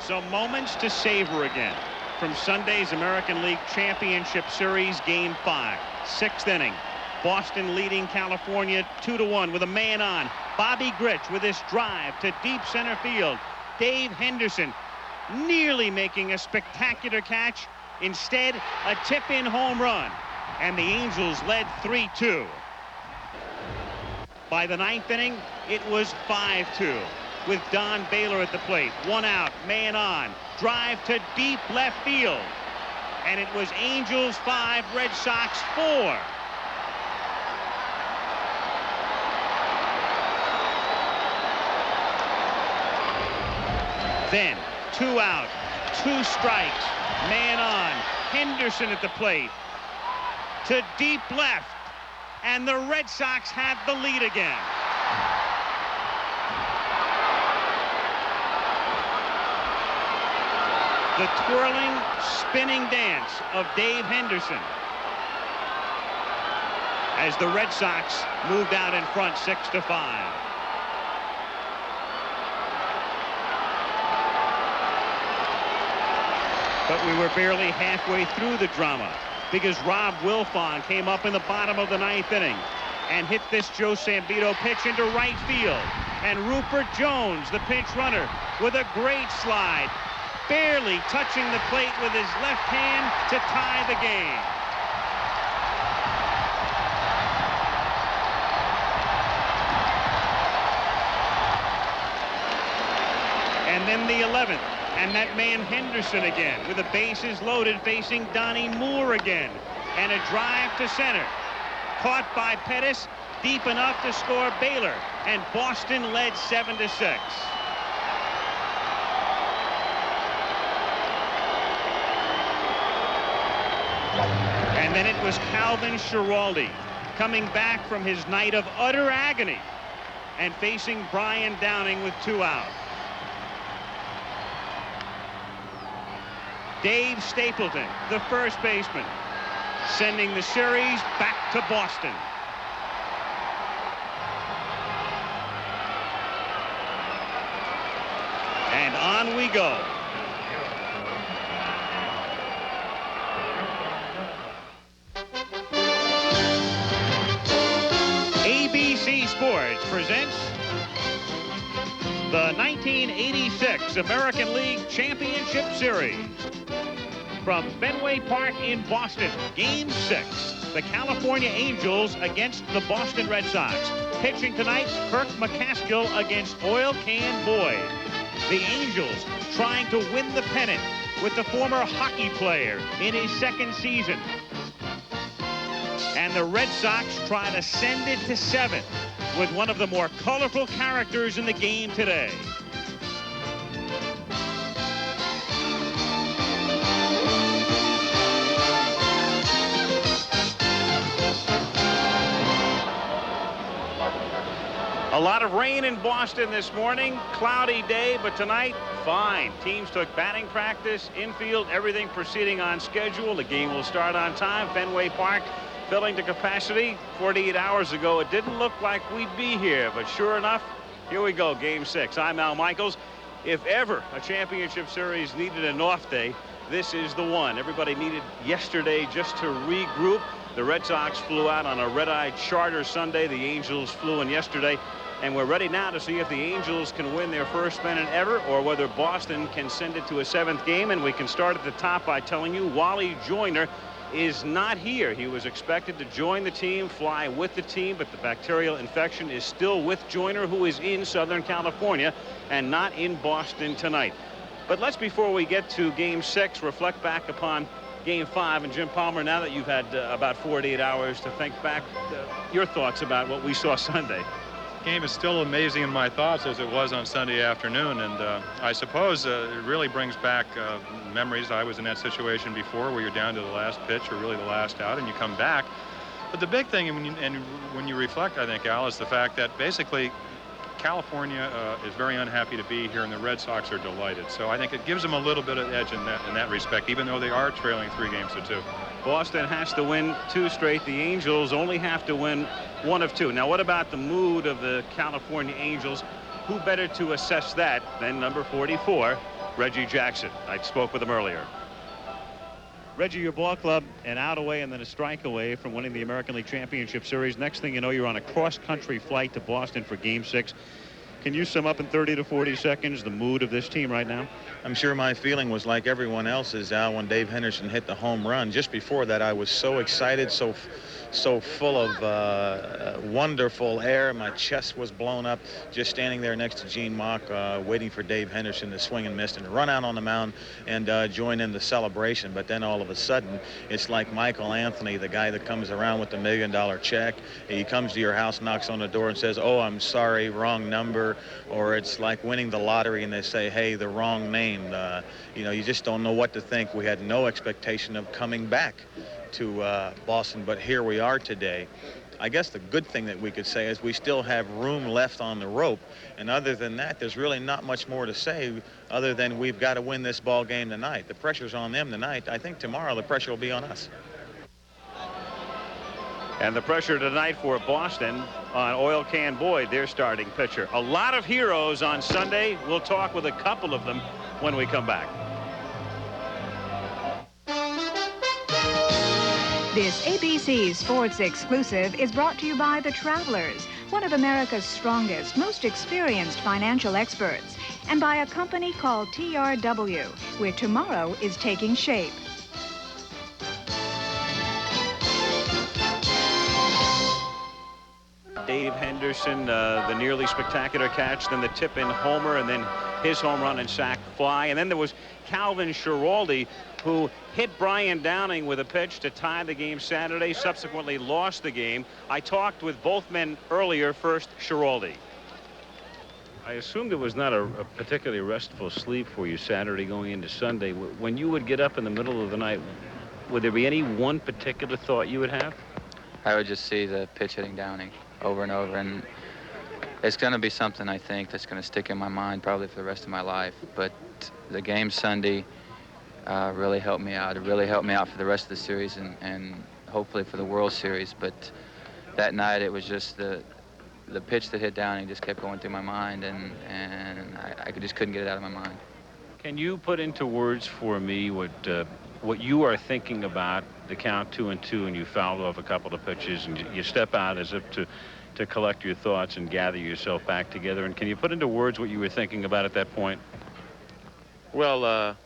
Some moments to savor again from Sunday's American League Championship Series Game 5. 6th inning. Boston leading California 2-1 with a man on. Bobby Grich with his drive to deep center field. Dave Henderson nearly making a spectacular catch. Instead, a tip-in home run. And the Angels led 3-2. By the 9th inning, it was 5-2. With Don Baylor at the plate. 1 out, man on. Drive to deep left field. And it was Angels 5, Red Sox 4. Then 2 out, 2 strikes, man on. Henderson at the plate. To deep left. And the Red Sox had the lead again. The twirling, spinning dance of Dave Henderson as the Red Sox moved out in front 6-5. But we were barely halfway through the drama because Rob Wilfong came up in the bottom of the 9th inning and hit this Joe Sambito pitch into right field. And Rupert Jones, the pinch runner, with a great slide, barely touching the plate with his left hand to tie the game. And then the 11th, and that man Henderson again with the bases loaded facing Donnie Moore again. And a drive to center. Caught by Pettis, deep enough to score Baylor. And Boston led 7-6. And then it was Calvin Schiraldi coming back from his night of utter agony and facing Brian Downing with 2 out. Dave Stapleton, the first baseman, sending the series back to Boston. And on we go. ABC Sports presents the 1986 American League Championship Series. From Fenway Park in Boston, Game 6, the California Angels against the Boston Red Sox. Pitching tonight, Kirk McCaskill against Oil Can Boyd. The Angels trying to win the pennant with the former hockey player in his 2nd season. And the Red Sox try to send it to 7th with one of the more colorful characters in the game today. A lot of rain in Boston this morning. Cloudy day, but tonight, fine. Teams took batting practice, infield, everything proceeding on schedule. The game will start on time. Fenway Park filling to capacity. 48 hours ago, it didn't look like we'd be here, but sure enough, here we go, Game 6. I'm Al Michaels. If ever a championship series needed an off day, this is the one. Everybody needed yesterday just to regroup. The Red Sox flew out on a red-eye charter Sunday. The Angels flew in yesterday. And we're ready now to see if the Angels can win their first pennant ever or whether Boston can send it to a 7th game. And we can start at the top by telling you Wally Joyner is not here. He was expected to join the team, fly with the team, but the bacterial infection is still with Joyner, who is in Southern California and not in Boston tonight. But let's, before we get to Game 6, reflect back upon Game 5. And Jim Palmer, now that you've had about 48 hours to think back, your thoughts about what we saw Sunday. Game is still amazing in my thoughts as it was on Sunday afternoon, and I suppose it really brings back memories. I was in that situation before where you're down to the last pitch or really the last out and you come back. But the big thing, when you reflect, I think, Al, is the fact that basically California is very unhappy to be here and the Red Sox are delighted. So I think it gives them a little bit of edge in that respect, even though they are trailing 3-2. Boston has to win 2 straight. The Angels only have to win 1 of 2. Now, what about the mood of the California Angels? Who better to assess that than number 44, Reggie Jackson. I spoke with him earlier. Reggie, your ball club an out away and then a strike away from winning the American League Championship Series. Next thing you know, you're on a cross-country flight to Boston for Game 6. Can you sum up in 30 to 40 seconds the mood of this team right now? I'm sure my feeling was like everyone else's, Al, when Dave Henderson hit the home run. Just before that, I was so excited, so full of wonderful air. My chest was blown up just standing there next to Gene Mauch, waiting for Dave Henderson to swing and miss and run out on the mound and join in the celebration. But then all of a sudden, it's like Michael Anthony, the guy that comes around with the $1 million check. He comes to your house, knocks on the door and says, "Oh, I'm sorry, wrong number." Or it's like winning the lottery and they say, "Hey, the wrong name." You know, you just don't know what to think. We had no expectation of coming back to Boston, but here we are today. I guess the good thing that we could say is we still have room left on the rope, and other than that, there's really not much more to say other than we've got to win this ball game tonight. The pressure's on them tonight. I think tomorrow the pressure will be on us. And the pressure tonight for Boston on Oil Can Boyd, their starting pitcher. A lot of heroes on Sunday. We'll talk with a couple of them when we come back. This ABC Sports Exclusive is brought to you by The Travelers, one of America's strongest, most experienced financial experts, and by a company called TRW, where tomorrow is taking shape. Dave Henderson, the nearly spectacular catch, then the tip-in homer, and then his home run and sac fly. And then there was Calvin Schiraldi, who hit Brian Downing with a pitch to tie the game Saturday, subsequently lost the game. I talked with both men earlier. First, Schiraldi. I assumed it was not a particularly restful sleep for you Saturday going into Sunday. When you would get up in the middle of the night, would there be any one particular thought you would have? I would just see the pitch hitting Downing over and over, and it's going to be something I think that's going to stick in my mind probably for the rest of my life. But the game Sunday really helped me out. It really helped me out for the rest of the series and hopefully for the World Series. But that night it was just the pitch that hit Downing just kept going through my mind, and I just couldn't get it out of my mind. Can you put into words for me what you are thinking about the count 2-2 and you fouled off a couple of pitches and you step out as if to collect your thoughts and gather yourself back together? And can you put into words what you were thinking about at that point? Well,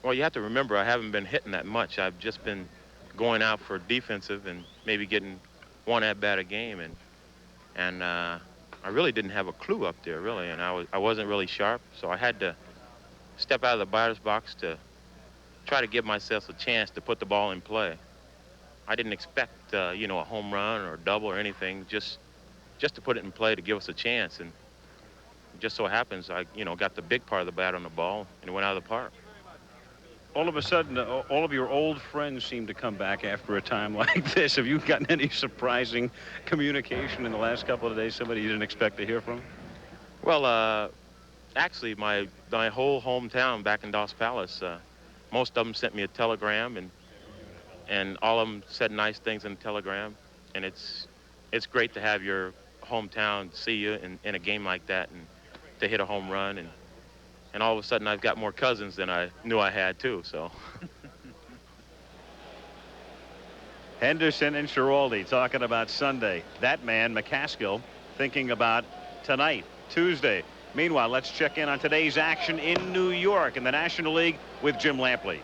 you have to remember I haven't been hitting that much. I've just been going out for defensive and maybe getting one at-bat a game, and I really didn't have a clue up there, really, and I wasn't really sharp, so I had to step out of the batter's box to try to give myself a chance to put the ball in play. I didn't expect, you know, a home run or a double or anything, just to put it in play to give us a chance. And it just so happens I, you know, got the big part of the bat on the ball and it went out of the park. All of a sudden, all of your old friends seem to come back after a time like this. Have you gotten any surprising communication in the last couple of days? Somebody you didn't expect to hear from? Well, actually, my whole hometown back in Dos Palace, most of them sent me a telegram, and all of them said nice things in the telegram. And it's great to have your hometown see you in a game like that and to hit a home run. And all of a sudden, I've got more cousins than I knew I had, too, so. Henderson and Schiraldi talking about Sunday. That man, McCaskill, thinking about tonight, Tuesday. Meanwhile, let's check in on today's action in New York in the National League with Jim Lampley.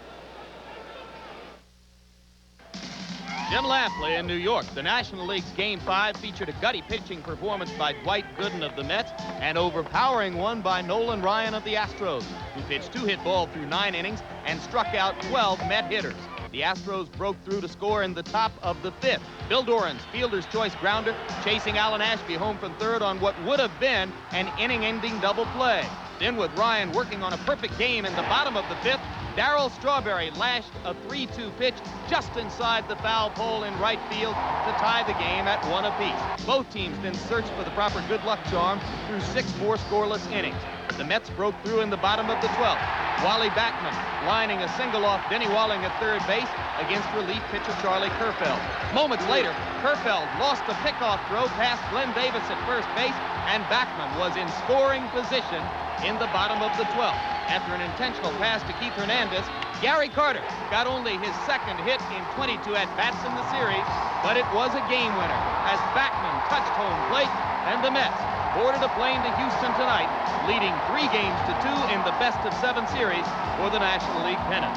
Jim Lampley in New York. The National League's Game 5 featured a gutty pitching performance by Dwight Gooden of the Mets, and overpowering one by Nolan Ryan of the Astros, who pitched 2-hit ball through 9 innings and struck out 12 Met hitters. The Astros broke through to score in the top of the 5th. Bill Doran's fielder's choice grounder chasing Alan Ashby home from third on what would have been an inning-ending double play. Then with Ryan working on a perfect game in the bottom of the 5th, Darryl Strawberry lashed a 3-2 pitch just inside the foul pole in right field to tie the game at 1 apiece. Both teams then searched for the proper good luck charm through 6 more scoreless innings. The Mets broke through in the bottom of the 12th. Wally Backman lining a single off Denny Walling at third base against relief pitcher Charlie Kerfeld. Moments later, Kerfeld lost a pickoff throw past Glenn Davis at first base and Backman was in scoring position in the bottom of the 12th. After an intentional pass to Keith Hernandez, Gary Carter got only his second hit in 22 at-bats in the series, but it was a game winner as Backman touched home plate, and the Mets boarded a plane to Houston tonight, leading 3 games to 2 in the best-of-7 series for the National League pennant.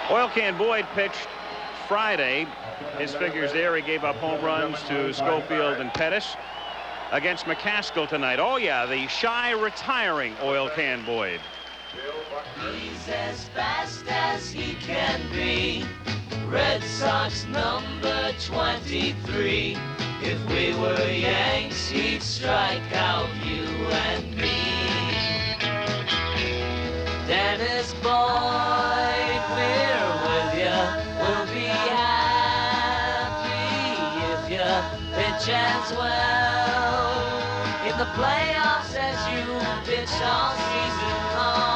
Oil Can Boyd pitched Friday. His figures there, he gave up home runs to Schofield and Pettis. Against McCaskill tonight. Oh, yeah, the shy retiring Oil Can Boyd. He's as fast as he can be. Red Sox number 23. If we were Yanks, he'd strike out you and me. Dennis Boyd, we're with ya. We'll be happy if you pitch as well in the playoffs as you pitch all season long.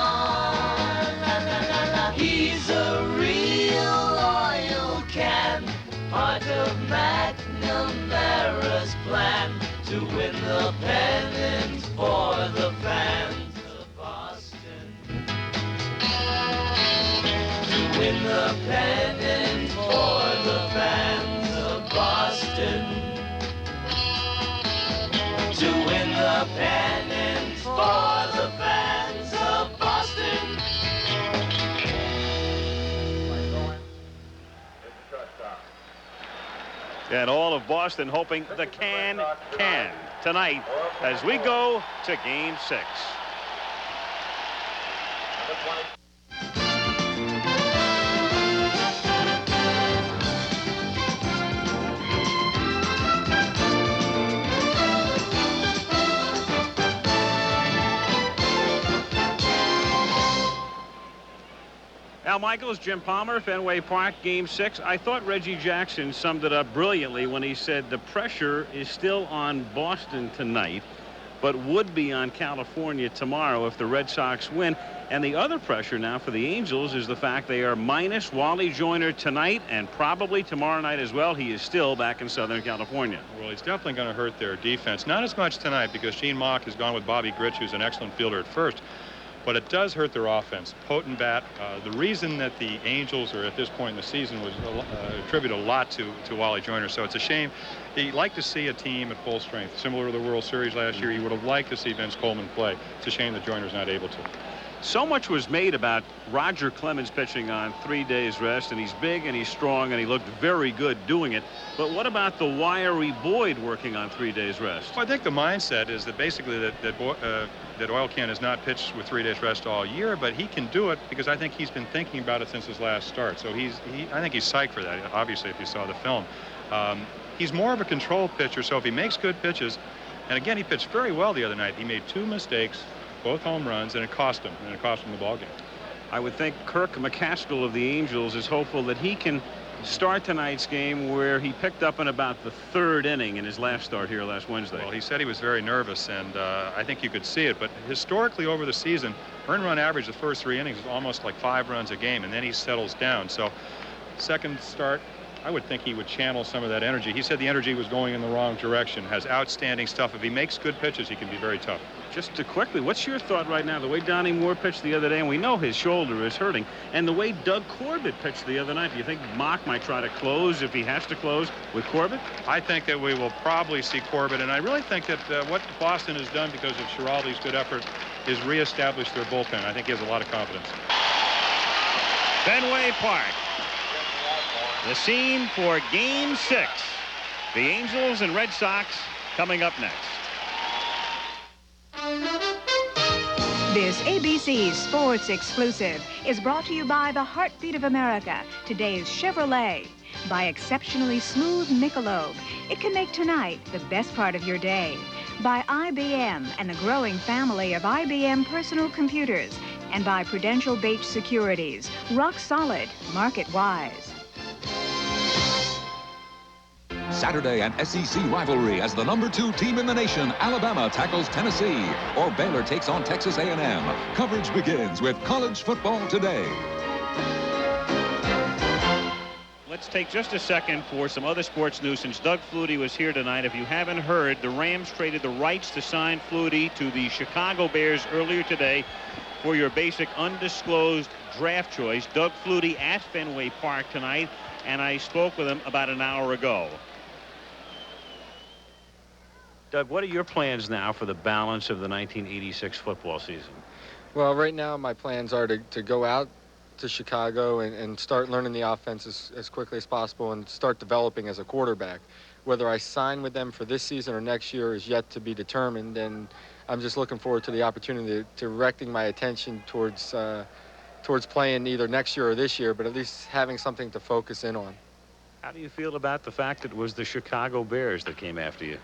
He's a real oil can, part of McNamara's plan to win the pennant for the fans of Boston. To win the pennant for the fans of Boston. To win the pennant for the fans of Boston. And all of Boston hoping the can tonight as we go to Game 6. Al Michaels, Jim Palmer, Fenway Park, Game 6. I thought Reggie Jackson summed it up brilliantly when he said the pressure is still on Boston tonight, but would be on California tomorrow if the Red Sox win. And the other pressure now for the Angels is the fact they are minus Wally Joyner tonight and probably tomorrow night as well. He is still back in Southern California. Well, he's definitely going to hurt their defense. Not as much tonight because Gene Mauch has gone with Bobby Grich, who's an excellent fielder at first. But it does hurt their offense. Potent bat. The reason that the Angels are at this point in the season was attributed a lot to Wally Joyner. So it's a shame. He'd like to see a team at full strength. Similar to the World Series last year, he would have liked to see Vince Coleman play. It's a shame that Joyner's not able to. So much was made about Roger Clemens pitching on 3 days rest, and he's big and he's strong and he looked very good doing it. But what about the wiry Boyd working on 3 days rest? Well, I think the mindset is that basically that Oil Can has not pitched with 3 days rest all year, but he can do it because I think he's been thinking about it since his last start. So I think he's psyched for that, obviously, if you saw the film. He's more of a control pitcher, so if he makes good pitches, and again, he pitched very well the other night. He made 2 mistakes, both home runs, and it cost him the ball game. I would think Kirk McCaskill of the Angels is hopeful that he can start tonight's game where he picked up in about the 3rd inning in his last start here last Wednesday. Well, he said he was very nervous, and I think you could see it. But historically over the season, earned run average the first 3 innings is almost like 5 runs a game, and then he settles down. So second start, I would think he would channel some of that energy. He said the energy was going in the wrong direction, has outstanding stuff. If he makes good pitches, he can be very tough. Just to quickly, what's your thought right now? The way Donnie Moore pitched the other day, and we know his shoulder is hurting, and the way Doug Corbett pitched the other night, do you think Mauch might try to close if he has to close with Corbett? I think that we will probably see Corbett, and I really think that what Boston has done because of Schiraldi's good effort is reestablish their bullpen. I think he has a lot of confidence. Fenway Park, the scene for Game 6. The Angels and Red Sox coming up next. This ABC Sports Exclusive is brought to you by the Heartbeat of America, today's Chevrolet. By exceptionally smooth Michelob, it can make tonight the best part of your day. By IBM and the growing family of IBM personal computers. And by Prudential Bache Securities, rock solid, market-wise. Saturday, an SEC rivalry as the #2 team in the nation, Alabama tackles Tennessee, or Baylor takes on Texas A&M. Coverage begins with College Football Today. Let's Let's take just a second for some other sports news. Since Doug Flutie was here tonight, if you haven't heard, the Rams traded the rights to sign Flutie to the Chicago Bears earlier today for your basic undisclosed draft choice. Doug Flutie at Fenway Park tonight, and I spoke with him about an hour ago. Doug, what are your plans now for the balance of the 1986 football season? Well, right now my plans are to go out to Chicago and start learning the offense as quickly as possible and start developing as a quarterback. Whether I sign with them for this season or next year is yet to be determined, and I'm just looking forward to the opportunity to directing my attention towards playing either next year or this year, but at least having something to focus in on. How do you feel about the fact that it was the Chicago Bears that came after you?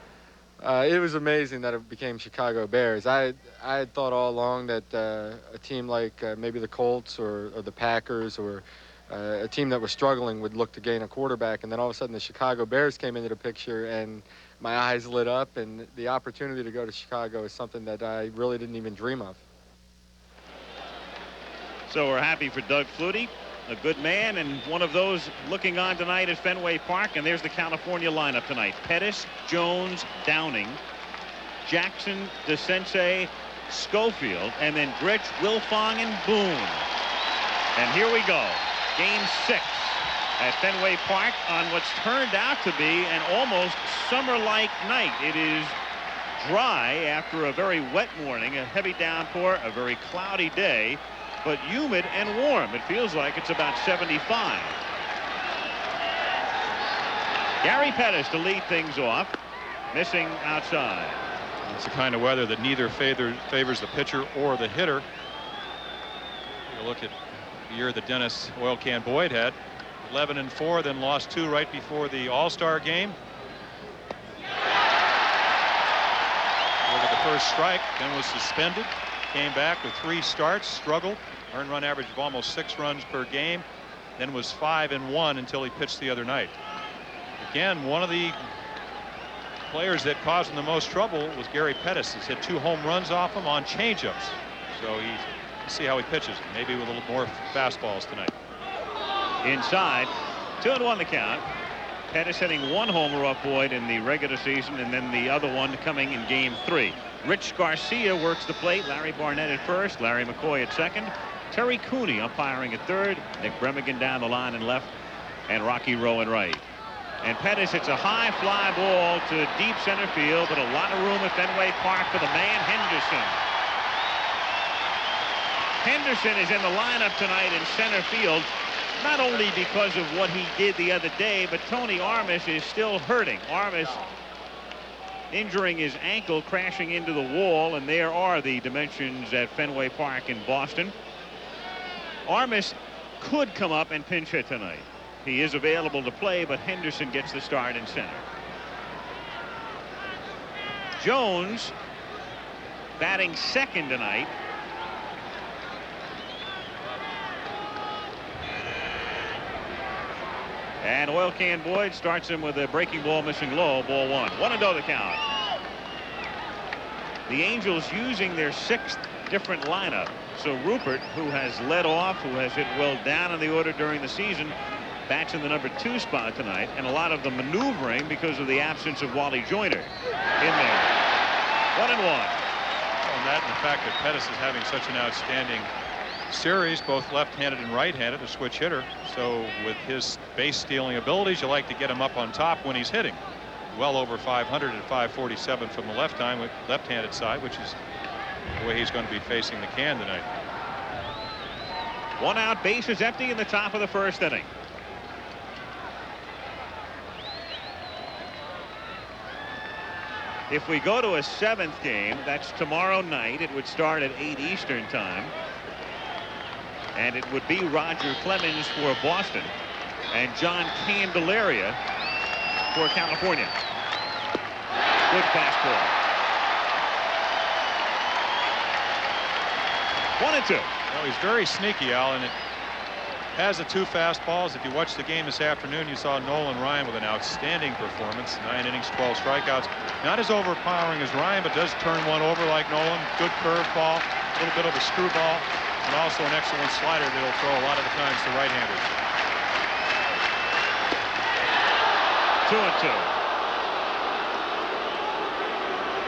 It was amazing that it became Chicago Bears. I had thought all along that a team like maybe the Colts or the Packers or a team that was struggling would look to gain a quarterback, and then all of a sudden the Chicago Bears came into the picture and my eyes lit up, and the opportunity to go to Chicago is something that I really didn't even dream of. So we're happy for Doug Flutie, a good man and one of those looking on tonight at Fenway Park. And there's the California lineup tonight: Pettis, Jones, Downing, Jackson, DeCinces, Schofield, and then Grich, Wilfong, and Boone. And here we go. Game 6 at Fenway Park on what's turned out to be an almost summer-like night. It is dry after a very wet morning, a heavy downpour, a very cloudy day, but humid and warm. It feels like it's about 75. Gary Pettis to lead things off, missing outside. It's the kind of weather that neither favors the pitcher or the hitter. You look at the year that Dennis Oil Can Boyd had, 11-4, then lost 2 right before the All-Star game. Look at the first strike, then was suspended, came back with 3 starts, struggled, earned run average of almost 6 runs per game, then was 5-1 until he pitched the other night. Again, one of the players that caused him the most trouble was Gary Pettis. He's hit 2 home runs off him on changeups. So we'll see how he pitches, maybe with a little more fastballs tonight. Inside, 2-1 the count. Pettis hitting 1 homer off Boyd in the regular season, and then the other one coming in game 3. Rich Garcia works the plate. Larry Barnett at first, Larry McCoy at second, Terry Cooney umpiring at third, Nick Bremigan down the line in left, and Rocky Rowe in right. And Pettis hits a high fly ball to deep center field, but a lot of room at Fenway Park for the man Henderson. Henderson is in the lineup tonight in center field, not only because of what he did the other day, but Tony Armas is still hurting. Armas injuring his ankle, crashing into the wall, and there are the dimensions at Fenway Park in Boston. Armas could come up and pinch hit tonight. He is available to play, but Henderson gets the start in center. Jones batting second tonight. And Oil Can Boyd starts him with a breaking ball missing low, ball 1. 1-0 the count. The Angels using their 6th different lineup. So Rupert, who has led off, who has hit well down in the order during the season, bats in the number 2 spot tonight, and a lot of the maneuvering because of the absence of Wally Joyner in there. 1-1. And that and the fact that Pettis is having such an outstanding series, both left-handed and right-handed, a switch hitter. So with his base stealing abilities, you like to get him up on top when he's hitting. Well over 500 at 547 from the left-handed side, which is the way he's going to be facing the can tonight. 1 out, base is empty in the top of the first inning. If we go to a 7th game, that's tomorrow night. It would start at 8 Eastern time. And it would be Roger Clemens for Boston and John Candelaria for California. Good fastball. 1-2. Well, he's very sneaky, Al, and it has the 2 fastballs. If you watch the game this afternoon, you saw Nolan Ryan with an outstanding performance. 9 innings, 12 strikeouts. Not as overpowering as Ryan, but does turn one over like Nolan. Good curveball, a little bit of a screwball, and also an excellent slider that'll throw a lot of the times to right-handers. 2-2.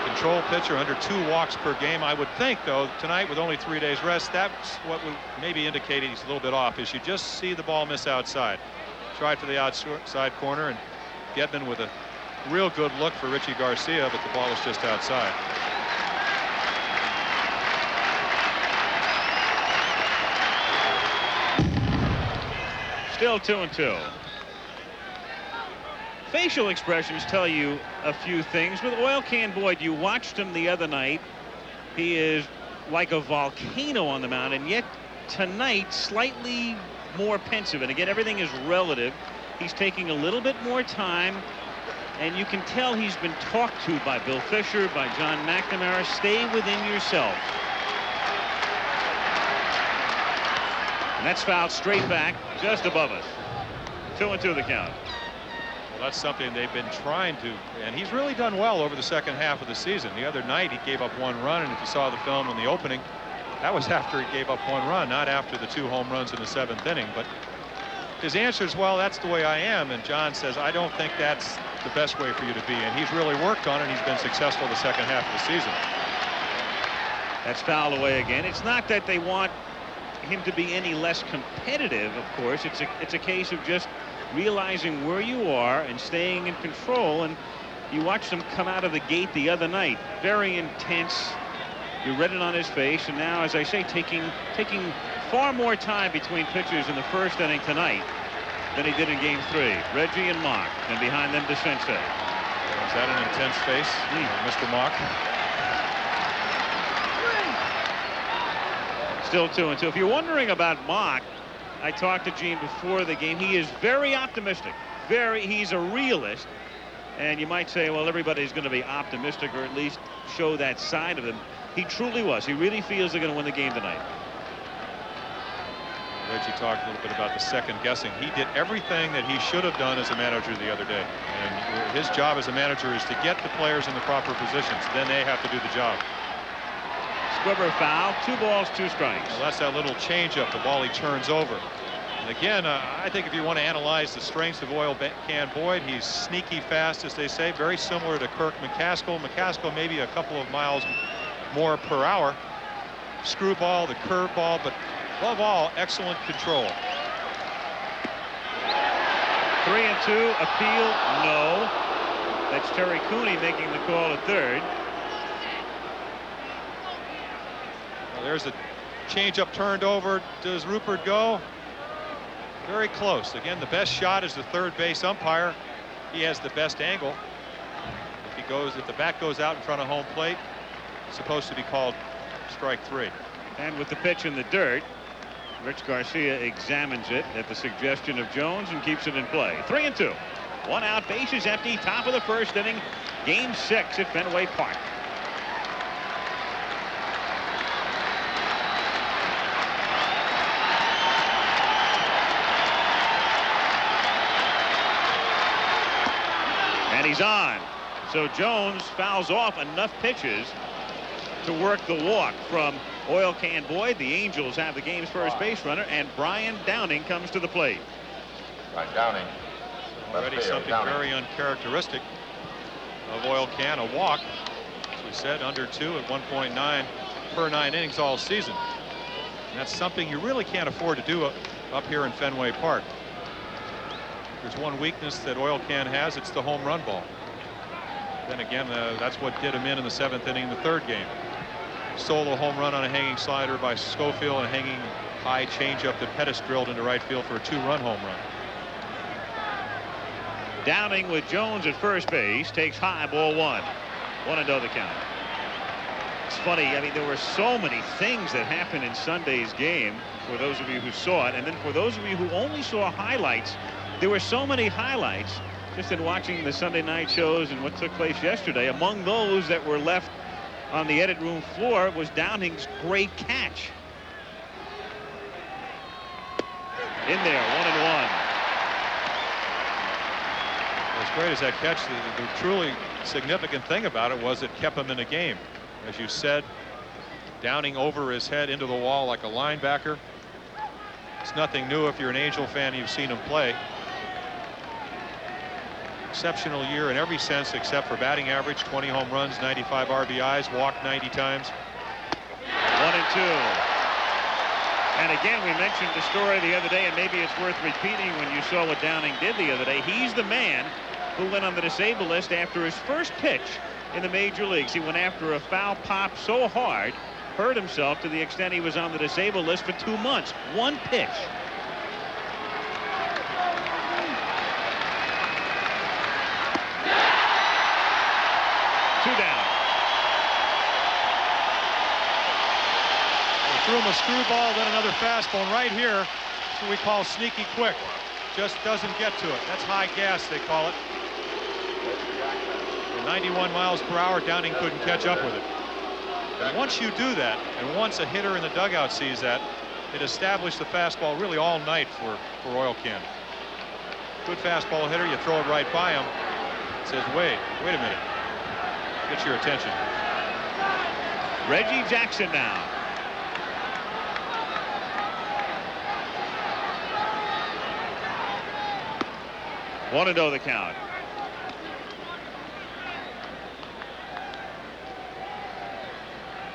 Control pitcher, under 2 walks per game. I would think, though, tonight with only 3 days rest, that's what would maybe indicate he's a little bit off, is you just see the ball miss outside. Tried for the outside corner, and Gedman with a real good look for Richie Garcia, but the ball was just outside. Still 2-2. Facial expressions tell you a few things. With Oil Can Boyd, you watched him the other night. He is like a volcano on the mound, and yet tonight slightly more pensive. And again, everything is relative. He's taking a little bit more time, and you can tell he's been talked to by Bill Fisher, by John McNamara. Stay within yourself. And that's fouled straight back, just above us. 2-2 the count. Well, that's something they've been trying to, and he's really done well over the second half of the season. The other night he gave up 1 run, and if you saw the film in the opening, that was after he gave up 1 run, not after the 2 home runs in the 7th inning. But his answer is, well, that's the way I am. And John says, I don't think that's the best way for you to be. And he's really worked on it, and he's been successful the second half of the season. That's fouled away again. It's not that they want him to be any less competitive, of course. It's a case of just realizing where you are and staying in control. And you watched him come out of the gate the other night, very intense. You read it on his face, and now, as I say, taking far more time between pitches in the first inning tonight than he did in Game 3. Reggie and Mock, and behind them DeCinces. Is that an intense face, Mr. Mock? Still 2-2. If you're wondering about Mock, I talked to Gene before the game. He is very optimistic. He's a realist. And you might say, well, everybody's going to be optimistic, or at least show that side of him. He truly was. He really feels they're going to win the game tonight. Reggie talked a little bit about the second guessing. He did everything that he should have done as a manager the other day. And his job as a manager is to get the players in the proper positions. Then they have to do the job. Squibber foul, 2 balls, 2 strikes. Well, that's that little changeup, the ball he turns over. And again, I think if you want to analyze the strengths of Oil Can Boyd, he's sneaky fast, as they say, very similar to Kirk McCaskill. McCaskill maybe a couple of miles more per hour. Screwball, the curveball, but above all, excellent control. 3-2, appeal, no. That's Terry Cooney making the call at third. Well, there's the changeup turned over. Does Rupert go? Very close. Again, the best shot is the third base umpire. He has the best angle. If the bat goes out in front of home plate, it's supposed to be called strike 3. And with the pitch in the dirt, Rich Garcia examines it at the suggestion of Jones and keeps it in play. 3-2. 1 out, bases empty, top of the first inning. Game 6 at Fenway Park. And he's on. So Jones fouls off enough pitches to work the walk from Oil Can Boyd. The Angels have the game's first base runner, and Brian Downing comes to the plate. Brian Downing. Already something very uncharacteristic of Oil Can, a walk, as we said, under 2 at 1.9 per 9 innings all season. And that's something you really can't afford to do up here in Fenway Park. There's one weakness that Oil Can has, it's the home run ball. Then again, that's what did him in the 7th inning in the 3rd game. Solo home run on a hanging slider by Schofield, and a hanging high changeup that Pettis drilled into right field for a 2-run home run. Downing with Jones at first base, takes high, ball 1. 1-0 the count. It's funny, I mean, there were so many things that happened in Sunday's game, for those of you who saw it, and then for those of you who only saw highlights, there were so many highlights just in watching the Sunday night shows and what took place yesterday. Among those that were left on the edit room floor was Downing's great catch. In there, 1-1. As great as that catch, the truly significant thing about it was it kept him in a game. As you said, Downing over his head into the wall like a linebacker. It's nothing new if you're an Angel fan, you've seen him play. exceptional year in every sense except for batting average, 20 home runs, 95 RBIs, walked 90 times. 1-2. And again, we mentioned the story the other day, and maybe it's worth repeating when you saw what Downing did the other day. He's the man who went on the disabled list after his first pitch in the major leagues. He went after a foul pop so hard, hurt himself to the extent he was on the disabled list for 2 months. One pitch. Two down. Threw him a screwball, then another fastball. And right here, that's what we call sneaky quick. Just doesn't get to it. That's high gas, they call it. At 91 miles per hour, Downing couldn't catch up with it. And once you do that, and once a hitter in the dugout sees that, it established the fastball really all night for Oil Can. Good fastball hitter, you throw it right by him. It says, wait a minute. Get your attention. Reggie Jackson now. Want to know the count.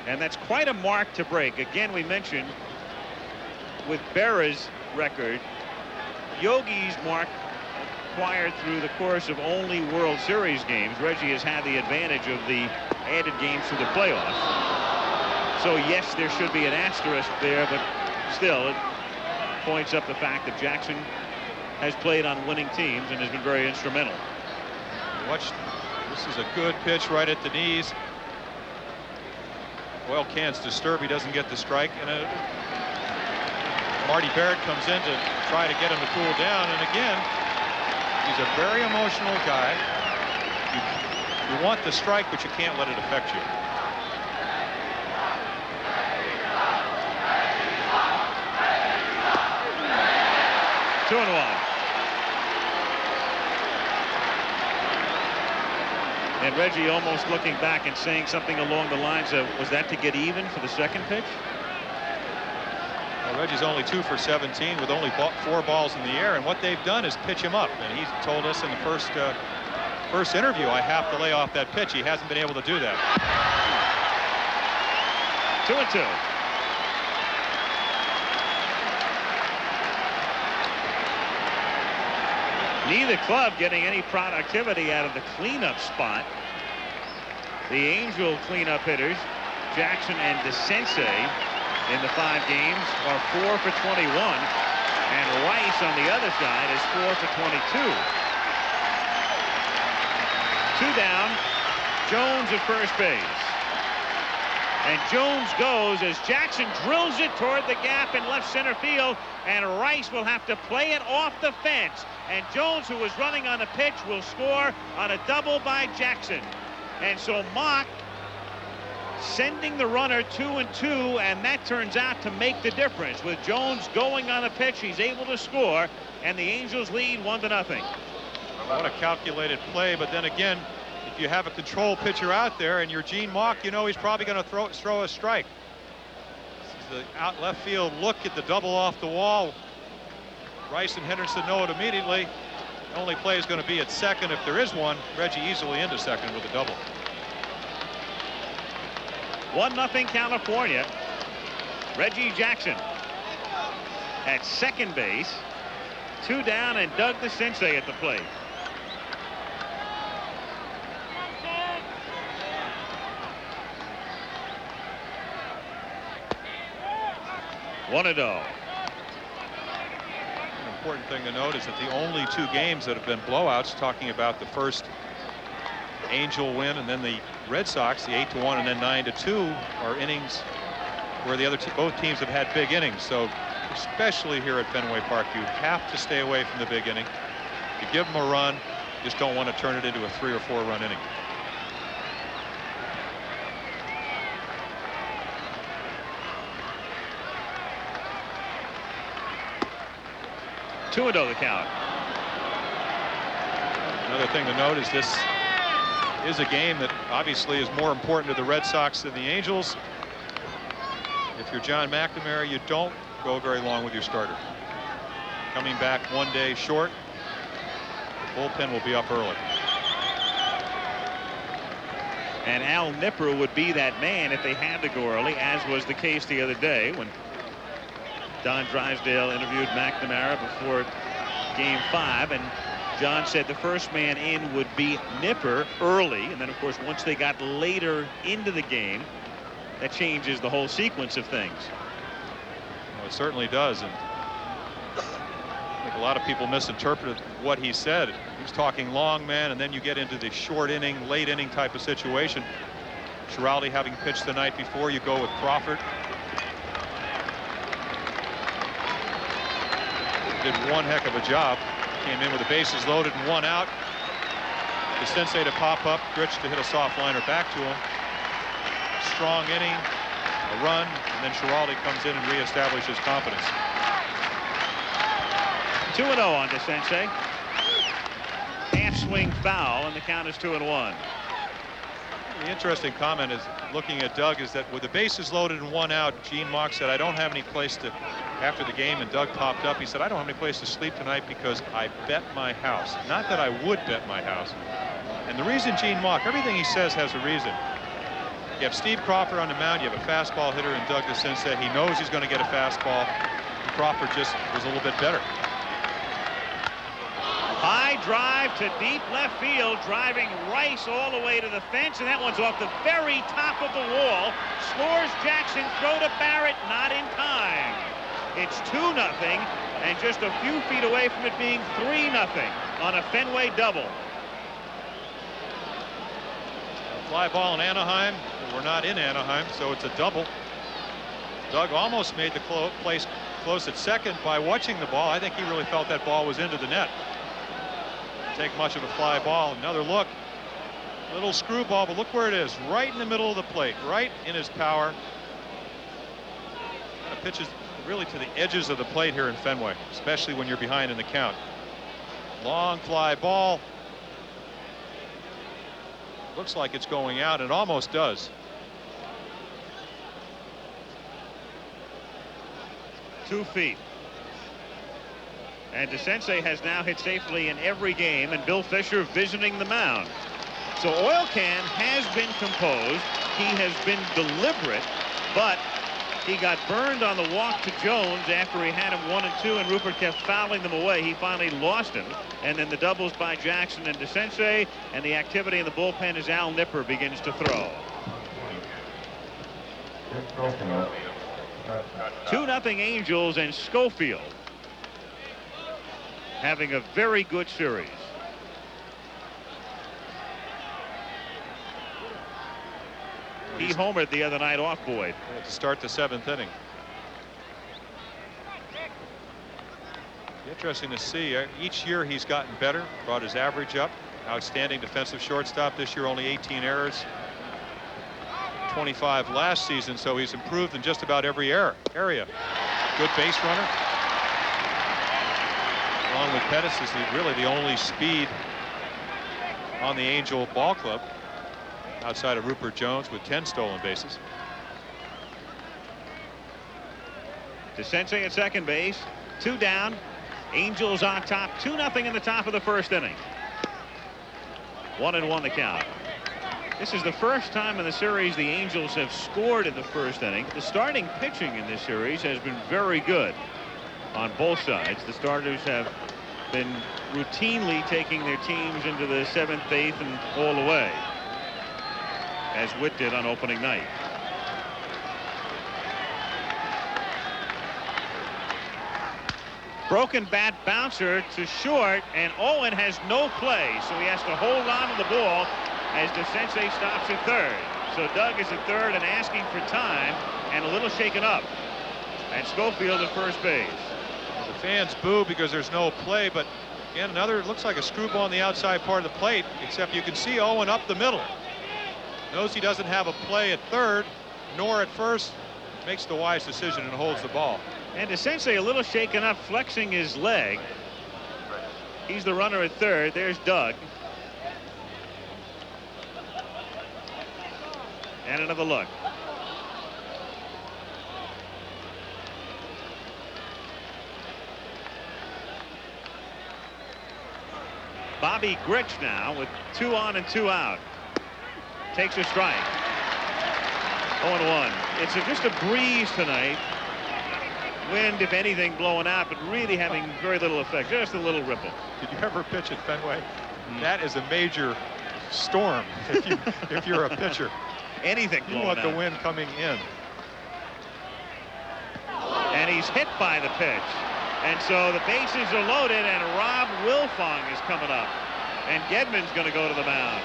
And that's quite a mark to break. Again, we mentioned with Berra's record, Yogi's mark acquired through the course of only World Series games. Reggie has had the advantage of the added games through the playoffs. So yes, there should be an asterisk there, but still it points up the fact that Jackson has played on winning teams and has been very instrumental. Watch, this is a good pitch right at the knees. Oil Can's disturbed, he doesn't get the strike, and Marty Barrett comes in to try to get him to cool down, and again, he's a very emotional guy. You want the strike, but you can't let it affect you. Two and one. And Reggie almost looking back and saying something along the lines of, was that to get even for the second pitch? Well, Reggie's only 2 for 17 with only 4 balls in the air, and what they've done is pitch him up. And he told us in the first interview, I have to lay off that pitch. He hasn't been able to do that. 2-2. Neither club getting any productivity out of the cleanup spot. The Angel cleanup hitters, Jackson and DeCinces, in the 5 games are 4 for 21, and Rice on the other side is 4 for 22. 2 down, Jones at first base. And Jones goes as Jackson drills it toward the gap in left center field, and Rice will have to play it off the fence. And Jones, who was running on a pitch, will score on a double by Jackson. And so Mock sending the runner 2-2, and that turns out to make the difference. With Jones going on a pitch, he's able to score, and the Angels lead 1-0. What a calculated play, but then again, if you have a control pitcher out there and you're Gene Mauch, you know he's probably going to throw a strike. This is the out left field look at the double off the wall. Rice and Henderson know it immediately. The only play is going to be at second if there is one. Reggie easily into second with a double. 1-0 California. Reggie Jackson at second base. 2 down, and Doug DeCinces at the plate. One and oh. An important thing to note is that the only 2 games that have been blowouts, talking about the first Angel win and then the Red Sox, the 8-1 and then 9-2, are innings where the other both teams have had big innings. So especially here at Fenway Park, you have to stay away from the big inning. You give them a run, you just don't want to turn it into a 3 or 4 run inning. Two and oh the count. Another thing to note is this is a game that obviously is more important to the Red Sox than the Angels. If you're John McNamara, you don't go very long with your starter. Coming back 1 day short bullpen will be up early. And Al Nipper would be that man if they had to go early, as was the case the other day when Don Drysdale interviewed McNamara before Game 5, and John said the first man in would be Nipper early, and then of course once they got later into the game, that changes the whole sequence of things. Well, it certainly does, and I think a lot of people misinterpreted what he said. He was talking long man, and then you get into the short inning, late inning type of situation. Giraldi having pitched the night before, you go with Crawford. Did one heck of a job. Came in with the bases loaded and 1 out. DeCinces to pop up, Grich to hit a soft liner back to him. Strong inning, a run, and then Giraldi comes in and reestablishes confidence. 2-0 on DeCinces. Half swing foul, and the count is 2-1. The interesting comment is looking at Doug is that with the bases loaded and 1 out, Gene Mauch said, I don't have any place to, after the game, and Doug popped up, he said, I don't have any place to sleep tonight because I bet my house. Not that I would bet my house. And the reason Gene Mauch, everything he says has a reason. You have Steve Crawford on the mound, you have a fastball hitter in Doug DeCinces. He knows he's going to get a fastball. Crawford just was a little bit better. High drive to deep left field, driving Rice all the way to the fence, and that one's off the very top of the wall. Scores Jackson, throw to Barrett, not in time. It's 2-0, and just a few feet away from it being 3-0 on a Fenway double. A fly ball in Anaheim. We're not in Anaheim, so it's a double. Doug almost made the place close at second by watching the ball. I think he really felt that ball was into the net. Take much of a fly ball. Another look. Little screwball, but look where it is. Right in the middle of the plate. Right in his power. Kind of pitches really to the edges of the plate here in Fenway, especially when you're behind in the count. Long fly ball. Looks like it's going out. It almost does. 2 feet. And DeCinces has now hit safely in every game, and Bill Fisher visiting the mound. So Oil Can has been composed. He has been deliberate, but he got burned on the walk to Jones after he had him 1 and 2, and Rupert kept fouling them away. He finally lost him, and then the doubles by Jackson and DeCinces, and the activity in the bullpen as Al Nipper begins to throw. 2-0 Angels, and Schofield having a very good series. He homered the other night off Boyd to start the 7th inning. Interesting to see. Each year he's gotten better, brought his average up. Outstanding defensive shortstop this year, only 18 errors. 25 last season, so he's improved in just about every area. Good base runner. Along with Pettis is really the only speed on the Angel ball club outside of Rupert Jones with 10 stolen bases. DeCinces at second base, 2 down. Angels on top, 2-0 in the top of the first inning. 1-1 the count. This is the first time in the series the Angels have scored in the first inning. The starting pitching in this series has been very good on both sides. The starters have been routinely taking their teams into the 7th, 8th, and all the way, as Witt did on opening night. Broken bat bouncer to short, and Owen has no play, so he has to hold on to the ball as DeCinces stops at third. So Doug is at third and asking for time, and a little shaken up. And Schofield at first base. The fans boo because there's no play, but again, another looks like a screwball on the outside part of the plate, except you can see Owen up the middle. Knows he doesn't have a play at third, nor at first, makes the wise decision and holds the ball. And DeCinces a little shaken up, flexing his leg. He's the runner at third. There's Doug. And another look. Bobby Grich now with 2 on and 2 out. Takes a strike. 0-1. It's just a breeze tonight. Wind, if anything, blowing out, but really having very little effect. Just a little ripple. Did you ever pitch at Fenway? That is a major storm if you're a pitcher. Anything You blowing want the out. wind coming in. And he's hit by the pitch. And so the bases are loaded, and Rob Wilfong is coming up. And Gedman's going to go to the mound.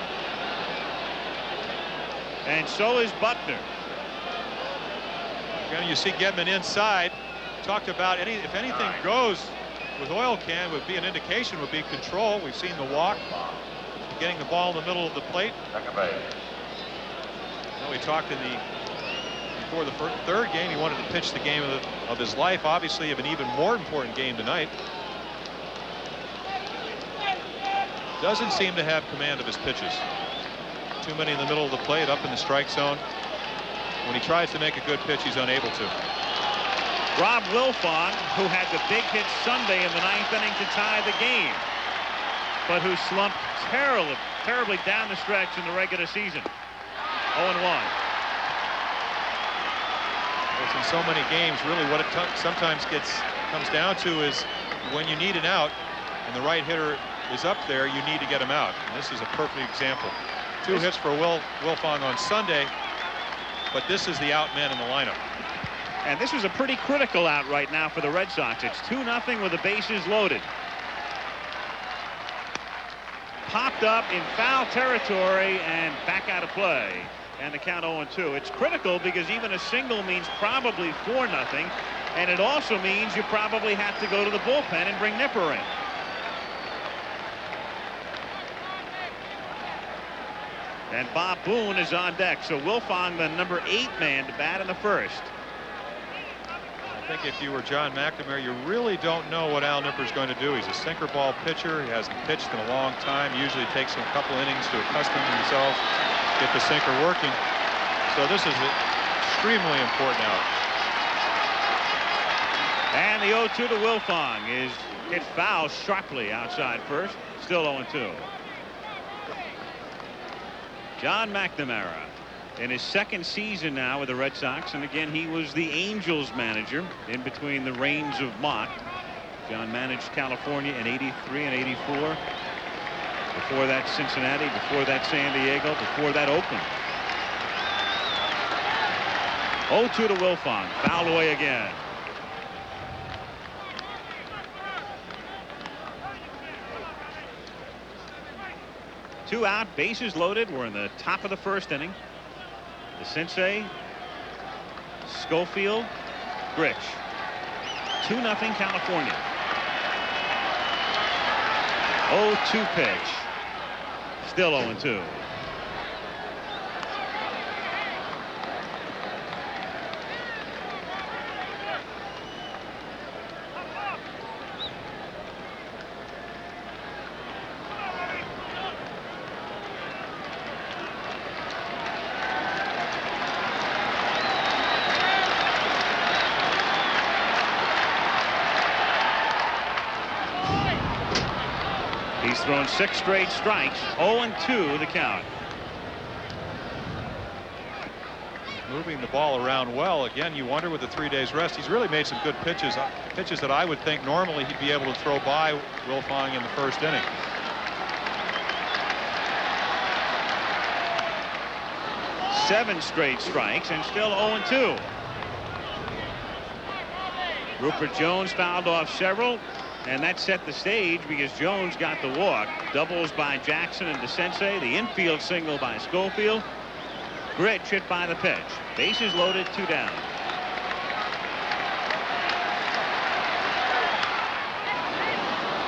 And so is Buckner. Again, you see Gedman inside. Talked about if anything goes with Oil Can would be an indication, would be control. We've seen the walk, getting the ball in the middle of the plate. Second base. We talked before the third game. He wanted to pitch the game of his life. Obviously, of an even more important game tonight. Doesn't seem to have command of his pitches. Too many in the middle of the plate, up in the strike zone. When he tries to make a good pitch, he's unable to. Rob Wilfong, who had the big hit Sunday in the 9th inning to tie the game, but who slumped terribly down the stretch in the regular season. 0-1. It's in so many games, really what it sometimes comes down to is when you need an out and the right hitter is up there, you need to get him out. And this is a perfect example. 2 hits for Wilfong on Sunday, but this is the out man in the lineup. And this is a pretty critical out right now for the Red Sox. It's 2-0 with the bases loaded. Popped up in foul territory and back out of play. And the count 0-2. It's critical because even a single means probably 4-0. And it also means you probably have to go to the bullpen and bring Nipper in. And Bob Boone is on deck. So Wilfong, the number 8 man to bat in the first. I think if you were John McNamara, you really don't know what Al Nipper's going to do. He's a sinker ball pitcher. He hasn't pitched in a long time. Usually takes him a couple innings to accustom themselves, get the sinker working. So this is extremely important out. And the 0-2 to Wilfong is hit foul sharply outside first. Still 0-2. John McNamara in his second season now with the Red Sox, and again he was the Angels manager in between the reigns of Mott. John managed California in '83 and '84. Before that Cincinnati, before that San Diego, before that Oakland. 0-2 to Wilfong, fouled away again. Two out, bases loaded. We're in the top of the first inning. The Sensei, Schofield, Grich. 2-0 California. 0-2 pitch. Still 0-2. He's thrown 6 straight strikes. 0-2 the count. Moving the ball around well. Again, you wonder with the 3 days rest, he's really made some good pitches. Pitches that I would think normally he'd be able to throw by Wilfong in the first inning. Seven straight strikes and still 0-2. Rupert Jones fouled off several, and that set the stage because Jones got the walk. Doubles by Jackson and DeSensei. The infield single by Schofield. Grich hit by the pitch. Bases loaded, 2 down.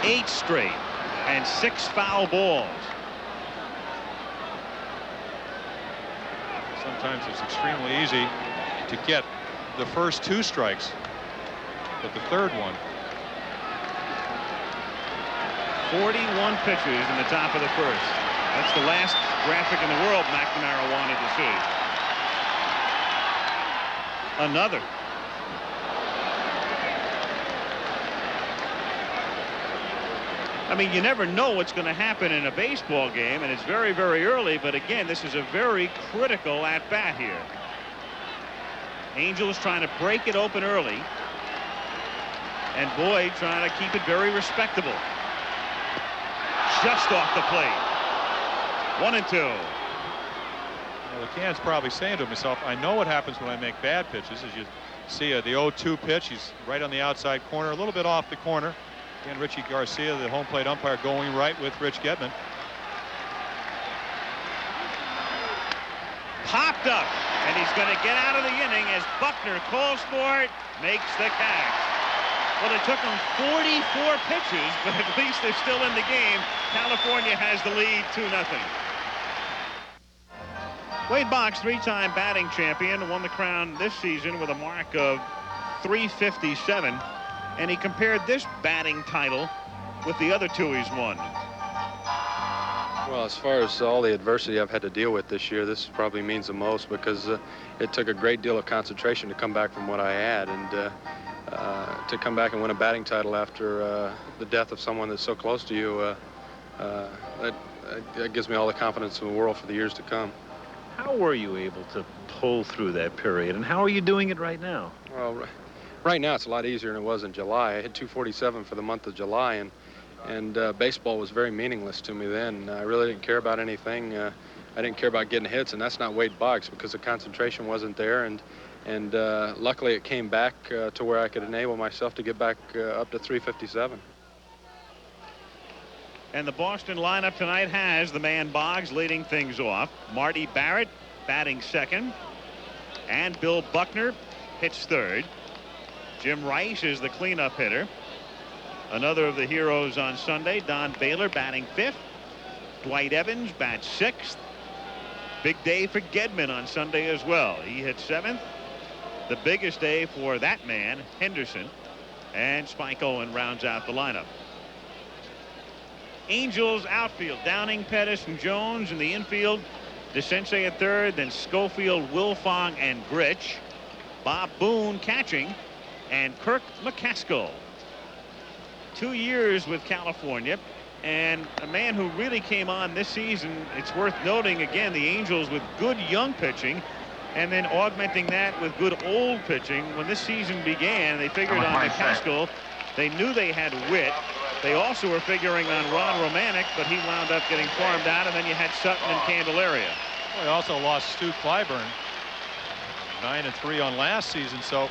Eight straight and 6 foul balls. Sometimes it's extremely easy to get the first 2 strikes, but the third one. 41 pitches in the top of the first. That's the last graphic in the world McNamara wanted to see. Another. I mean, you never know what's going to happen in a baseball game, and it's very, very early. But again, this is a very critical at bat here. Angels trying to break it open early, and Boyd trying to keep it very respectable. Just off the plate. 1-2. Well, McCann's probably saying to himself, I know what happens when I make bad pitches. As you see the 0-2 pitch, he's right on the outside corner, a little bit off the corner. Again, Richie Garcia, the home plate umpire, going right with Rich Gedman. Popped up, and he's going to get out of the inning as Buckner calls for it, makes the catch. Well, it took them 44 pitches, but at least they're still in the game. California has the lead 2-0. Wade Boggs, three-time batting champion, won the crown this season with a mark of .357, and he compared this batting title with the other two he's won. Well, as far as all the adversity I've had to deal with this year, this probably means the most because it took a great deal of concentration to come back from what I had, and to come back and win a batting title after the death of someone that's so close to you, that gives me all the confidence in the world for the years to come. How were you able to pull through that period, and how are you doing it right now? Well, right now it's a lot easier than it was in July. I hit .247 for the month of July, and baseball was very meaningless to me then. I really didn't care about anything. I didn't care about getting hits, and that's not Wade Boggs because the concentration wasn't there, and luckily it came back to where I could enable myself to get back up to .357. And the Boston lineup tonight has the man Boggs leading things off, Marty Barrett batting second, and Bill Buckner hits third. Jim Rice is the cleanup hitter. Another of the heroes on Sunday, Don Baylor, batting fifth. Dwight Evans bats sixth. Big day for Gedman on Sunday as well. He hit seventh. The biggest day for that man, Henderson, and Spike Owen rounds out the lineup. Angels outfield, Downing, Pettis, and Jones. In the infield, DeCinces at third, then Schofield, Wilfong, and Grich. Bob Boone catching, and Kirk McCaskill. 2 years with California, and a man who really came on this season. It's worth noting again, the Angels with good young pitching, and then augmenting that with good old pitching. When this season began, they figured on McCaskill. They knew they had Witt. They also were figuring on Ron Romanek, but he wound up getting farmed out, and then you had Sutton and Candelaria. Well, they also lost Stu Clyburn, 9-3 on last season, so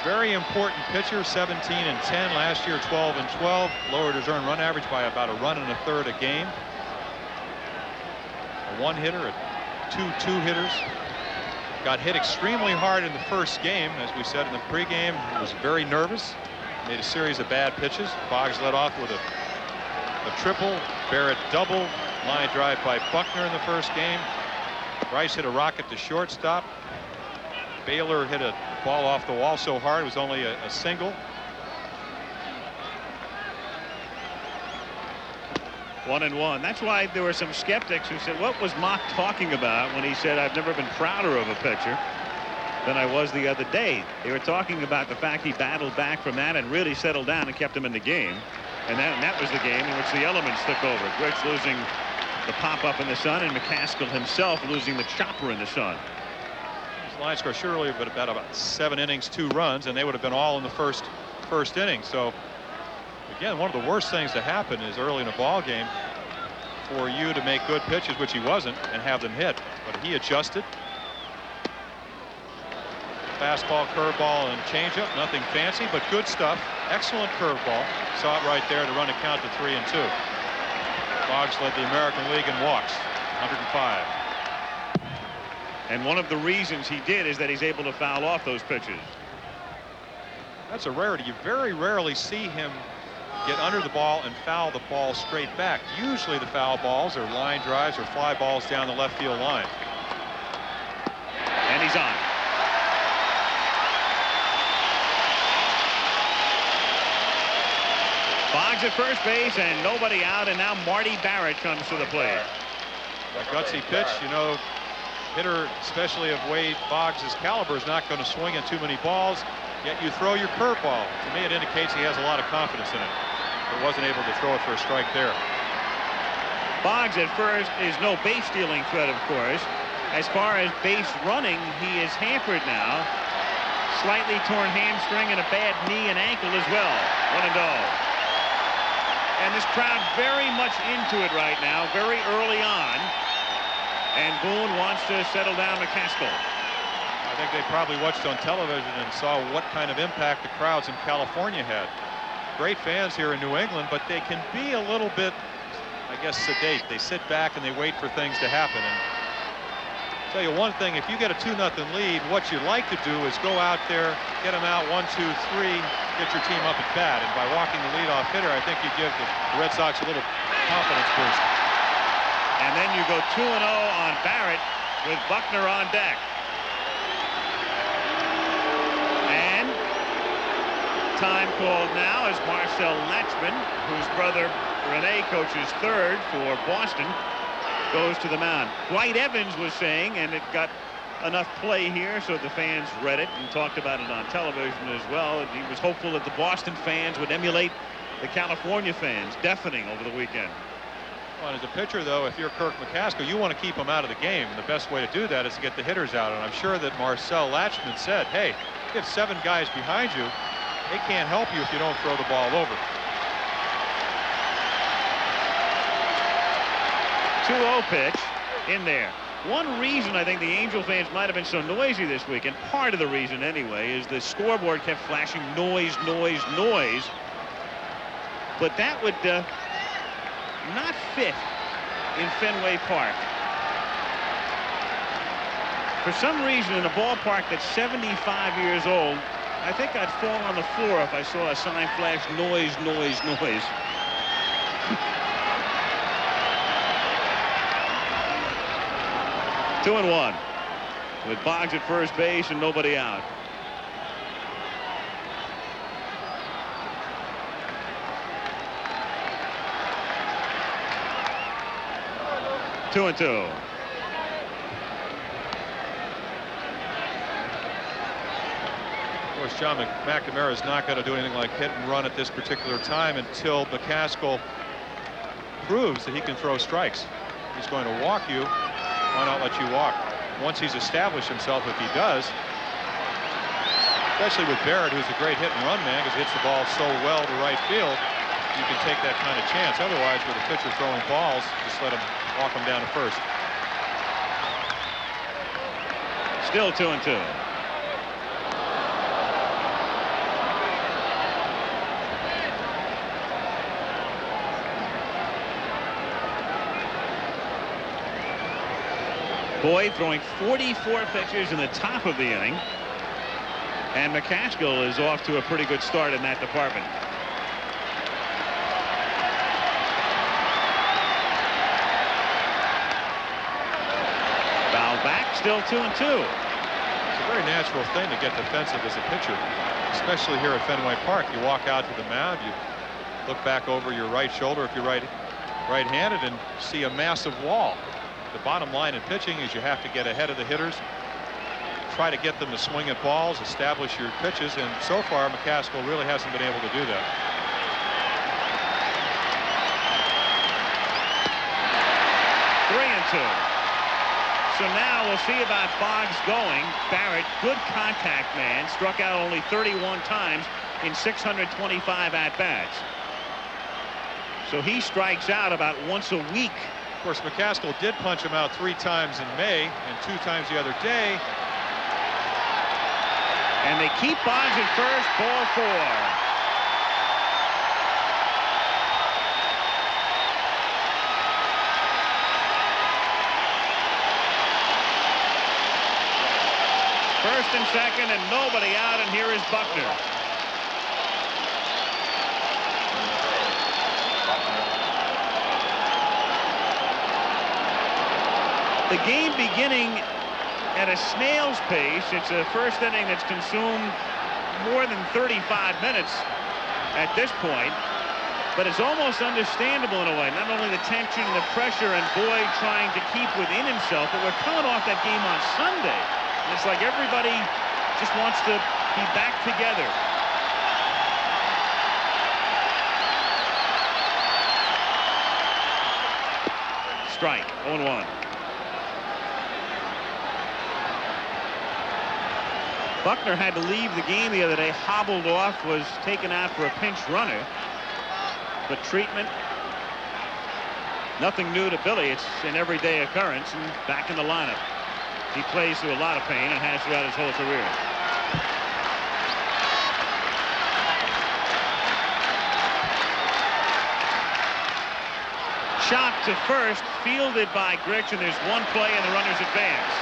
very important pitcher, 17-10 last year, 12-12, lowered his earned run average by about a run and a third a game. A one hitter, two hitters. Got hit extremely hard in the first game, as we said in the pregame. He was very nervous. Made a series of bad pitches. Boggs led off with a triple, Barrett double, line drive by Buckner in the first game. Rice hit a rocket to shortstop. Baylor hit a ball off the wall so hard it was only a single. One and one. That's why there were some skeptics who said, what was Mock talking about when he said, I've never been prouder of a pitcher than I was the other day? They were talking about the fact he battled back from that and really settled down and kept him in the game. And that was the game in which the elements took over. Grich losing the pop-up in the sun, and McCaskill himself losing the chopper in the sun. His line score surely but about 7 innings, 2 runs, and they would have been all in the first inning. So again, one of the worst things to happen is early in a ball game for you to make good pitches, which he wasn't, and have them hit. But he adjusted. Fastball, curveball, and changeup. Nothing fancy, but good stuff. Excellent curveball. Saw it right there to run a count to 3-2. Boggs led the American League in walks, 105. And one of the reasons he did is that he's able to foul off those pitches. That's a rarity. You very rarely see him get under the ball and foul the ball straight back. Usually the foul balls are line drives or fly balls down the left field line. And he's on. Boggs at first base and nobody out, and now Marty Barrett comes to the plate. A gutsy pitch, you know, hitter, especially of Wade Boggs' caliber, is not going to swing at too many balls, yet you throw your curveball. To me, it indicates he has a lot of confidence in it. but wasn't able to throw it for a strike there. Boggs at first is no base stealing threat, of course. As far as base running, he is hampered now. Slightly torn hamstring and a bad knee and ankle as well. 1-0. And this crowd very much into it right now, very early on. And Boone wants to settle down McCaskill. I think they probably watched on television and saw what kind of impact the crowds in California had. Great fans here in New England, but they can be a little bit, I guess, sedate. They sit back and they wait for things to happen. And I'll tell you one thing, if you get a 2-0 lead, what you'd like to do is go out there, get them out 1, 2, 3, get your team up at bat. And by walking the leadoff hitter, I think you give the Red Sox a little confidence boost. And then you go 2-0 on Barrett with Buckner on deck. And time called now as Marcel Latchman, whose brother Rene coaches third for Boston, goes to the mound. Dwight Evans was saying, and it got enough play here so the fans read it and talked about it on television as well. He was hopeful that the Boston fans would emulate the California fans, deafening over the weekend. Well, as a pitcher, though, if you're Kirk McCaskill, you want to keep them out of the game. And the best way to do that is to get the hitters out. And I'm sure that Marcel Latchman said, hey, you have 7 guys behind you. They can't help you if you don't throw the ball over. 2-0 pitch in there. One reason I think the Angel fans might have been so noisy this weekend, part of the reason anyway, is the scoreboard kept flashing noise, noise, noise. But that would not fit in Fenway Park. For some reason, in a ballpark that's 75 years old, I think I'd fall on the floor if I saw a sign flash noise, noise, noise. Two and one with Boggs at first base and nobody out. Two and two. Of course, John McNamara is not going to do anything like hit and run at this particular time until McCaskill proves that he can throw strikes. He's going to walk you. Why not let you walk? Once he's established himself, if he does, especially with Barrett, who's a great hit and run man because he hits the ball so well to right field, you can take that kind of chance. Otherwise, with a pitcher throwing balls, just let him walk him down to first. Still 2 and 2. Boyd throwing 44 pitches in the top of the inning. And McCaskill is off to a pretty good start in that department. Foul back, still 2 and 2. It's a very natural thing to get defensive as a pitcher, especially here at Fenway Park. You walk out to the mound, you look back over your right shoulder if you're right-handed and see a massive wall. The bottom line in pitching is you have to get ahead of the hitters, try to get them to swing at balls, establish your pitches, and so far McCaskill really hasn't been able to do that. Three and two. So now we'll see about Boggs going. Barrett, good contact man, struck out only 31 times in 625 at-bats. So he strikes out about once a week. Of course, McCaskill did punch him out 3 times in May and 2 times the other day. And they keep Boggs at first, ball 4. First and second and nobody out, and here is Buckner. The game beginning at a snail's pace. It's a first inning that's consumed more than 35 minutes at this point, but it's almost understandable in a way. Not only the tension and the pressure and Boyd trying to keep within himself, but we're coming off that game on Sunday. And it's like everybody just wants to be back together. Strike. 0-1. Buckner had to leave the game the other day, hobbled off, was taken out for a pinch runner. But treatment, nothing new to Billy. It's an everyday occurrence, and back in the lineup. He plays through a lot of pain and has throughout his whole career. Shot to first, fielded by Grich, and there's one play and the runners advance.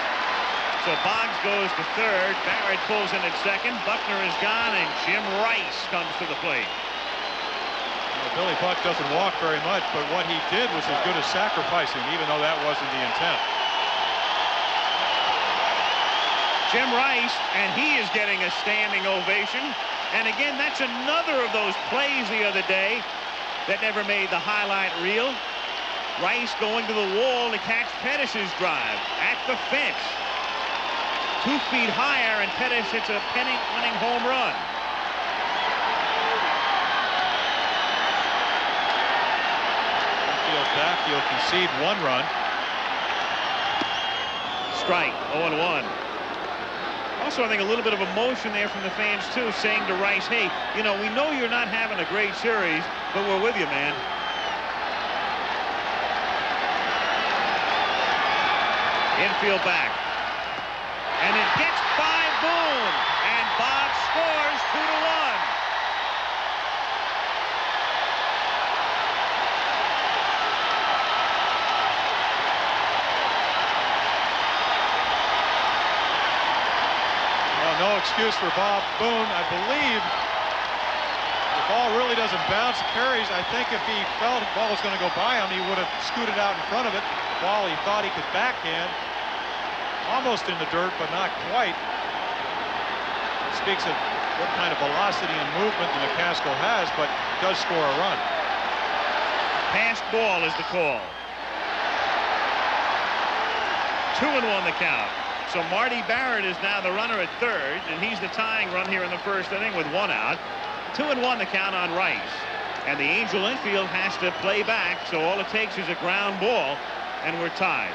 So Boggs goes to third. Barrett pulls in at second. Buckner is gone, and Jim Rice comes to the plate. Well, Billy Buck doesn't walk very much, but what he did was as good as sacrificing, even though that wasn't the intent. Jim Rice, and he is getting a standing ovation. And again, that's another of those plays the other day that never made the highlight reel. Rice going to the wall to catch Pettish's drive at the fence. 2 feet higher, and Pettish hits a winning home run. Backfield concede 1 run. Strike. 0-1. Also, I think a little bit of emotion there from the fans too, saying to Rice, hey, you know, we know you're not having a great series, but we're with you, man. Infield back. And it gets by Boone, and Bob scores 2-1. Well, no excuse for Bob Boone. I believe the ball really doesn't bounce, carries. I think if he felt the ball was going to go by him, he would have scooted out in front of it. The ball he thought he could backhand. Almost in the dirt, but not quite. Speaks of what kind of velocity and movement the McCaskill has, but does score a run. Passed ball is the call. 2-1 the count. So Marty Barrett is now the runner at third, and he's the tying run here in the first inning with 1 out. 2-1 the count on Rice. And the Angel infield has to play back, so all it takes is a ground ball, and we're tied.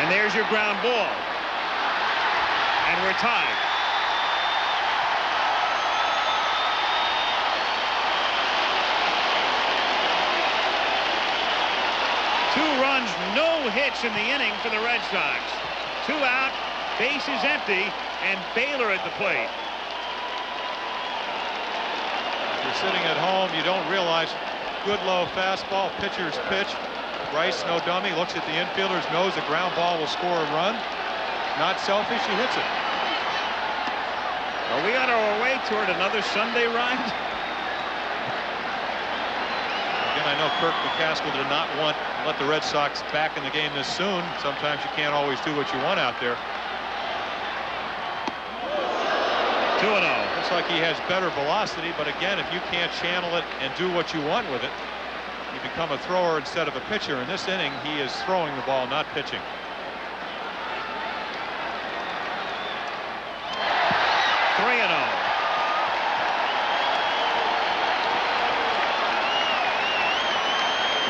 And there's your ground ball. And we're tied. Two runs, no hits in the inning for the Red Sox. 2 out, bases empty, and Baylor at the plate. If you're sitting at home, you don't realize good low fastball, pitcher's pitch. Rice, no dummy, looks at the infielder's nose. The ground ball will score a run. Not selfish, he hits it. Are we on our way toward another Sunday ride? Again, I know Kirk McCaskill did not want to let the Red Sox back in the game this soon. Sometimes you can't always do what you want out there. 2-0. Looks like he has better velocity, but again, if you can't channel it and do what you want with it, you become a thrower instead of a pitcher. In this inning, he is throwing the ball, not pitching.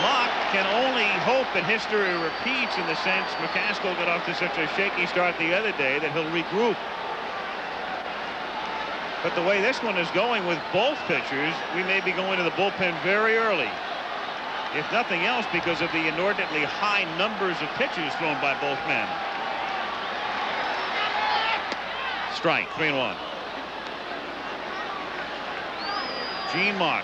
Locke can only hope that history repeats, in the sense McCaskill got off to such a shaky start the other day that he'll regroup. But the way this one is going with both pitchers, we may be going to the bullpen very early. If nothing else, because of the inordinately high numbers of pitches thrown by both men. Strike. 3-1. Gene Mark.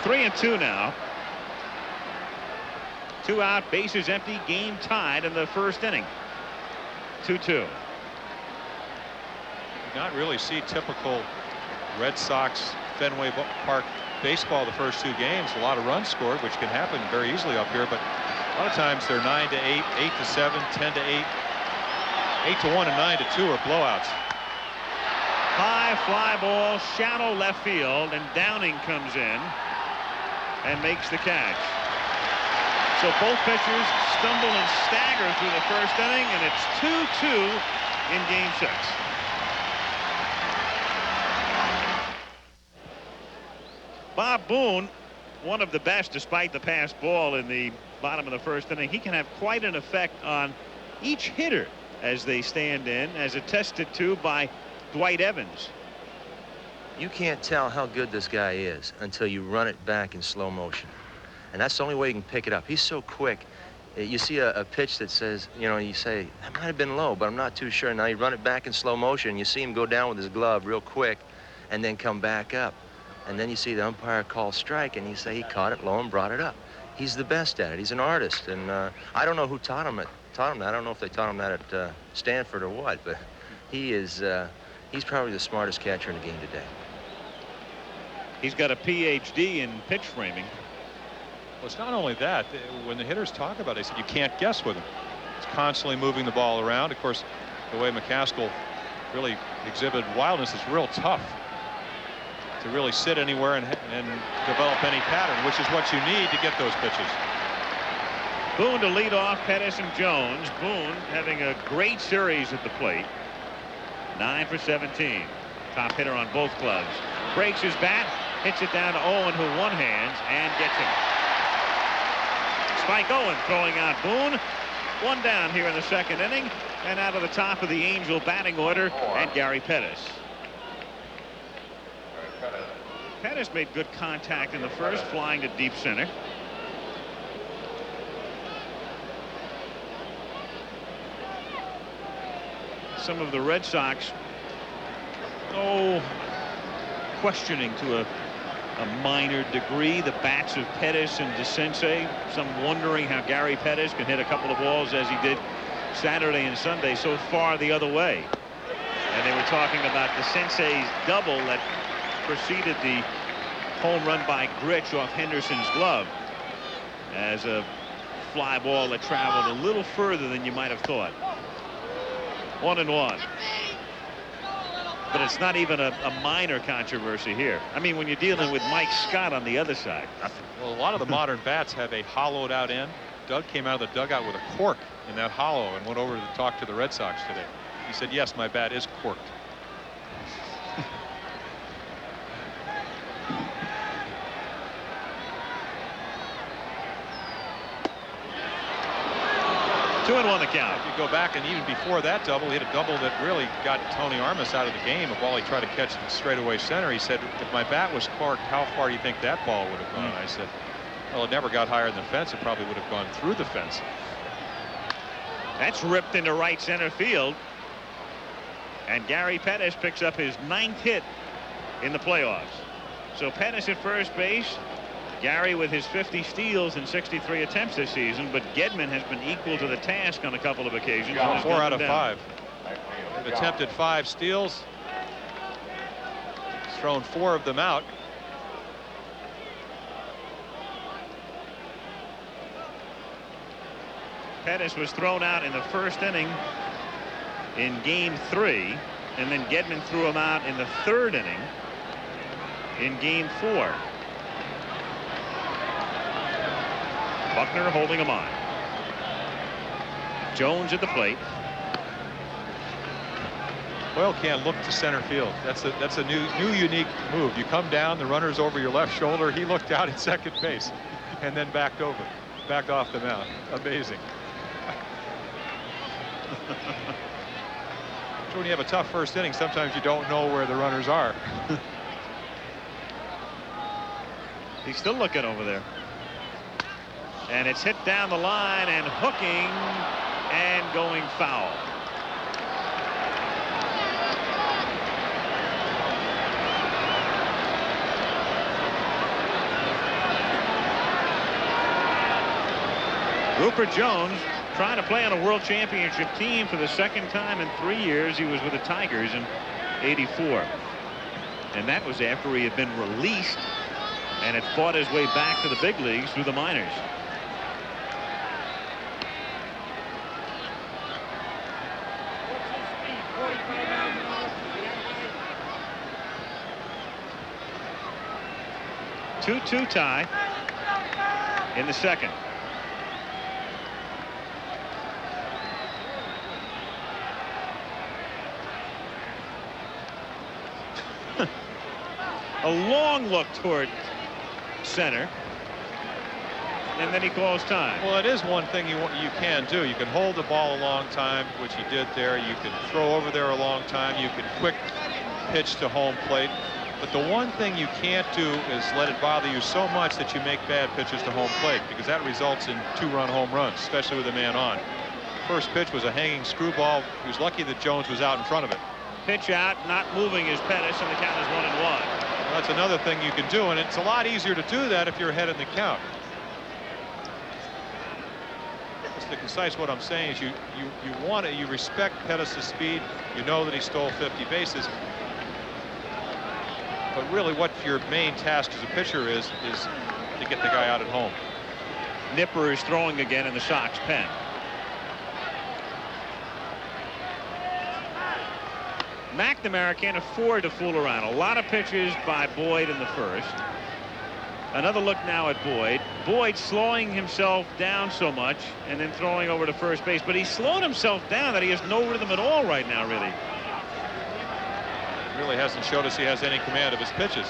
Three and 2 now. 2 out, bases empty, game tied in the first inning. 2-2. Not really see typical Red Sox Fenway Park baseball the first 2 games. A lot of runs scored, which can happen very easily up here, but a lot of times they're 9-8, 8-7, 10-8, 8-1, and 9-2 are blowouts. High fly ball, shallow left field, and Downing comes in and makes the catch. So both pitchers stumble and stagger through the first inning, and it's 2-2 in Game 6. Bob Boone, one of the best despite the passed ball in the bottom of the first inning. He can have quite an effect on each hitter as they stand in, as attested to by Dwight Evans. You can't tell how good this guy is until you run it back in slow motion. And that's the only way you can pick it up. He's so quick. You see a pitch that says, you know, you say, that might have been low, but I'm not too sure. Now you run it back in slow motion. You see him go down with his glove real quick and then come back up. And then you see the umpire call strike, and you say he caught it low and brought it up. He's the best at it. He's an artist. And I don't know who taught him that. I don't know if they taught him that at Stanford or what, but he is, he's probably the smartest catcher in the game today. He's got a PhD in pitch framing. Well, it's not only that. When the hitters talk about it, they said you can't guess with him. He's constantly moving the ball around. Of course, the way McCaskill really exhibited wildness is real tough to really sit anywhere and develop any pattern, which is what you need to get those pitches. Boone to lead off Pettis and Jones. Boone having a great series at the plate. 9 for 17. Top hitter on both gloves. Breaks his bat, hits it down to Owen, who one-hands and gets him. Spike Owen throwing out Boone. One down here in the second inning, and out of the top of the Angel batting order, and Gary Pettis. Pettis made good contact in the first, flying to deep center. Some of the Red Sox, questioning to a minor degree the bats of Pettis and DeCinces. Some wondering how Gary Pettis can hit a couple of balls as he did Saturday and Sunday so far the other way. And they were talking about DeCinces' double that preceded the home run by Grich off Henderson's glove as a fly ball that traveled a little further than you might have thought. 1-1. But it's not even a minor controversy here. I mean, when you're dealing with Mike Scott on the other side. Well, a lot of the modern bats have a hollowed out end. Doug came out of the dugout with a cork in that hollow and went over to talk to the Red Sox today. He said, yes, my bat is corked. 2-1 the count. If you go back, and even before that double, he had a double that really got Tony Armas out of the game. A ball he tried to catch the straightaway center. He said, if my bat was corked, how far do you think that ball would have gone? I said, well, it never got higher than the fence. It probably would have gone through the fence. That's ripped into right center field. And Gary Pettis picks up his 9th hit in the playoffs. So Pettis at first base. Gary with his 50 steals and 63 attempts this season, but Gedman has been equal to the task on a couple of occasions. 4 out of 5. They've attempted 5 steals. He's thrown 4 of them out. Pettis was thrown out in the first inning in game 3, and then Gedman threw him out in the 3rd inning in game 4. Buckner holding him on. Jones at the plate. Boyle can't look to center field. That's a new unique move. You come down, the runner's over your left shoulder. He looked out at second base and then backed off the mound. Amazing. So when you have a tough first inning, sometimes you don't know where the runners are. He's still looking over there. And it's hit down the line and hooking and going foul. Rupert Jones trying to play on a world championship team for the second time in 3 years. He was with the Tigers in '84. And that was after he had been released and had fought his way back to the big leagues through the minors. 2-2 tie in the second. A long look toward center, and then he calls time. Well, it is one thing you can do. You can hold the ball a long time, which he did there. You can throw over there a long time. You can quick pitch to home plate. But the one thing you can't do is let it bother you so much that you make bad pitches to home plate, because that results in 2-run home runs, especially with a man on. First pitch was a hanging screwball. He was lucky that Jones was out in front of it. Pitch out, not moving is Pettis, and the count is 1-1. Well, that's another thing you can do, and it's a lot easier to do that if you're ahead in the count. Just to concise what I'm saying is you respect Pettis' speed. You know that he stole 50 bases. But really what your main task as a pitcher is to get the guy out at home. Nipper is throwing again in the Sox pen. McNamara can't afford to fool around. A lot of pitches by Boyd in the first. Another look now at Boyd. Boyd slowing himself down so much and then throwing over to first base. But he's slowed himself down that he has no rhythm at all right now, really. Really hasn't showed us he has any command of his pitches.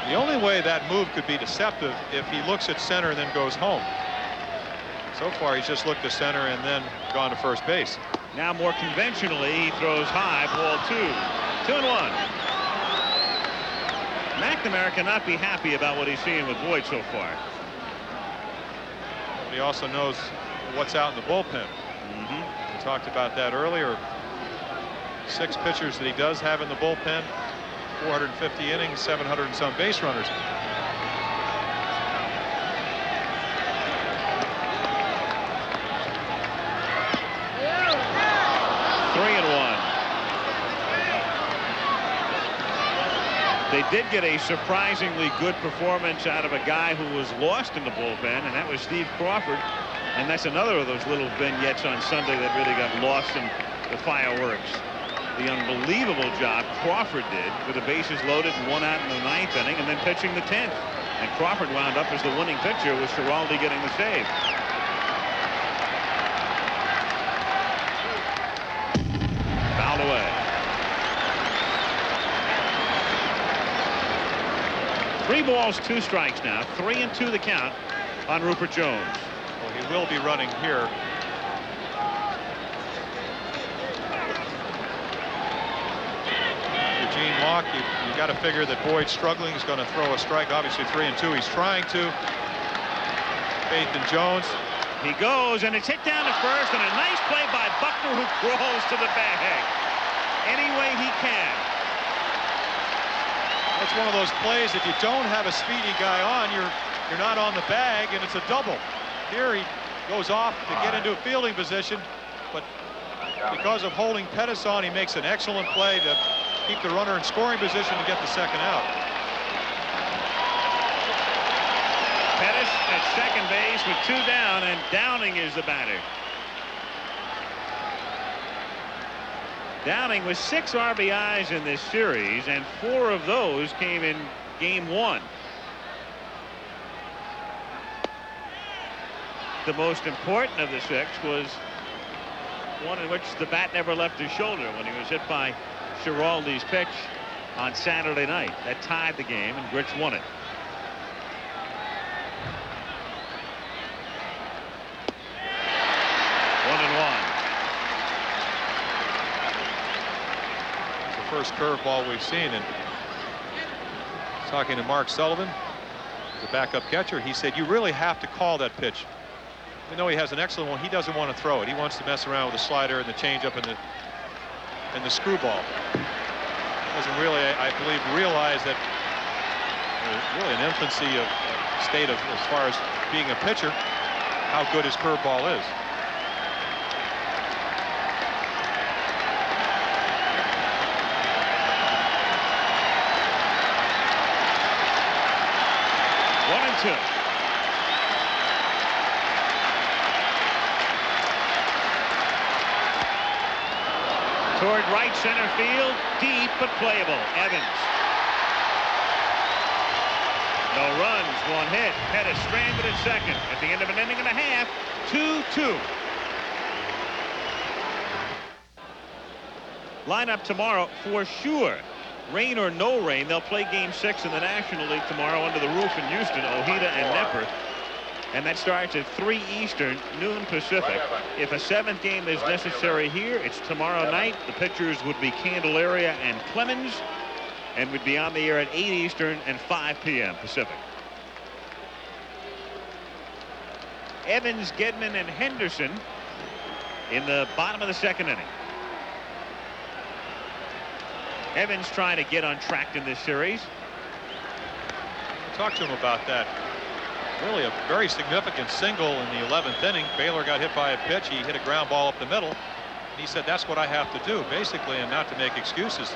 The only way that move could be deceptive if he looks at center and then goes home. So far he's just looked to center and then gone to first base. Now more conventionally he throws high, ball 2-1. McNamara cannot be happy about what he's seeing with Boyd so far. But he also knows what's out in the bullpen. We talked about that earlier. 6 pitchers that he does have in the bullpen, 450 innings, 700 and some base runners. They did get a surprisingly good performance out of a guy who was lost in the bullpen, and that was Steve Crawford. And that's another of those little vignettes on Sunday that really got lost in the fireworks. The unbelievable job Crawford did with the bases loaded and 1 out in the 9th inning and then pitching the 10th. And Crawford wound up as the winning pitcher with Schiraldi getting the save. Fouled away. 3 balls, 2 strikes now. 3-2 the count on Rupert Jones. Well, he will be running here. Eugene Mauch, you got to figure that Boyd's struggling. He's going to throw a strike. Obviously 3-2. He's trying to. Faith in Jones. He goes, and it's hit down to first, and a nice play by Buckner, who crawls to the bag any way he can. It's one of those plays, if you don't have a speedy guy on, you're not on the bag, and it's a double. Here he goes off to get into a fielding position, but because of holding Pettis on, he makes an excellent play to keep the runner in scoring position to get the second out. Pettis at second base with 2 down, and Downing is the batter. Downing with 6 RBIs in this series, and 4 of those came in game 1. The most important of the 6 was one in which the bat never left his shoulder when he was hit by Schiraldi's pitch on Saturday night. That tied the game, and Grits won it. First curveball we've seen, and talking to Mark Sullivan, the backup catcher, he said you really have to call that pitch. Even though he has an excellent one, he doesn't want to throw it. He wants to mess around with the slider and the changeup and the screwball. Doesn't really, I believe, realize that really an infancy of state of as far as being a pitcher, how good his curveball is. Toward right center field, deep but playable. Evans. No runs, one hit. Pettis stranded at second. At the end of an inning and a half, 2-2. Lineup tomorrow for sure. Rain or no rain, they'll play Game 6 in the National League tomorrow under the roof in Houston, Ojeda and Knepper. And that starts at 3 Eastern, noon Pacific. If a 7th game is necessary here, it's tomorrow night. The pitchers would be Candelaria and Clemens, and would be on the air at 8 Eastern and 5 p.m. Pacific. Evans, Gedman, and Henderson in the bottom of the 2nd inning. Evans trying to get on track in this series. Talk to him about that. Really a very significant single in the 11th inning. Baylor got hit by a pitch. He hit a ground ball up the middle. And he said, that's what I have to do, basically, and not to make excuses.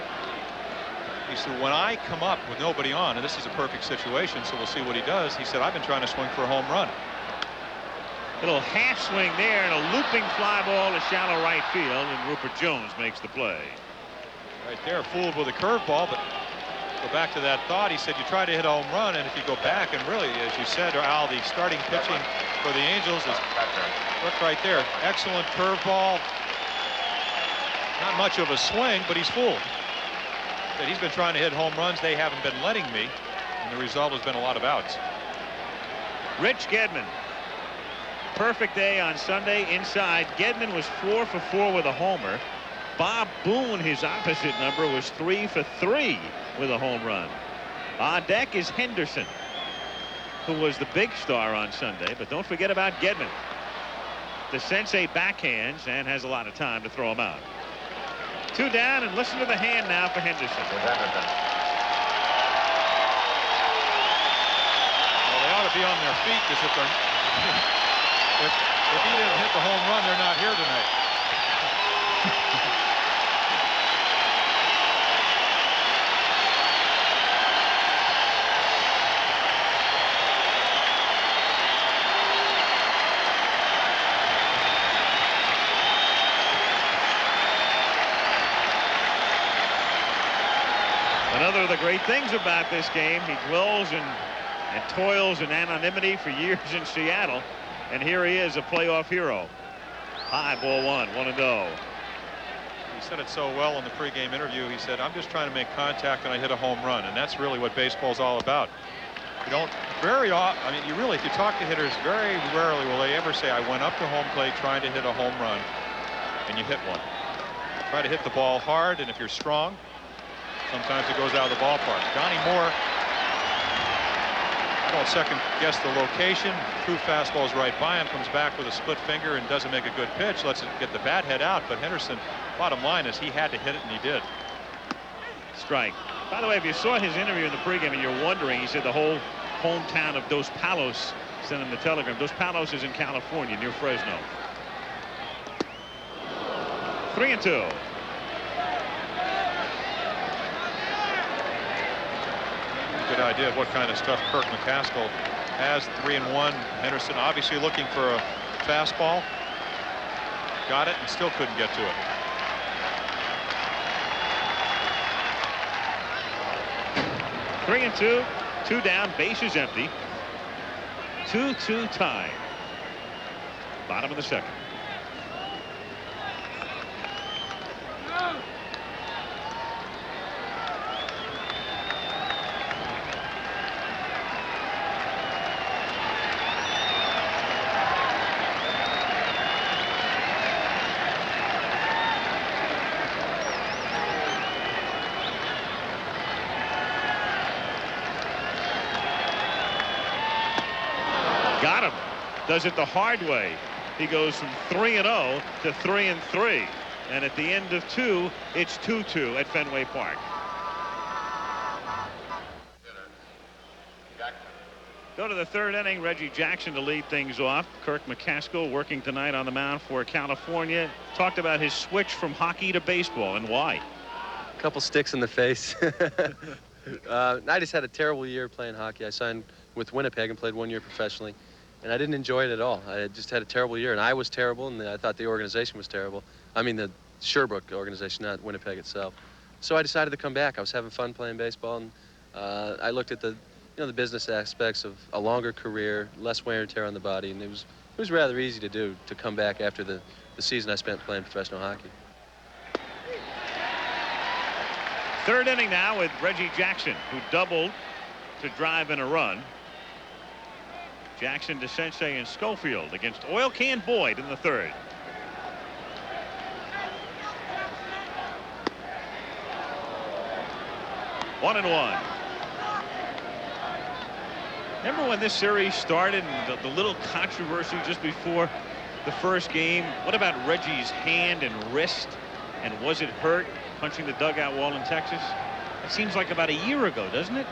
He said, when I come up with nobody on, and this is a perfect situation, so we'll see what he does. He said, I've been trying to swing for a home run. Little half swing there and a looping fly ball to shallow right field, and Rupert Jones makes the play. Right there, fooled with a curveball, but go back to that thought. He said you try to hit a home run, and if you go back, and really, as you said, Al, the starting pitching for the Angels is, look right there, excellent curveball. Not much of a swing, but he's fooled. That he's been trying to hit home runs. They haven't been letting me, and the result has been a lot of outs. Rich Gedman. Perfect day on Sunday inside. Gedman was 4 for 4 with a homer. Bob Boone, his opposite number, was 3 for 3 with a home run. On deck is Henderson, who was the big star on Sunday, but don't forget about Gedman. The sensei backhands and has a lot of time to throw him out. 2 down, and listen to the hand now for Henderson. Well, they ought to be on their feet, because if they're if he didn't hit the home run, they're not here tonight. Another of the great things about this game, he dwells and toils in anonymity for years in Seattle, and here he is, a playoff hero. High ball 1-0. He said it so well in the pregame interview. He said, I'm just trying to make contact and I hit a home run, and that's really what baseball's all about. You don't very often, I mean, you really, if you talk to hitters, very rarely will they ever say, I went up to home plate trying to hit a home run, and you hit one. Try to hit the ball hard, and if you're strong, sometimes it goes out of the ballpark. Donnie Moore, I don't second guess the location. True fastball's right by him, comes back with a split finger and doesn't make a good pitch. Lets it get the bat head out. But Henderson, bottom line is he had to hit it, and he did. Strike. By the way, if you saw his interview in the pregame and you're wondering, he said the whole hometown of Dos Palos sent him the telegram. Dos Palos is in California, near Fresno. 3-2. Good idea of what kind of stuff Kirk McCaskill has. 3-1. Henderson obviously looking for a fastball. Got it and still couldn't get to it. Three and two. 2 down. Bases empty. 2-2 tie. Bottom of the 2nd. Got him. Does it the hard way. He goes from 3-0 to 3-3. And at the end of 2, it's 2-2 at Fenway Park. Go to the 3rd inning. Reggie Jackson to lead things off. Kirk McCaskill working tonight on the mound for California. Talked about his switch from hockey to baseball and why. A couple sticks in the face. I just had a terrible year playing hockey. I signed with Winnipeg and played 1 year professionally, and I didn't enjoy it at all. I just had a terrible year, and I was terrible, and I thought the organization was terrible. I mean, the Sherbrooke organization, not Winnipeg itself. So I decided to come back. I was having fun playing baseball, and I looked at the the business aspects of a longer career, less wear and tear on the body, and it was rather easy to do, to come back after the season I spent playing professional hockey. Third inning now with Reggie Jackson, who doubled to drive in a run. Jackson, DeCinces, and Schofield against Oil Can Boyd in the third. One and one. Remember when this series started and the little controversy just before the first game? What about Reggie's hand and wrist? And was it hurt punching the dugout wall in Texas? It seems like about a year ago, doesn't it? 1-2.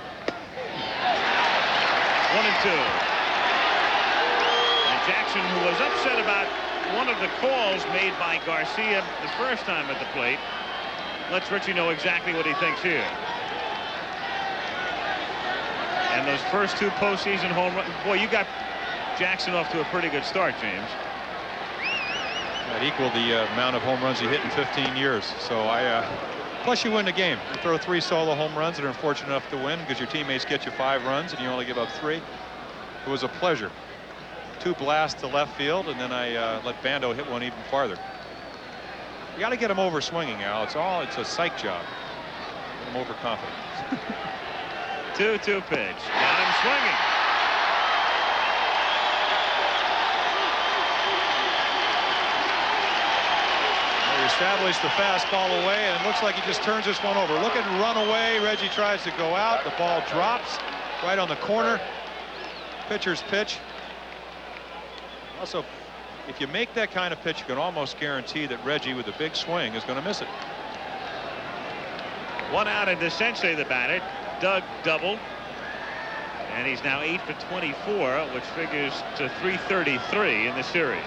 And Jackson, who was upset about one of the calls made by Garcia the first time at the plate, lets Richie know exactly what he thinks here. And those first two postseason home runs, boy, you got Jackson off to a pretty good start, James. That equaled the amount of home runs he hit in 15 years. So plus you win the game. You throw 3 solo home runs and are fortunate enough to win because your teammates get you 5 runs and you only give up 3. It was a pleasure. 2 blasts to left field, and then I let Bando hit one even farther. You got to get him over swinging, Al. It's a psych job. Get him overconfident. 2-2 pitch. Got him swinging. Established the fastball away, and it looks like he just turns this one over. Look at run away. Reggie tries to go out. The ball drops right on the corner. Pitcher's pitch. Also, if you make that kind of pitch, you can almost guarantee that Reggie, with a big swing, is going to miss it. 1 out, and DeCinces the batter. Doug doubled, and he's now 8 for 24, which figures to 333 in the series.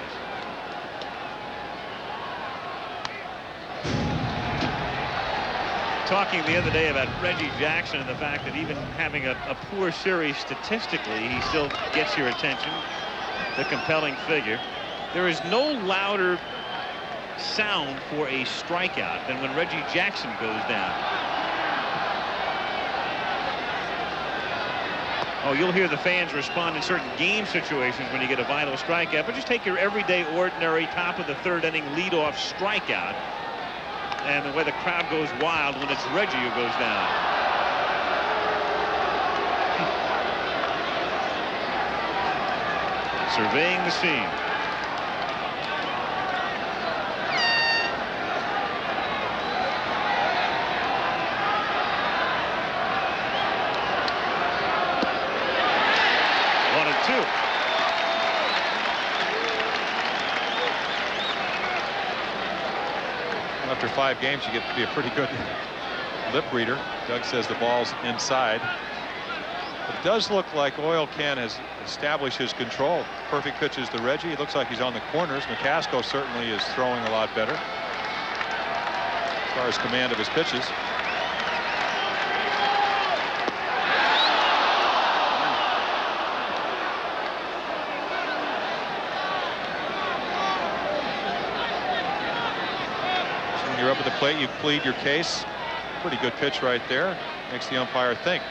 Talking the other day about Reggie Jackson and the fact that even having a poor series statistically, he still gets your attention. The compelling figure. There is no louder sound for a strikeout than when Reggie Jackson goes down. Oh, you'll hear the fans respond in certain game situations when you get a vital strikeout, but just take your everyday, ordinary top of the third inning leadoff strikeout, and the way the crowd goes wild when it's Reggie who goes down. Surveying the scene. After 5 games, you get to be a pretty good lip reader. Doug says the ball's inside. It does look like Oil Can has established his control. Perfect pitches to Reggie. It looks like he's on the corners. McCaskill certainly is throwing a lot better as far as command of his pitches. You're up at the plate, you plead your case. Pretty good pitch right there. Makes the umpire think.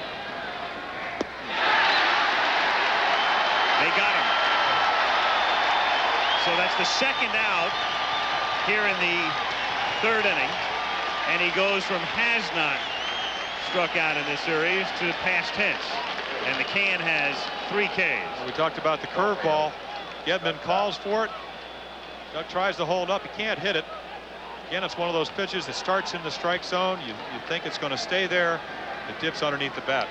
They got him. So that's the second out here in the third inning. And he goes from has not struck out in this series to past tense. And the Can has 3 Ks. We talked about the curveball. Gedman calls for it. Doug tries to hold up. He can't hit it. Again, it's one of those pitches that starts in the strike zone. You think it's going to stay there. It dips underneath the bat.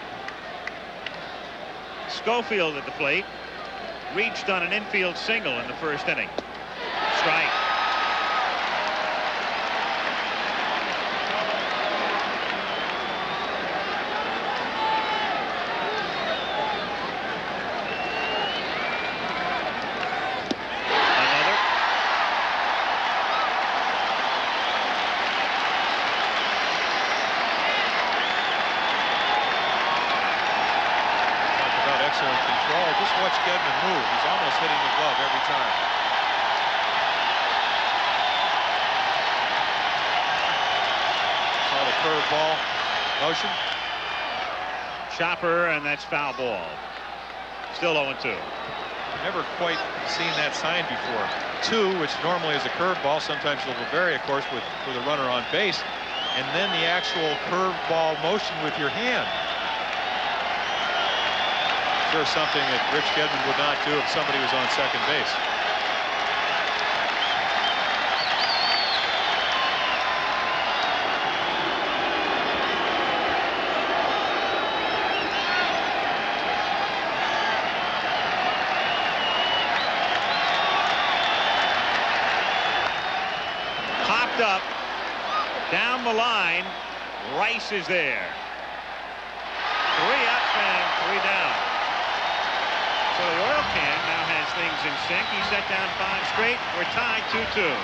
Schofield at the plate. Reached on an infield single in the first inning. Strike. Gedman move. He's almost hitting the glove every time. Saw the curveball motion. Chopper, and that's foul ball. Still 0-2. Never quite seen that sign before. 2, which normally is a curveball. Sometimes it'll vary, of course, with a runner on base. And then the actual curveball motion with your hand. Sure, something that Rich Gedman would not do if somebody was on second base. Popped up. Down the line, Rice is there. 3 up and 3 down. So the oil can now has things in sync. He set down 5 straight. We're tied 2-2.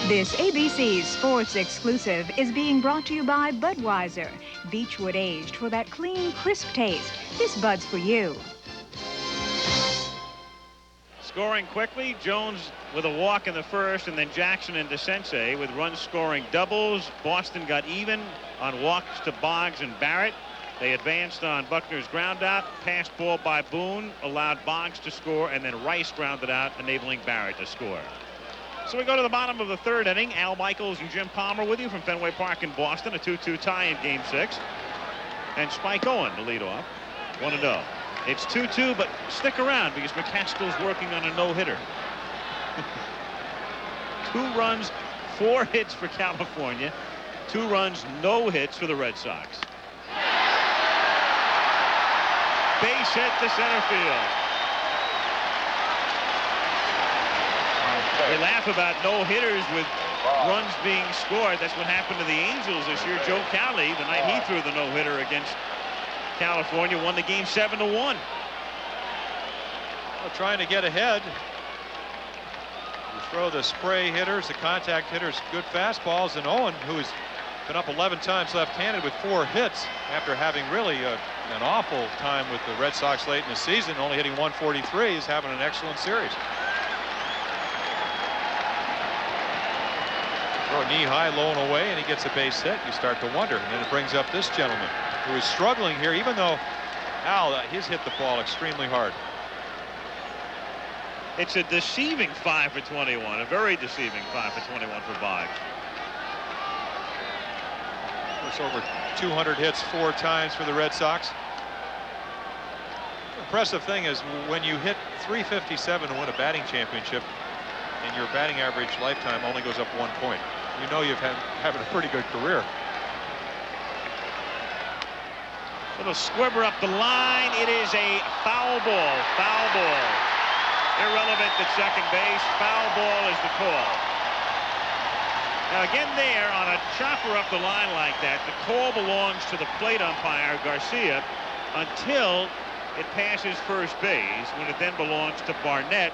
This ABC Sports exclusive is being brought to you by Budweiser. Beechwood aged for that clean, crisp taste. This Bud's for you. Scoring quickly, Jones with a walk in the first, and then Jackson and DeCense with runs scoring doubles. Boston got even on walks to Boggs and Barrett. They advanced on Buckner's ground out. Passed ball by Boone allowed Boggs to score, and then Rice grounded out, enabling Barrett to score. So we go to the bottom of the 3rd inning. Al Michaels and Jim Palmer with you from Fenway Park in Boston. A 2-2 tie in Game 6. And Spike Owen to lead off. 1-0. It's 2-2, but stick around because McCaskill's working on a no-hitter. 2 runs, 4 hits for California. 2 runs, no hits for the Red Sox. Base hit to center field. We laugh about no-hitters with runs being scored. That's what happened to the Angels this year. Joe Cowley, the night he threw the no-hitter against California, won the game 7-1. Well, trying to get ahead. You throw the spray hitters, the contact hitters, good fastballs, and Owen, who has been up 11 times left-handed with 4 hits after having really an awful time with the Red Sox late in the season, only hitting 143, is having an excellent series. Throw knee high, low and away, and he gets a base hit. You start to wonder, and then it brings up this gentleman who is struggling here, even though Al, he's hit the ball extremely hard. It's a deceiving 5 for 21, a very deceiving 5 for 21 for Boggs. It's over 200 hits 4 times for the Red Sox. The impressive thing is when you hit 357 to win a batting championship, and your batting average lifetime only goes up 1 point. You know you've having a pretty good career. Little squibber up the line. It is a foul ball. Foul ball. Irrelevant at second base. Foul ball is the call. Now again there on a chopper up the line like that, the call belongs to the plate umpire, Garcia, until it passes first base, when it then belongs to Barnett,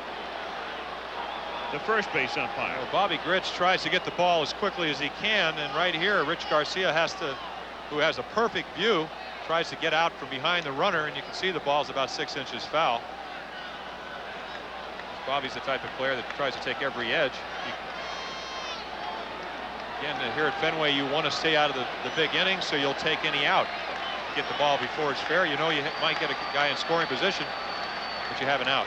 the first base umpire. Well, Bobby Grich tries to get the ball as quickly as he can, and right here Rich Garcia who has a perfect view, tries to get out from behind the runner, and you can see the ball's about 6 inches foul. Bobby's the type of player that tries to take every edge. Again, here at Fenway, you want to stay out of the big innings, so you'll take any out. Get the ball before it's fair. You know you might get a guy in scoring position, but you have an out.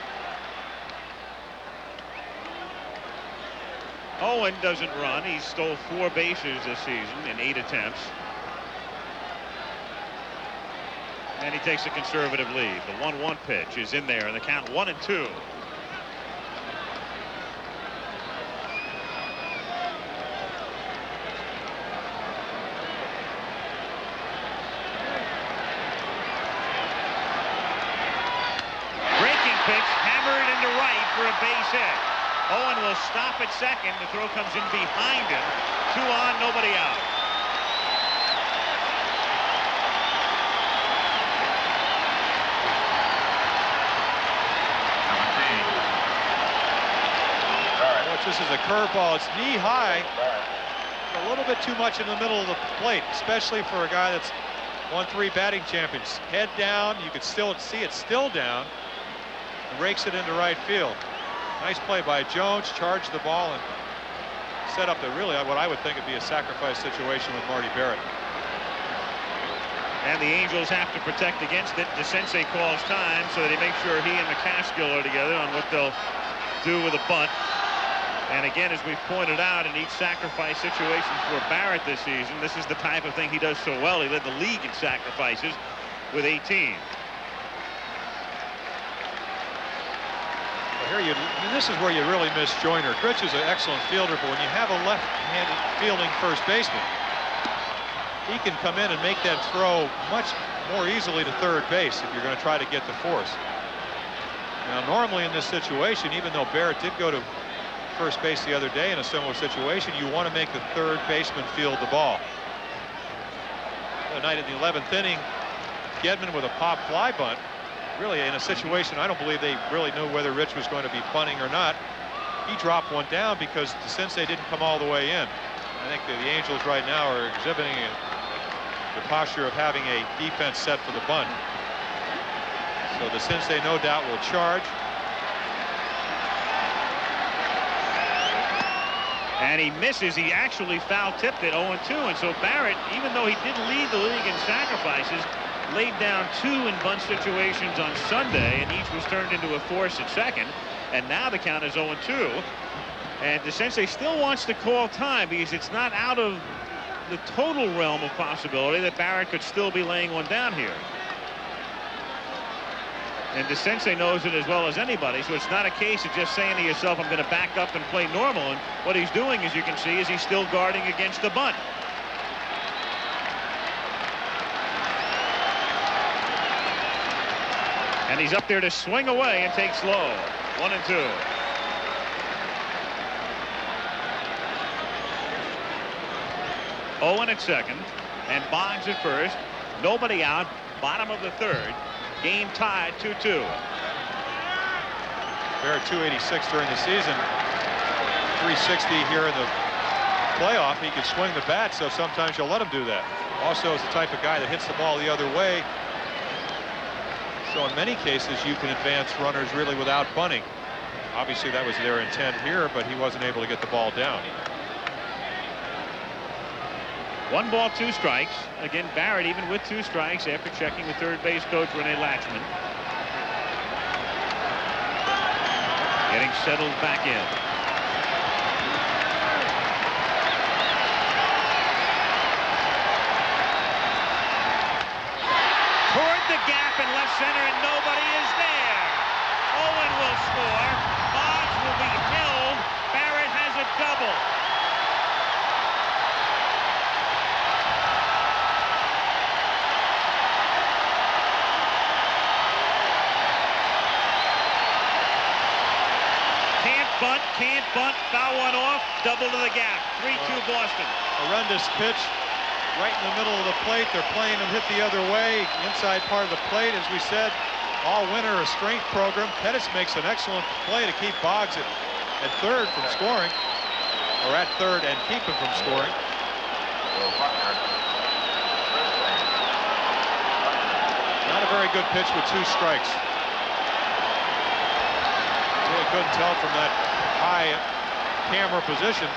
Owen doesn't run. He stole 4 bases this season in 8 attempts. And he takes a conservative lead. The 1-1 pitch is in there, and the count 1-2. Breaking pitch hammered into right for a base hit. Owen will stop at second. The throw comes in behind him. 2 on, nobody out. This is a curveball. It's knee high. A little bit too much in the middle of the plate, especially for a guy that's won 3 batting champions. Head down. You can still see it's still down. And rakes it into right field. Nice play by Jones. Charged the ball and set up what I would think would be a sacrifice situation with Marty Barrett. And the Angels have to protect against it. DeCinces calls time so that he makes sure he and McCaskill are together on what they'll do with a bunt. And again, as we've pointed out, in each sacrifice situation for Barrett this season, this is the type of thing he does so well. He led the league in sacrifices with 18. Well, this is where you really miss Joyner. Grich is an excellent fielder, but when you have a left-handed fielding first baseman, he can come in and make that throw much more easily to third base if you're going to try to get the force. Now, normally in this situation, even though Barrett did go to first base the other day in a similar situation, you want to make the third baseman field the ball. The night in the 11th inning, Gedman with a pop fly bunt, really in a situation I don't believe they really knew whether Rich was going to be punting or not. He dropped one down because DeCinces didn't come all the way in. I think the Angels right now are exhibiting the posture of having a defense set for the bunt. So DeCinces no doubt will charge. And he misses. He actually foul-tipped it 0-2. And so Barrett, even though he did lead the league in sacrifices, laid down 2 in bunt situations on Sunday, and each was turned into a force at second. And now the count is 0-2. And DeCinces still wants to call time because it's not out of the total realm of possibility that Barrett could still be laying one down here. And DeCinces knows it as well as anybody, so it's not a case of just saying to yourself, I'm going to back up and play normal. And what he's doing, as you can see, is he's still guarding against the bunt. And he's up there to swing away and take slow. 1-2. Owen at second and Boggs at first. Nobody out. Bottom of the third. Game tied 2-2. Barrett 286 during the season. 360 here in the playoff. He can swing the bat, so sometimes you'll let him do that. Also is the type of guy that hits the ball the other way. So in many cases you can advance runners really without bunting. Obviously that was their intent here, but he wasn't able to get the ball down. 1 ball, 2 strikes. Again, Barrett even with 2 strikes after checking with third base coach Rene Lachemann. Getting settled back in. Toward the gap in left center, and nobody is there. Owen will score. Boggs will be held. Barrett has a double. Can't bunt, foul one off, double to the gap. 3-2 Boston. Horrendous pitch right in the middle of the plate. They're playing him hit the other way, inside part of the plate. As we said, all winter a strength program. Pettis makes an excellent play to keep Boggs at third from scoring, or at third and keep him from scoring. Not a very good pitch with 2 strikes. Really couldn't tell from that high camera position.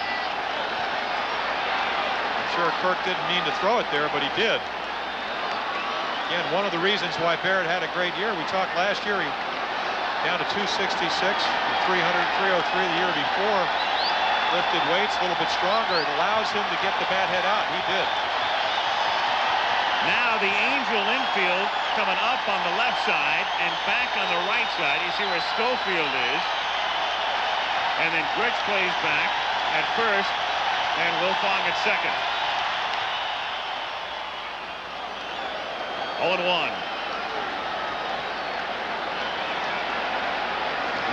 I'm sure Kirk didn't mean to throw it there, but he did. Again, one of the reasons why Barrett had a great year, we talked last year, he down to 266 from 303 the year before. Lifted weights a little bit stronger. It allows him to get the bat head out. He did. Now the Angel infield coming up on the left side and back on the right side. You see where Schofield is. And then Grich plays back at first and Wilfong at second. 0-1.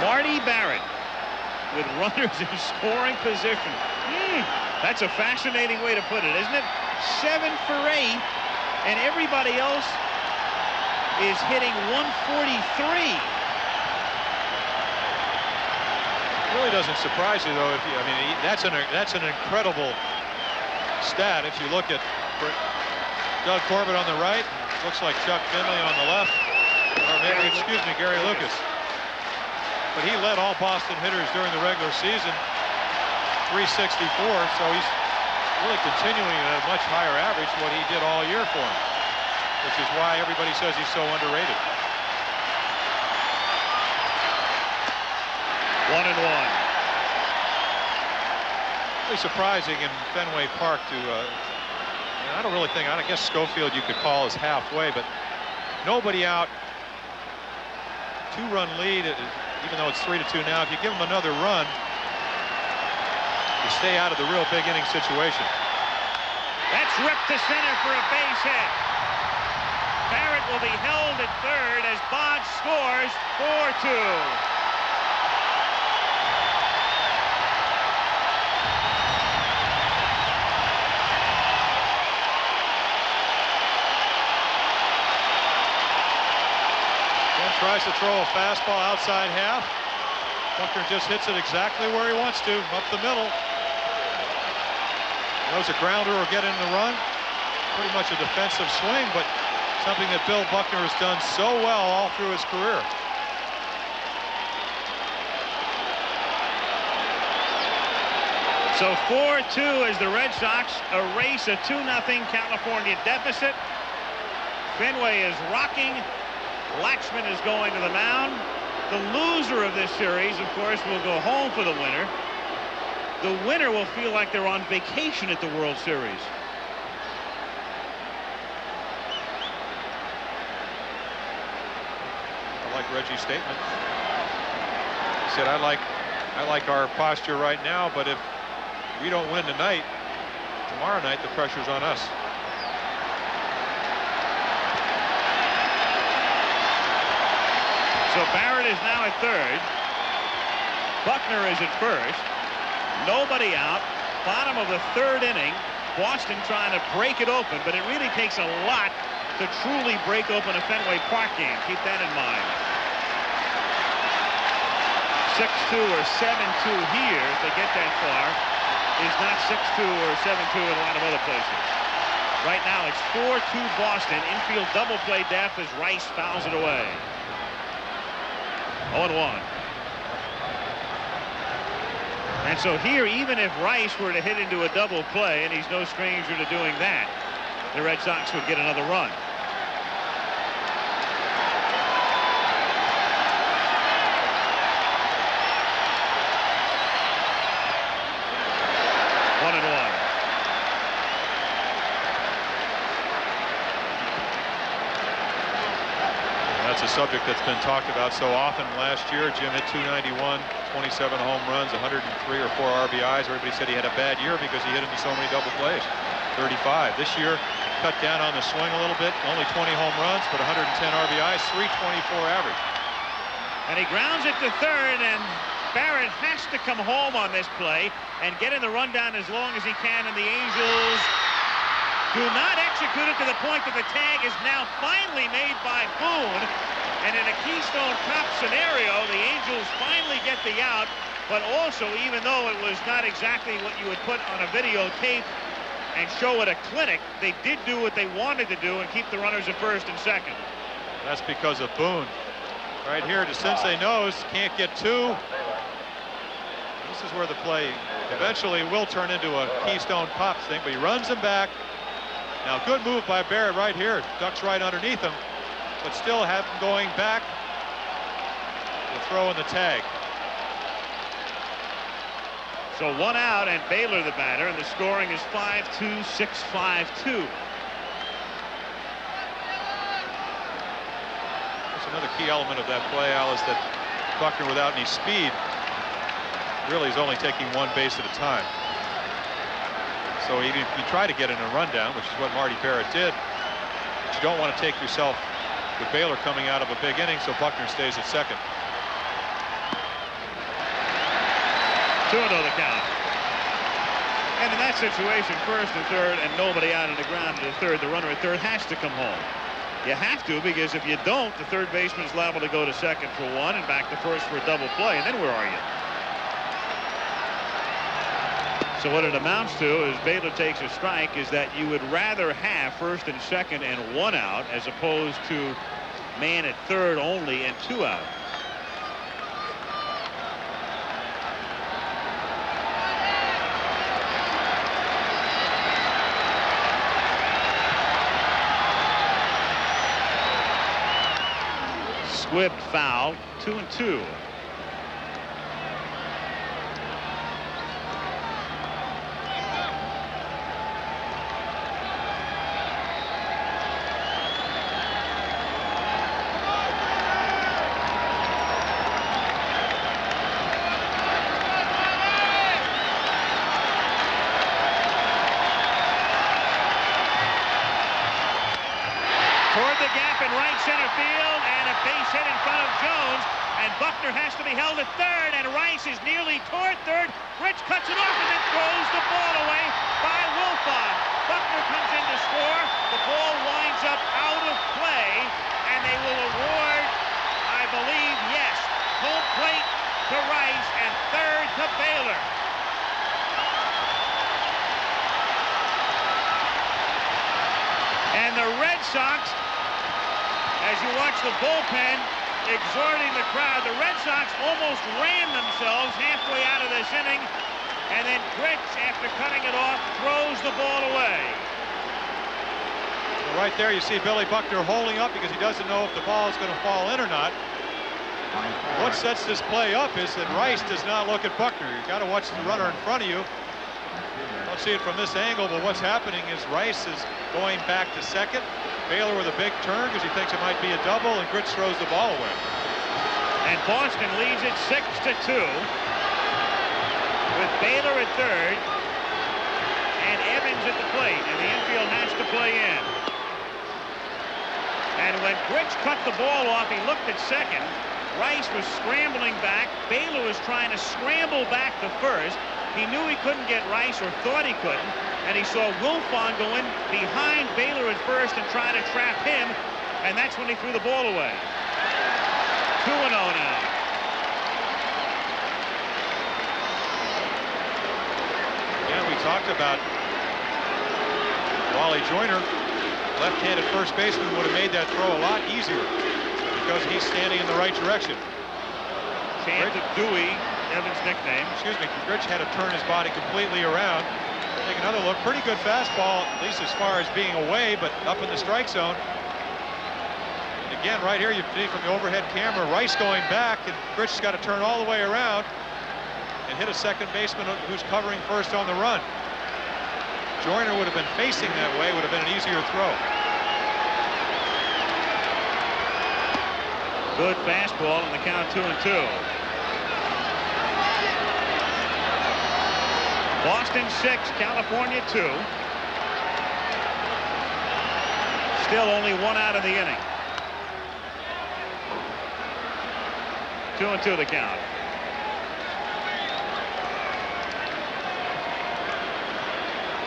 Marty Barrett with runners in scoring position. That's a fascinating way to put it, isn't it? 7 for 8, and everybody else is hitting 143. Really doesn't surprise you, though. That's an incredible stat. If you look at Doug Corbett on the right, looks like Chuck Finley on the left, or maybe, excuse me, Gary Lucas. But he led all Boston hitters during the regular season. 364, so he's really continuing at a much higher average what he did all year for him, which is why everybody says he's so underrated. 1-1. Really surprising in Fenway Park to, I don't really think, I guess Schofield you could call as halfway, but nobody out. 2-run lead, even though it's 3-2 now. If you give them another run, you stay out of the real big inning situation. That's ripped to center for a base hit. Barrett will be held at third as Bodge scores 4-2. Tries to throw a fastball outside half. Buckner just hits it exactly where he wants to, up the middle. Knows a grounder or get in the run. Pretty much a defensive swing, but something that Bill Buckner has done so well all through his career. So 4-2 as the Red Sox erase a 2-0 California deficit. Fenway is rocking. Laxman is going to the mound. The loser of this series, of course, will go home for the winner. The winner will feel like they're on vacation at the World Series. I like Reggie's statement. He said, I like our posture right now, but if we don't win tonight, tomorrow night the pressure's on us. So Barrett is now at third. Buckner is at first. Nobody out. Bottom of the third inning. Boston trying to break it open, but it really takes a lot to truly break open a Fenway Park game. Keep that in mind. 6-2 or 7-2 here, if they get that far, is not 6-2 or 7-2 in a lot of other places. Right now it's 4-2 Boston. Infield double play death as Rice fouls it away. 0-1. And so here, even if Rice were to hit into a double play, and he's no stranger to doing that, the Red Sox would get another run. That's a subject that's been talked about so often. Last year, Jim hit 291, 27 home runs, 103 or 4 RBIs. Everybody said he had a bad year because he hit into so many double plays. 35. This year, cut down on the swing a little bit. Only 20 home runs, but 110 RBIs, 324 average. And he grounds it to third, and Barrett has to come home on this play and get in the rundown as long as he can, and the Angels do not execute it to the point that the tag is now finally made by Boone. And in a Keystone Cup scenario, the Angels finally get the out, but also, even though it was not exactly what you would put on a videotape and show at a clinic, they did do what they wanted to do and keep the runners at first and second. That's because of Boone. Right here, DeCinces knows, can't get two. This is where the play eventually will turn into a Keystone Pops thing, but he runs him back. Now, good move by Barrett right here. Ducks right underneath him, but still have him going back. The throw in the tag. So 1 out and Baylor the batter, and the scoring is 5-2, 6-5-2. That's another key element of that play, Al, is that Buckner, without any speed, really is only taking one base at a time. So you try to get in a rundown, which is what Marty Barrett did. But you don't want to take yourself with Baylor coming out of a big inning, so Buckner stays at second. 2-0 the count. And in that situation, first and third, and nobody out on the ground at the third, the runner at third has to come home. You have to, because if you don't, the third baseman's liable to go to second for one and back to first for a double play, and then where are you? So what it amounts to, as Baylor takes a strike, is that you would rather have first and second and 1 out as opposed to man at third only and 2 out. squibbed foul. 2-2. Buckner has to be held at third, and Rice is nearly toward third. Rich cuts it off and then throws the ball away by Wilfong. Buckner comes in to score. The ball winds up out of play, and they will award, I believe, yes, home plate to Rice and third to Baylor. And the Red Sox, as you watch the bullpen, exhorting the crowd. The Red Sox almost ran themselves halfway out of this inning, and then Grich, after cutting it off, throws the ball away. Well, right there you see Billy Buckner holding up because he doesn't know if the ball is going to fall in or not. What sets this play up is that Rice does not look at Buckner. You've got to watch the runner in front of you. Don't see it from this angle, but what's happening is Rice is going back to second. Baylor with a big turn because he thinks it might be a double, and Grich throws the ball away. And Boston leads it 6-2 with Baylor at third and Evans at the plate, and the infield has to play in. And when Grich cut the ball off, he looked at second. Rice was scrambling back. Baylor was trying to scramble back to first. He knew he couldn't get Rice, or thought he couldn't, and he saw Wilfong go in behind Baylor at first and try to trap him, and that's when he threw the ball away. 2-0 now. Yeah, we talked about Wally Joyner, left-handed first baseman, would have made that throw a lot easier because he's standing in the right direction. Chance of Dewey, Evans' nickname. Excuse me, Grich had to turn his body completely around. Take another look. Pretty good fastball, at least as far as being away, but up in the strike zone. And again, right here, you see from the overhead camera, Rice going back, and Grich has got to turn all the way around and hit a second baseman who's covering first on the run. Joyner would have been facing that way, would have been an easier throw. Good fastball, and the count 2-2. Boston 6, California 2. Still only one out of the inning. 2-2 the count.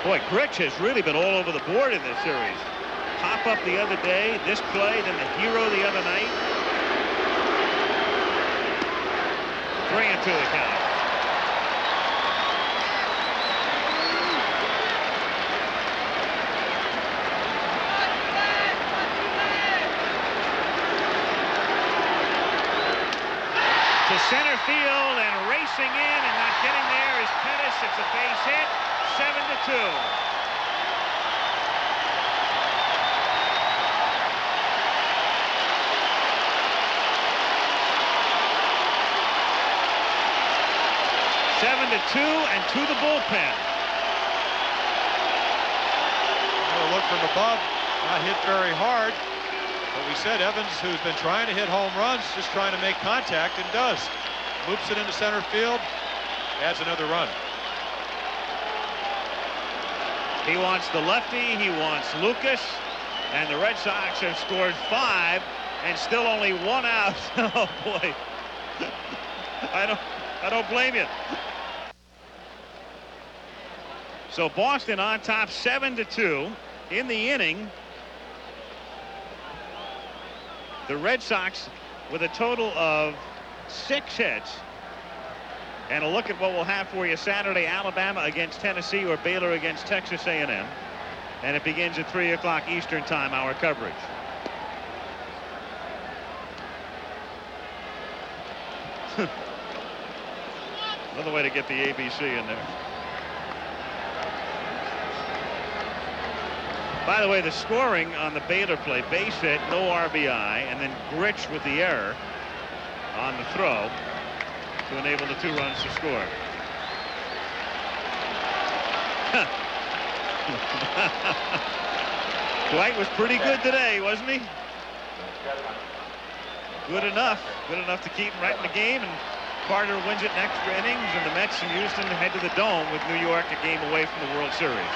Boy, Grich has really been all over the board in this series. Pop up the other day, this play, then the hero the other night. 3-2 the count. To center field and racing in and not getting there is Pettis. It's a base hit. 7-2. And to the bullpen. Another look from above, not hit very hard. But we said Evans, who's been trying to hit home runs, just trying to make contact, and does. Loops it into center field, adds another run. He wants the lefty, he wants Lucas, and the Red Sox have scored 5 and still only 1 out. Oh boy. I don't blame you. So Boston on top 7-2 in the inning. The Red Sox with a total of 6 hits. And a look at what we'll have for you Saturday: Alabama against Tennessee or Baylor against Texas A&M. And it begins at 3 o'clock Eastern time, our coverage. Another way to get the ABC in there. By the way, the scoring on the Baylor play, base hit, no RBI, and then Grich with the error on the throw to enable the 2 runs to score. Dwight was pretty good today, wasn't he? Good enough to keep him right in the game, and Carter wins it in extra innings, and the Mets in Houston head to the Dome with New York a game away from the World Series.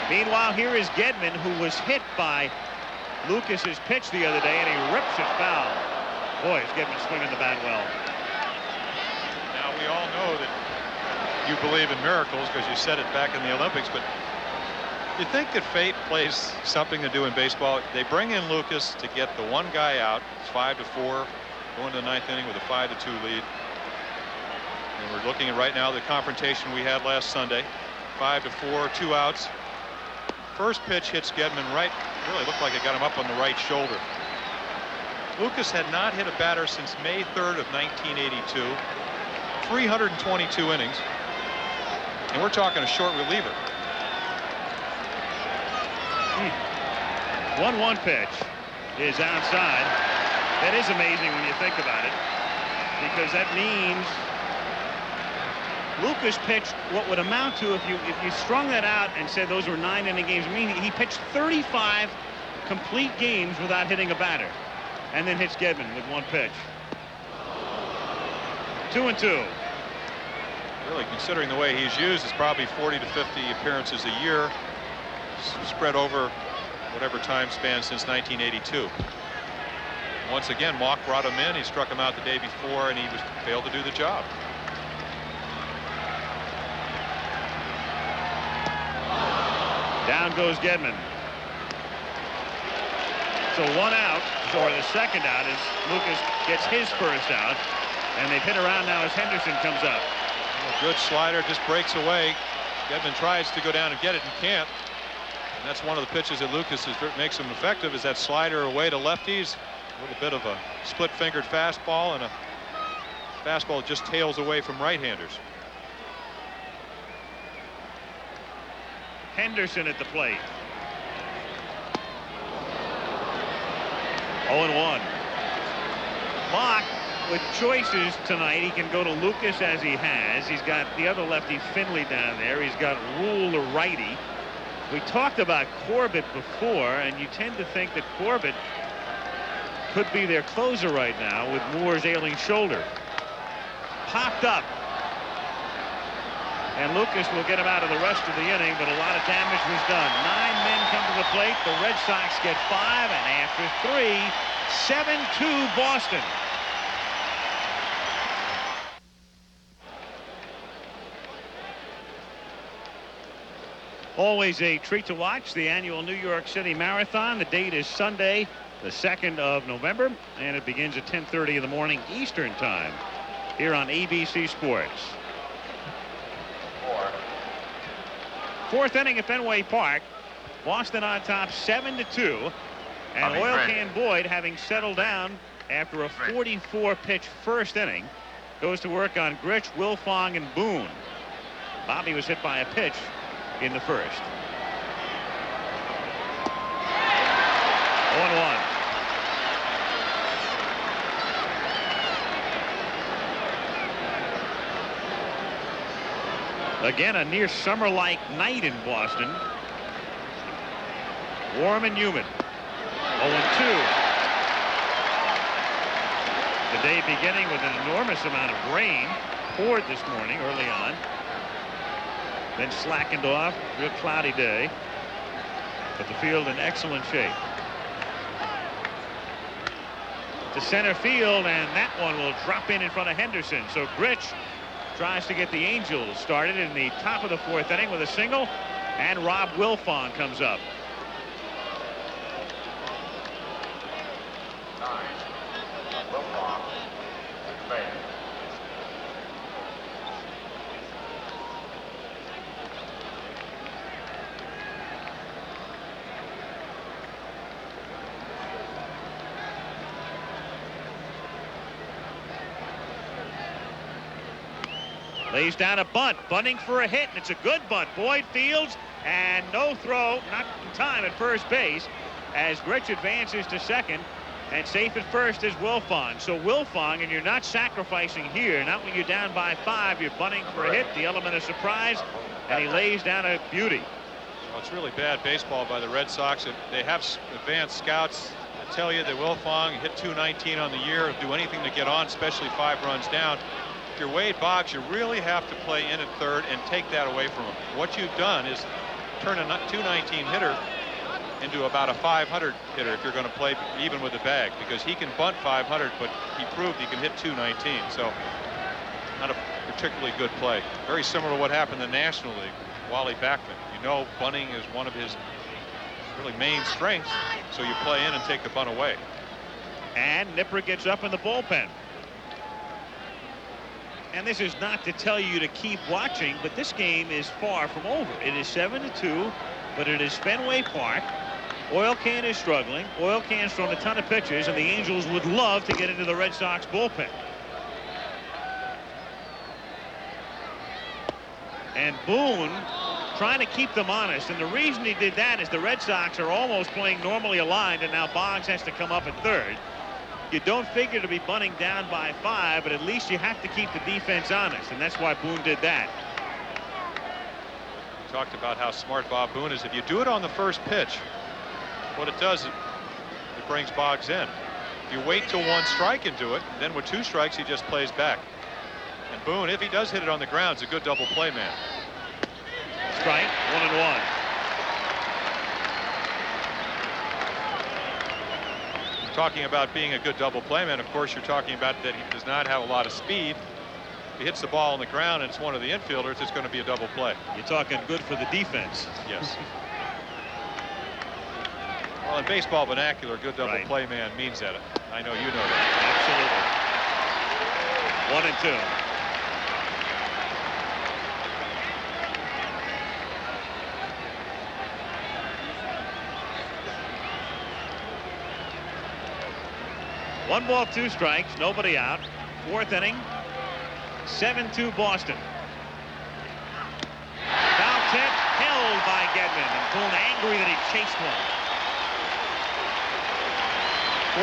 Meanwhile, here is Gedman, who was hit by Lucas's pitch the other day, and he rips it foul. Boy, is Gedman swinging the bat well. Now, we all know that you believe in miracles because you said it back in the Olympics, but you think that fate plays something to do in baseball? They bring in Lucas to get the one guy out. It's 5-4, going to the 9th inning with a 5-2 lead. And we're looking at right now the confrontation we had last Sunday. 5-4, 2 outs. First pitch hits Gedman right. Really looked like it got him up on the right shoulder. Lucas had not hit a batter since May 3rd of 1982. 322 innings. And we're talking a short reliever. 1-1 pitch is outside. That is amazing when you think about it, because that means Lucas pitched what would amount to, if you strung that out and said those were 9-inning games, I mean, he pitched 35 complete games without hitting a batter, and then hits Gedman with 1 pitch. 2-2. Really, considering the way he's used, it's probably 40 to 50 appearances a year, spread over whatever time span since 1982. Once again, Mauch brought him in. He struck him out the day before, and he failed to do the job. Down goes Gedman. So 1 out, or the second out, as Lucas gets his first out, and they've hit around now as Henderson comes up. A good slider, just breaks away. Gedman tries to go down and get it and can't. And that's one of the pitches that Lucas makes him effective, is that slider away to lefties. A little bit of a split-fingered fastball, and a fastball that just tails away from right-handers. Henderson at the plate. 0-1. Mauch with choices tonight. He can go to Lucas as he has. He's got the other lefty, Finley, down there. He's got Rule, the righty. We talked about Corbett before, and you tend to think that Corbett could be their closer right now with Moore's ailing shoulder. Popped up. And Lucas will get him out of the rest of the inning, but a lot of damage was done. 9 men come to the plate. The Red Sox get 5, and after 3, 7-2 Boston. Always a treat to watch the annual New York City Marathon. The date is Sunday, the 2nd of November, and it begins at 10:30 in the morning Eastern Time here on ABC Sports. 4th inning at Fenway Park. Boston on top 7-2, and Oil Can Boyd, having settled down after a 44-pitch first inning, goes to work on Grich, Wilfong, and Boone. Bobby was hit by a pitch in the first. 1-1. Again, a near summer-like night in Boston. Warm and humid. 0-2. The day beginning with an enormous amount of rain. Poured this morning early on. Then slackened off. Real cloudy day. But the field in excellent shape. To center field, and that one will drop in front of Henderson. So Grich tries to get the Angels started in the top of the 4th inning with a single, and Rob Wilfong comes up. Lays down a bunt, bunting for a hit, and it's a good bunt. Boyd fields, and no throw, not in time at first base, as Rich advances to second, and safe at first is Wilfong. So Wilfong, and you're not sacrificing here, not when you're down by 5, you're bunting for a hit, the element of surprise, and he lays down a beauty. Well, it's really bad baseball by the Red Sox. They have advanced scouts that tell you that Wilfong hit .219 on the year, do anything to get on, especially 5 runs down. If you're Wade Boggs, you really have to play in at third and take that away from him. What you've done is turn a .219 hitter into about a .500 hitter if you're going to play even with the bag, because he can bunt .500, but he proved he can hit .219. So not a particularly good play. Very similar to what happened in the National League. Wally Backman. You know, bunting is one of his really main strengths, so you play in and take the bunt away. And Nipper gets up in the bullpen. And this is not to tell you to keep watching, but this game is far from over. It is 7-2, but it is Fenway Park. Oil Can is struggling. Oil Can's thrown a ton of pitches, and the Angels would love to get into the Red Sox bullpen. And Boone trying to keep them honest, and the reason he did that is the Red Sox are almost playing normally aligned, and now Boggs has to come up at third. You don't figure to be bunting down by 5, but at least you have to keep the defense honest, and that's why Boone did that. We talked about how smart Bob Boone is. If you do it on the first pitch, what it does is it brings Boggs in. If you wait till 1 strike and do it, then with 2 strikes he just plays back. And Boone, if he does hit it on the ground, is a good double play man. Strike, 1-1. Talking about being a good double play man, of course you're talking about that he does not have a lot of speed. If he hits the ball on the ground and it's one of the infielders, it's going to be a double play. You're talking good for the defense. Yes. Well, in baseball vernacular, good double play man means that. I know you know that. Absolutely. 1 and 2. One ball, 2 strikes, nobody out. 4th inning, 7-2 Boston. Foul tip held by Gedman, and Boone angry that he chased one.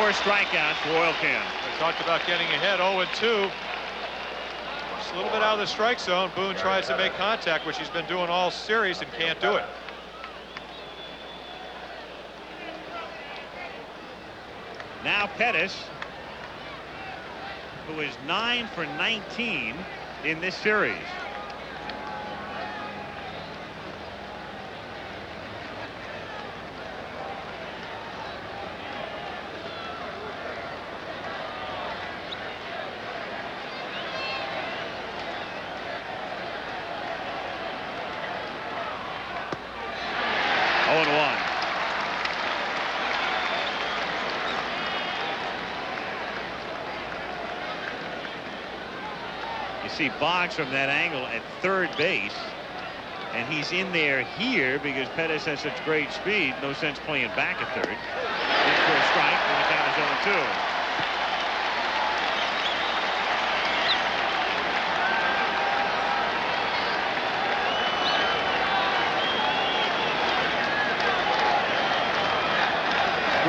4 strikeouts for Oil Can. We talked about getting ahead, 0-2. Just a little bit out of the strike zone. Boone tries to make contact, which he's been doing all series, and can't do it. Now Pettis, who is 9 for 19 in this series. See Boggs from that angle at third base, and he's in there here because Pettis has such great speed. No sense playing back at third. In for a strike when the count is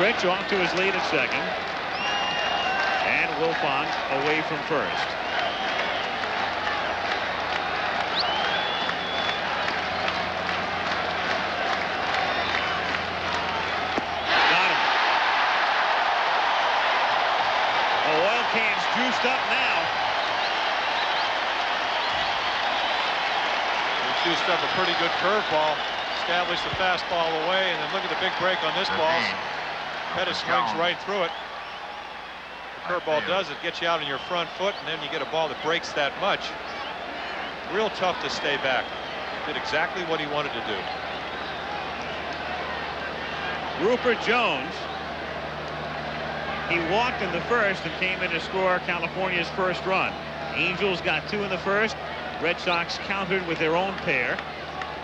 0-2. Rich off to his lead at second, and Wilfong away from first. Juiced up now. He juiced up a pretty good curveball, established the fastball away, and then look at the big break on this ball. Pettis swings right through it. The curveball does it, gets you out on your front foot, and then you get a ball that breaks that much. Real tough to stay back. Did exactly what he wanted to do. Rupert Jones. He walked in the first and came in to score California's first run. Angels got 2 in the first. Red Sox countered with their own pair.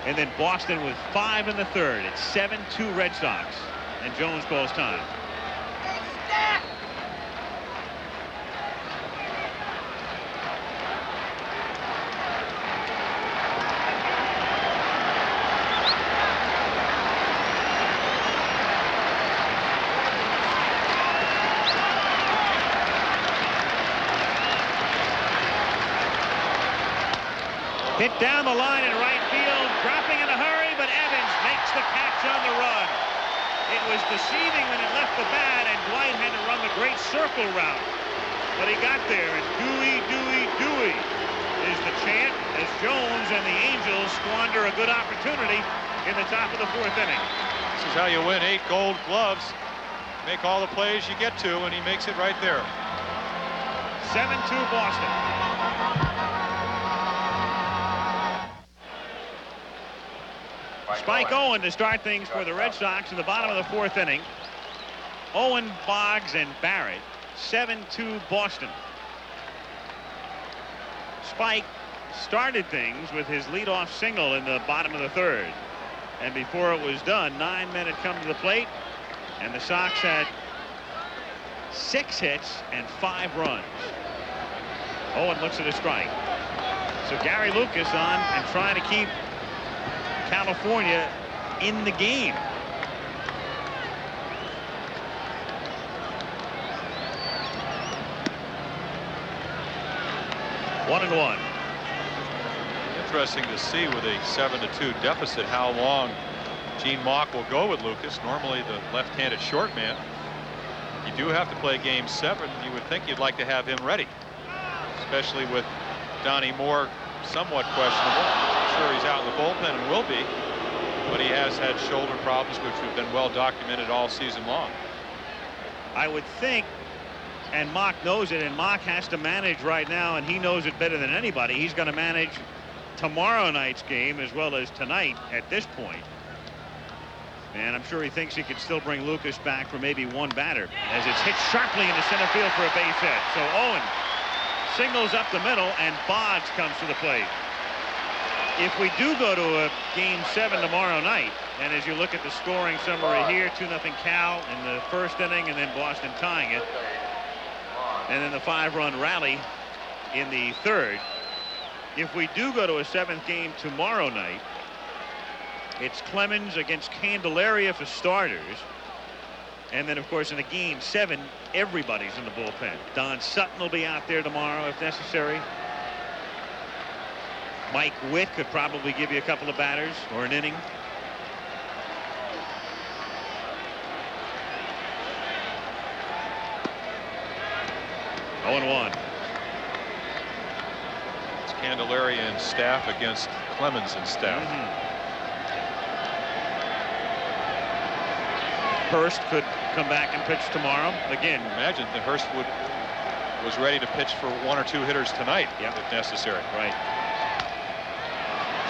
And then Boston with 5 in the third. It's 7-2 Red Sox. And Jones calls time. Hit down the line in right field, dropping in a hurry, but Evans makes the catch on the run. It was deceiving when it left the bat, and Dwight had to run the great circle route. But he got there, and Dewey, Dewey, Dewey is the chant as Jones and the Angels squander a good opportunity in the top of the 4th inning. This is how you win 8 Gold Gloves. Make all the plays you get to, and he makes it right there. 7-2 Boston. Spike Owen to start things for the Red Sox in the bottom of the 4th inning. Owen, Boggs, and Barrett. 7-2 Boston. Spike started things with his leadoff single in the bottom of the 3rd. And before it was done, 9 men had come to the plate, and the Sox had 6 hits and 5 runs. Owen looks at a strike. So Gary Lucas on and trying to keep California in the game. One and one. Interesting to see with a 7-2 deficit how long Gene Mauch will go with Lucas. Normally the left-handed short man. You do have to play game 7. You would think you'd like to have him ready, especially with Donnie Moore somewhat questionable. I'm sure he's out in the bullpen and will be, but he has had shoulder problems which have been well documented all season long. I would think, and Mauch knows it, and Mauch has to manage right now, and he knows it better than anybody. He's going to manage tomorrow night's game as well as tonight at this point. And I'm sure he thinks he could still bring Lucas back for maybe one batter as it's hit sharply into center field for a base hit. So Owen singles up the middle, and Boggs comes to the plate. If we do go to a game 7 tomorrow night, and as you look at the scoring summary here, 2-0 Cal in the 1st inning, and then Boston tying it, and then the 5-run rally in the 3rd. If we do go to a 7th game tomorrow night, it's Clemens against Candelaria for starters. And then, of course, in a game 7, everybody's in the bullpen. Don Sutton will be out there tomorrow if necessary. Mike Witt could probably give you a couple of batters or an inning. Oh, 1. It's Candelaria and staff against Clemens and staff. Hurst could come back and pitch tomorrow. Again, imagine that Hurst was ready to pitch for 1 or 2 hitters tonight if necessary. Right.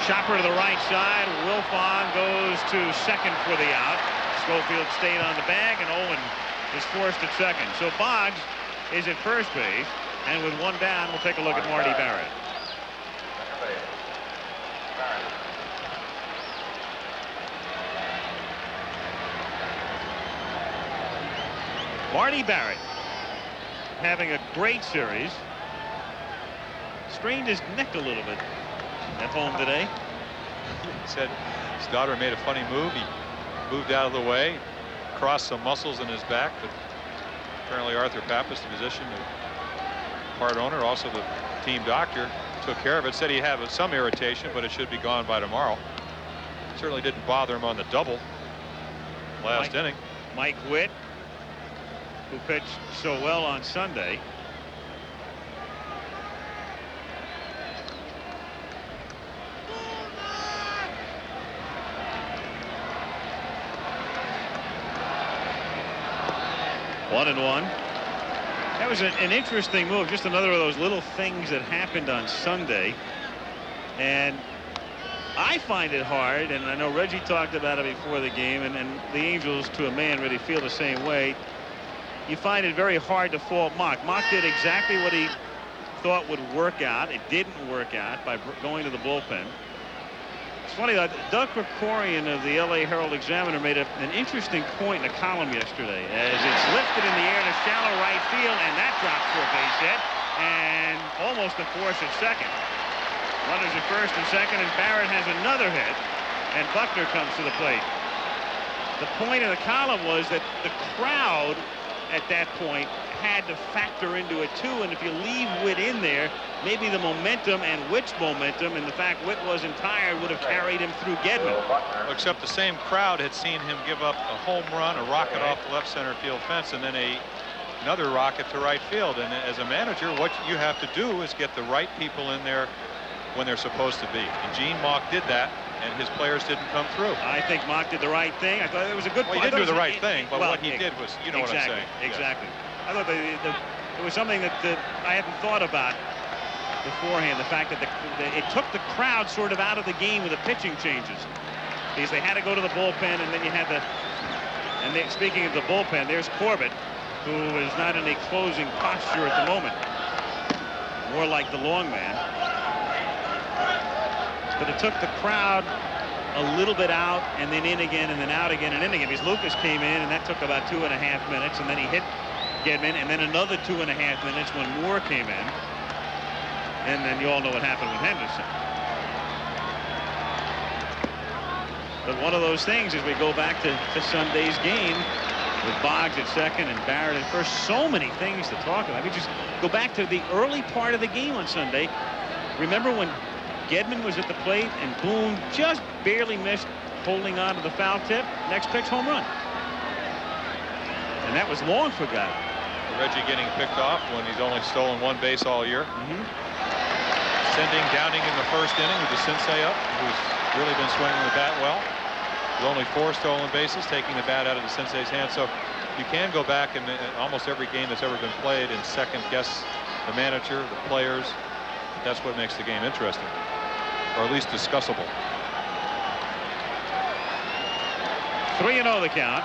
Chopper to the right side. Wilfong goes to second for the out. Schofield stayed on the bag, and Owen is forced at second. So Boggs is at first base, and with 1 down, we'll take a look at Marty Barrett. Marty Barrett having a great series. Strained his neck a little bit at home today. He said his daughter made a funny move. He moved out of the way, crossed some muscles in his back, but apparently Arthur Pappas, the physician, the part owner, also the team doctor, took care of it. Said he had some irritation, but it should be gone by tomorrow. Certainly didn't bother him on the double last inning. Mike Witt, who pitched so well on Sunday. One and one. That was an interesting move. Just another of those little things that happened on Sunday. And I find it hard, and I know Reggie talked about it before the game, and the Angels to a man really feel the same way. You find it very hard to fault Mauch. Mauch did exactly what he thought would work out. It didn't work out by going to the bullpen. It's funny, Doug Krikorian of the LA Herald Examiner made an interesting point in a column yesterday as it's lifted in the air to shallow right field, and that drops for a base hit and almost a force at second. Runners at first and second, and Barrett has another hit, and Buckner comes to the plate. The point of the column was that the crowd at that point had to factor into it too. And if you leave Witt in there, maybe the momentum and Witt's momentum and the fact Witt wasn't tired would have carried him through Gedman. Except the same crowd had seen him give up a home run, a rocket off the left center field fence, and then another rocket to right field. And as a manager, what you have to do is get the right people in there when they're supposed to be. And Gene Mauch did that, and his players didn't come through. I think Mauch did the right thing. I thought it was a good. Well, he didn't do the right thing, but what he did was, you know exactly, what I'm saying. Exactly. Yeah. I thought it was something that I hadn't thought about beforehand. The fact that it took the crowd sort of out of the game with the pitching changes, because they had to go to the bullpen, and then you had speaking of the bullpen, there's Corbett, who is not in a closing posture at the moment, more like the long man. But it took the crowd a little bit out, and then in again, and then out again, and in again, because Lucas came in, and that took about 2.5 minutes, and then he hit Gedman, and then another 2.5 minutes when Moore came in. And then you all know what happened with Henderson. But one of those things, as we go back to Sunday's game, with Boggs at second and Barrett at first, so many things to talk about. I mean, just go back to the early part of the game on Sunday. Remember when Gedman was at the plate and Boone just barely missed holding on to the foul tip? Next pitch, home run. And that was long forgotten. Reggie getting picked off when he's only stolen one base all year. Sending Downing in the first inning with the sensei up, who's really been swinging the bat well. With only 4 stolen bases, taking the bat out of the sensei's hand. So you can go back in almost every game that's ever been played and second guess the manager, the players. That's what makes the game interesting, or at least discussable. 3-0 the count.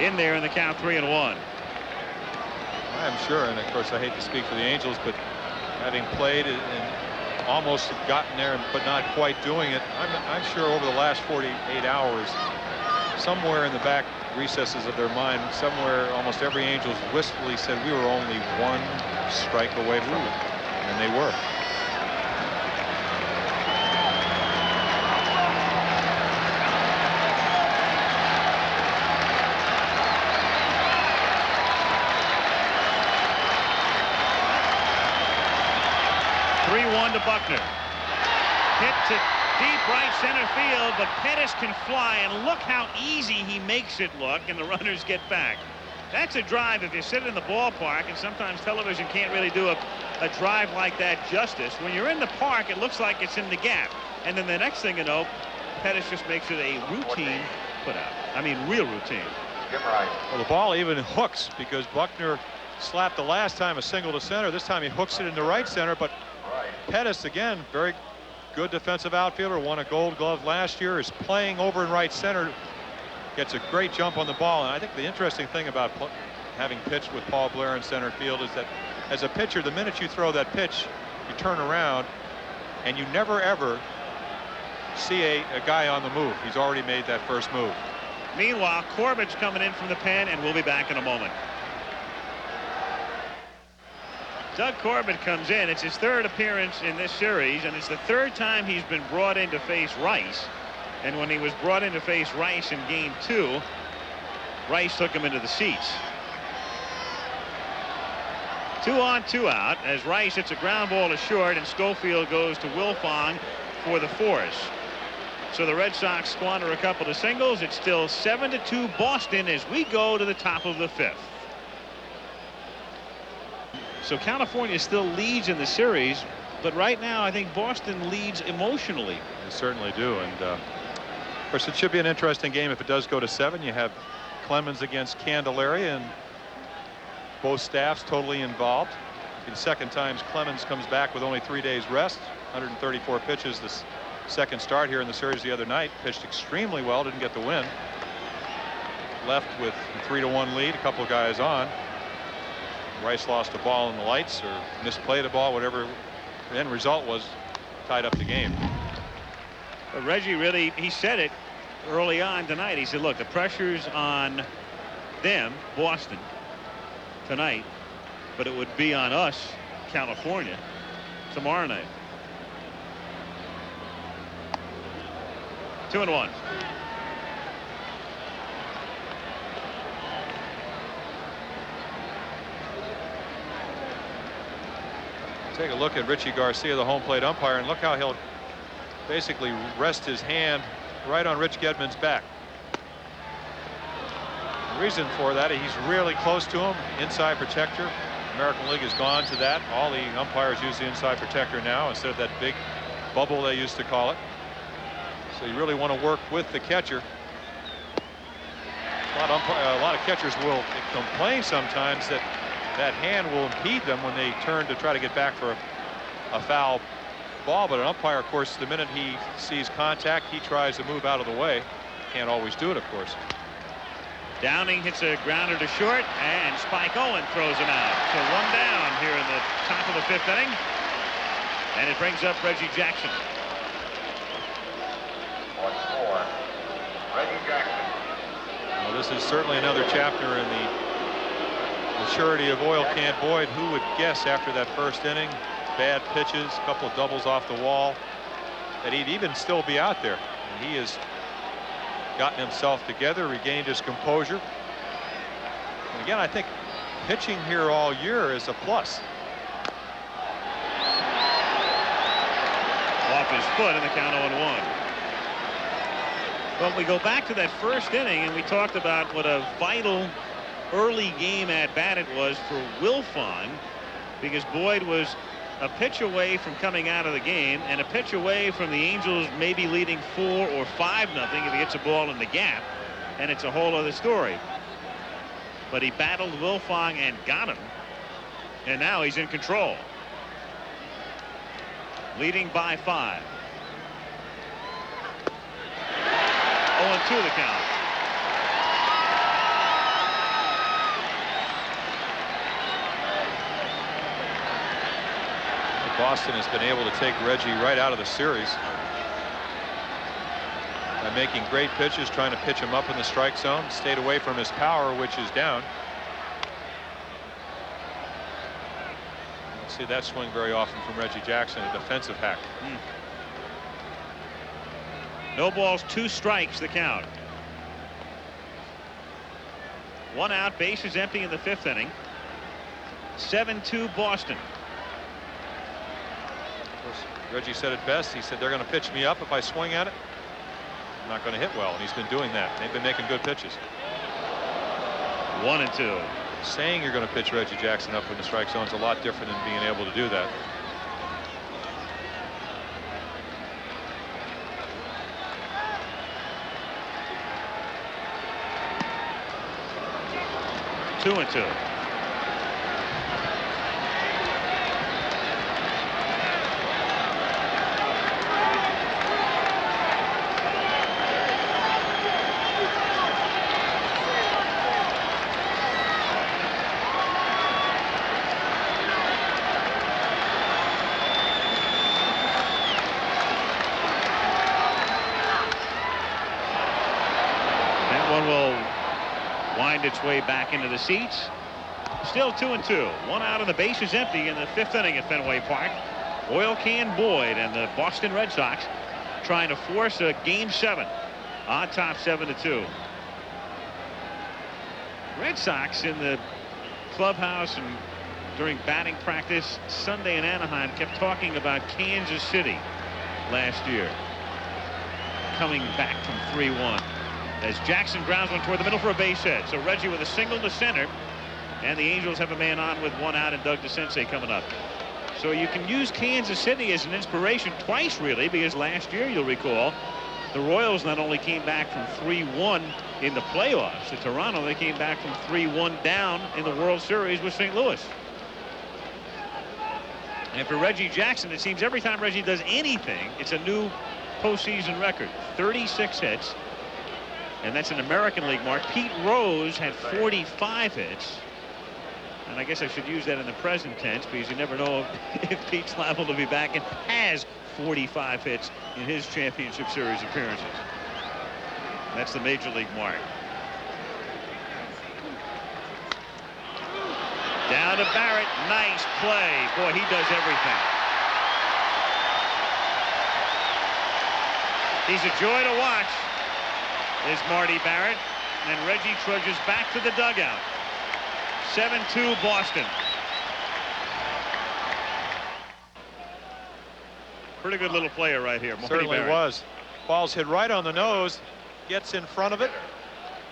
In there in the count, 3-1. I'm sure, and of course I hate to speak for the Angels, but having played and almost gotten there but not quite doing it, I'm sure over the last 48 hours, somewhere in the back recesses of their mind, somewhere almost every Angels wistfully said we were only 1 strike away from it, and they were. To Buckner. Hit to deep right center field, but Pettis can fly, and look how easy he makes it look, and the runners get back. That's a drive if you sit in the ballpark, and sometimes television can't really do a drive like that justice. When you're in the park, it looks like it's in the gap, and then the next thing you know, Pettis just makes it a routine put out. I mean, real routine. Well, the ball even hooks, because Buckner slapped the last time a single to center. This time he hooks it into right center, but Pettis, again, very good defensive outfielder, won a Gold Glove last year, is playing over in right center, gets a great jump on the ball. And I think the interesting thing about having pitched with Paul Blair in center field is that as a pitcher, the minute you throw that pitch, you turn around and you never ever see a guy on the move. He's already made that first move. Meanwhile, Corbett's coming in from the pen, and we'll be back in a moment. Doug Corbett comes in. It's his 3rd appearance in this series, and it's the 3rd time he's been brought in to face Rice. And when he was brought in to face Rice in game 2, Rice took him into the seats. 2 on, 2 out, as Rice hits a ground ball to short, and Schofield goes to Wilfong for the force. So the Red Sox squander a couple of singles. It's still 7-2 Boston as we go to the top of the 5th. So California still leads in the series, but right now I think Boston leads emotionally. They certainly do, and of course it should be an interesting game if it does go to 7. You have Clemens against Candelaria, and both staffs totally involved. The second times Clemens comes back with only 3 days rest, 134 pitches this second start here in the series the other night, pitched extremely well, didn't get the win. Left with a 3-1 lead, a couple of guys on. Rice lost a ball in the lights or misplayed a ball, whatever the end result was, tied up the game. But Reggie really, he said it early on tonight. He said, look, the pressure's on them, Boston, tonight, but it would be on us, California, tomorrow night. 2-1. Take a look at Richie Garcia, the home plate umpire, and look how he'll basically rest his hand right on Rich Gedman's back. The reason for that, he's really close to him, inside protector. American League has gone to that. All the umpires use the inside protector now instead of that big bubble they used to call it. So you really want to work with the catcher. A lot of catchers will complain sometimes that that hand will impede them when they turn to try to get back for a foul ball. But an umpire, of course, the minute he sees contact, he tries to move out of the way. Can't always do it, of course. Downing hits a grounder to short, and Spike Owen throws him out. So one down here in the top of the 5th inning. And it brings up Reggie Jackson. On 4, Reggie Jackson. Well, this is certainly another chapter in the maturity of Oil Can Boyd. Who would guess after that first inning, bad pitches, a couple of doubles off the wall, that he'd even still be out there. And he has gotten himself together, regained his composure. And again, I think pitching here all year is a plus. Off his foot in the count 0-1. Well, we go back to that first inning, and we talked about what a vital early game at bat it was for Wilfong, because Boyd was a pitch away from coming out of the game and a pitch away from the Angels maybe leading 4 or 5-0 if he gets a ball in the gap, and it's a whole other story. But he battled Wilfong and got him, and now he's in control, leading by 5. 0-2 the count. Boston has been able to take Reggie right out of the series by making great pitches, trying to pitch him up in the strike zone, stayed away from his power, which is down. Don't see that swing very often from Reggie Jackson, a defensive hack. No balls, 2 strikes the count. 1 out, bases empty in the 5th inning. 7-2 Boston. Reggie said it best. He said, they're going to pitch me up if I swing at it. I'm not going to hit well, and he's been doing that. They've been making good pitches. 1-2. Saying you're going to pitch Reggie Jackson up in the strike zone is a lot different than being able to do that. Two and two. Its way back into the seats. Still 2-2. 1 out and the base is empty in the 5th inning at Fenway Park. Oil Can Boyd and the Boston Red Sox trying to force a game 7 on top 7-2. Red Sox in the clubhouse and during batting practice Sunday in Anaheim kept talking about Kansas City last year coming back from 3-1. As Jackson grounds one toward the middle for a base hit. So Reggie with a single to center, and the Angels have a man on with 1 out and Doug DeCinces coming up. So you can use Kansas City as an inspiration twice, really, because last year, you'll recall, the Royals not only came back from 3-1 in the playoffs to Toronto, they came back from 3-1 down in the World Series with St. Louis. And for Reggie Jackson, it seems every time Reggie does anything, it's a new postseason record. 36 hits. And that's an American League mark. Pete Rose had 45 hits. And I guess I should use that in the present tense because you never know if Pete's liable to be back and has 45 hits in his championship series appearances. That's the Major League mark. Down to Barrett. Nice play. Boy, he does everything. He's a joy to watch. Is Marty Barrett, and Reggie trudges back to the dugout. 7-2 Boston. Pretty good little player right here. Marty Certainly Barrett. was. Ball's hit right on the nose. Gets in front of it.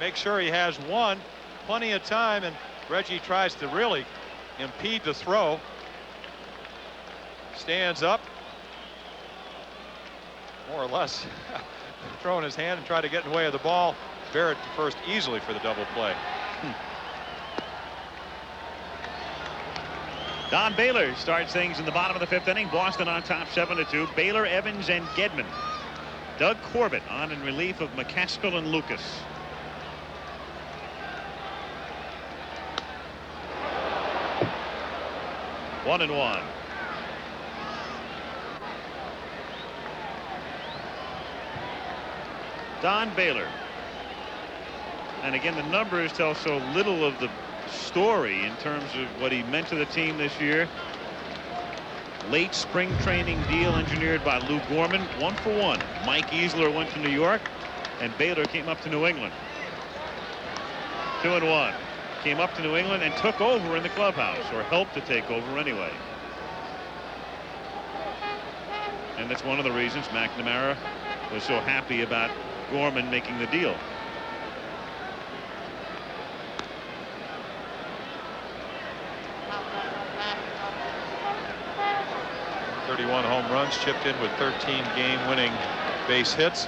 Make sure he has one. Plenty of time, and Reggie tries to really impede the throw. Stands up. More or less throwing his hand and try to get in the way of the ball. Barrett to first easily for the double play. Don Baylor starts things in the bottom of the 5th inning. Boston on top 7-2. Baylor, Evans, and Gedman. Doug Corbett on in relief of McCaskill and Lucas. One and one. Don Baylor. And again, the numbers tell so little of the story in terms of what he meant to the team this year. Late spring training deal engineered by Lou Gorman. 1-for-1. Mike Easler went to New York, and Baylor came up to New England. 2-1. Came up to New England and took over in the clubhouse, or helped to take over anyway. And that's one of the reasons McNamara was so happy about Gorman making the deal. .31 home runs, chipped in with 13 game-winning base hits.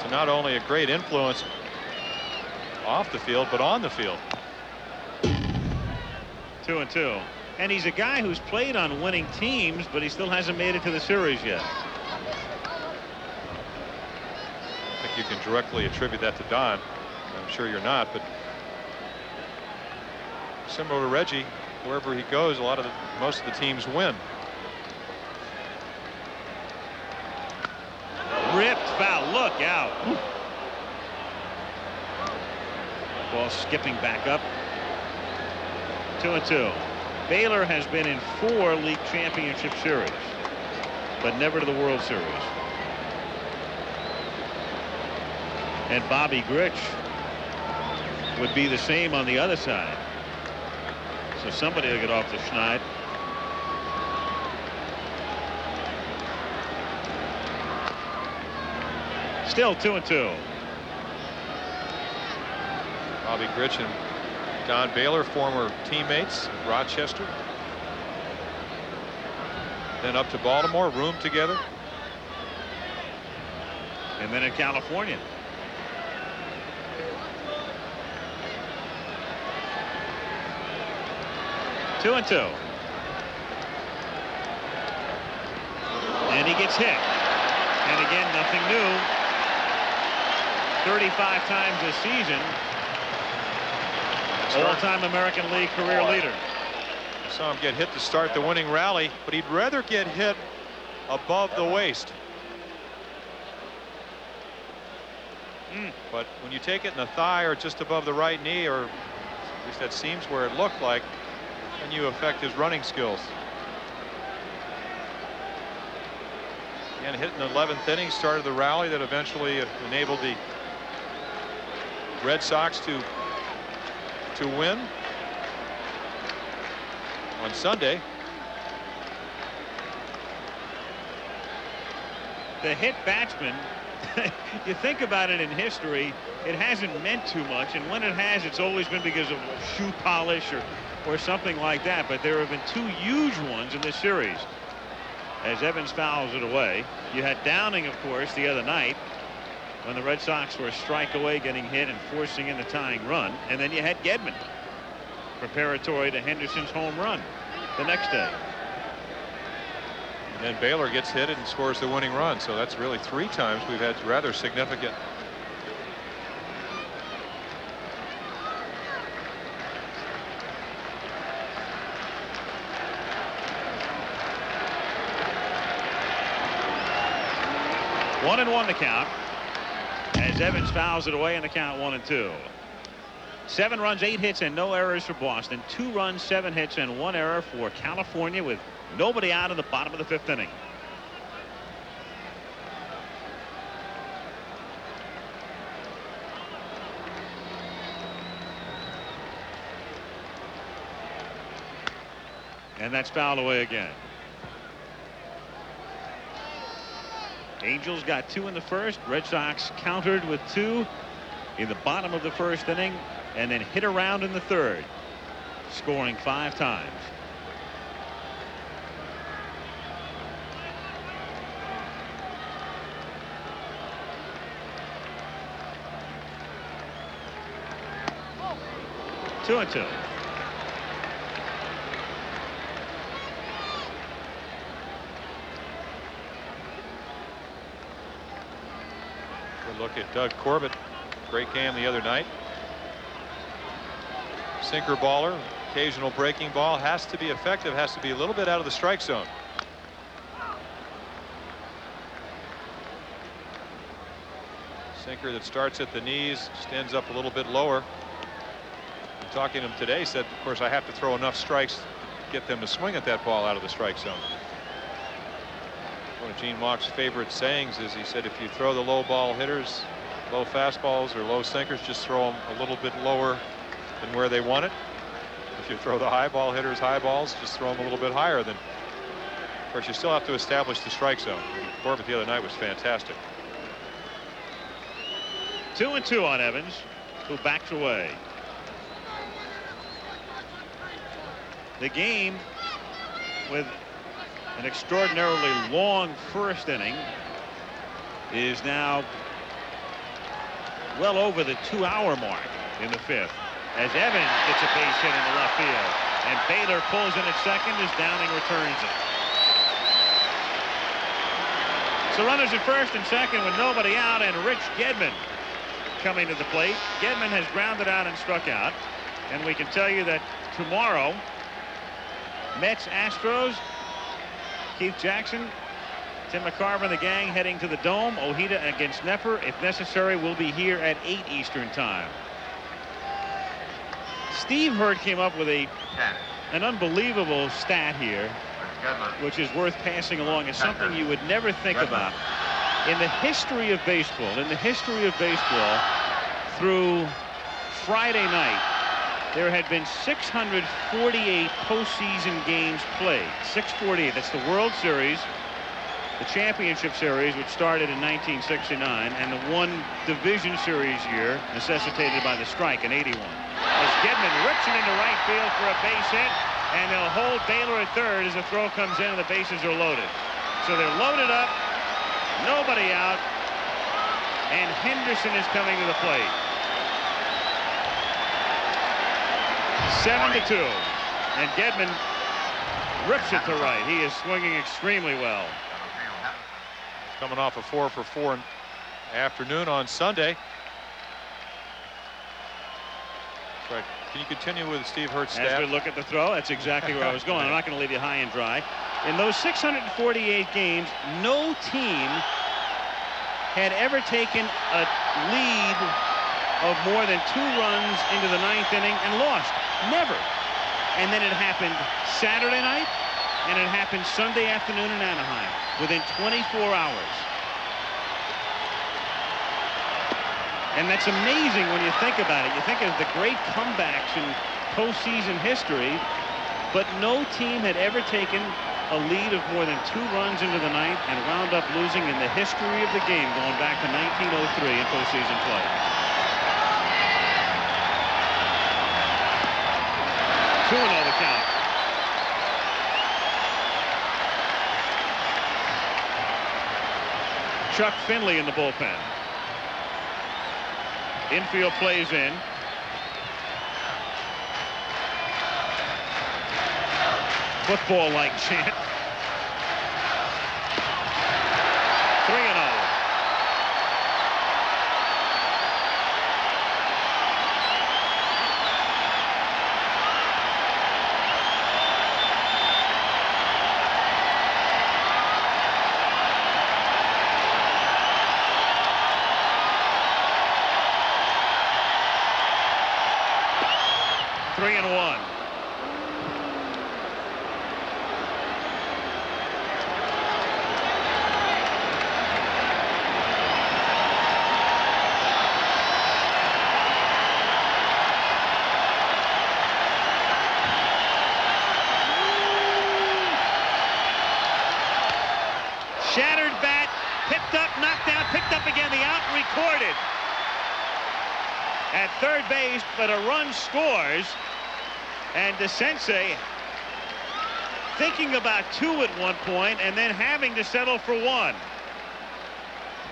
So not only a great influence off the field, but on the field. 2-2. And he's a guy who's played on winning teams, but he still hasn't made it to the series yet. I think you can directly attribute that to Don. I'm sure you're not, but similar to Reggie, wherever he goes, most of the teams win. Ripped foul. Look out. Ball skipping back up. 2-2. Baylor has been in 4 league championship series, but never to the World Series. And Bobby Grich would be the same on the other side. So somebody will get off the schneid. Still 2-2. Bobby Grich and Don Baylor, former teammates at Rochester. Then up to Baltimore, roomed together. And then in California. Two and two. And he gets hit. And again, nothing new. 35 times this season. All-time American League career leader. Saw him get hit to start the winning rally, but he'd rather get hit above the waist. But when you take it in the thigh or just above the right knee, or at least that seems where it looked like, then you affect his running skills. And hit in the 11th inning, started the rally that eventually enabled the Red Sox to win on Sunday. The hit batsman, you think about it in history, it hasn't meant too much, and when it has, it's always been because of shoe polish or something like that. But there have been 2 huge ones in this series. As Evans fouls it away. You had Downing, of course, the other night when the Red Sox were a strike away getting hit and forcing in the tying run. And then you had Gedman, preparatory to Henderson's home run the next day. And then Baylor gets hit and scores the winning run. So that's really 3 times we've had rather significant. One and one to count as Evans fouls it away, and the count 1-2. 7 runs, 8 hits, and no errors for Boston. 2 runs, 7 hits, and 1 error for California, with nobody out in the bottom of the 5th inning. And that's fouled away again. Angels got 2 in the first. Red Sox countered with 2 in the bottom of the first inning and then hit around in the third, scoring 5 times. Two and 2. Good look at Doug Corbett. Great game the other night. Sinker baller, occasional breaking ball, has to be effective, has to be a little bit out of the strike zone. Sinker that starts at the knees, just ends up a little bit lower. Talking to him today, said, of course, I have to throw enough strikes to get them to swing at that ball out of the strike zone. One of Gene Mauch's favorite sayings is, he said, if you throw the low ball hitters, low fastballs or low sinkers, just throw them a little bit lower than where they want it. If you throw the high ball hitters high balls, just throw them a little bit higher than. Of course, you still have to establish the strike zone. Corbett the other night was fantastic. 2 and 2 on Evans, who backs away. The game, with an extraordinarily long first inning, is now well over the 2-hour mark in the 5th, as Evans gets a base hit in the left field, and Baylor pulls in at second as Downing returns it. So runners at first and second with nobody out, and Rich Gedman coming to the plate. Gedman has grounded out and struck out, and we can tell you that tomorrow, Mets, Astros, Keith Jackson, Tim McCarver and the gang heading to the Dome. Ojeda against Knepper. If necessary, we'll be here at 8 Eastern time. Steve Hurt came up with an unbelievable stat here, which is worth passing along as something you would never think about. In the history of baseball, through Friday night, there had been 648 postseason games played. 648. That's the World Series, the Championship Series, which started in 1969, and the one division series year necessitated by the strike in 81. As Gedman rips it into right field for a base hit, and they'll hold Baylor at third as the throw comes in and the bases are loaded. So they're loaded up, nobody out, and Henderson is coming to the plate. 7-2, and Gedman rips it to right. He is swinging extremely well. Coming off a 4 for 4 afternoon on Sunday. Right. Can you continue with Steve Hurt's stat? As we look at the throw, that's exactly where I was going. I'm not going to leave you high and dry. In those 648 games, no team had ever taken a lead of more than 2 runs into the 9th inning and lost. Never. And then it happened Saturday night, and it happened Sunday afternoon in Anaheim within 24 hours. And that's amazing when you think about it. You think of the great comebacks in postseason history, but no team had ever taken a lead of more than 2 runs into the 9th and wound up losing in the history of the game going back to 1903 in postseason play. 2-0 the count. Chuck Finley in the bullpen. Infield plays in. Football-like chant. 3-0. Shattered bat, picked at third base, but a run scores. And DeCinces thinking about 2 at one point and then having to settle for 1.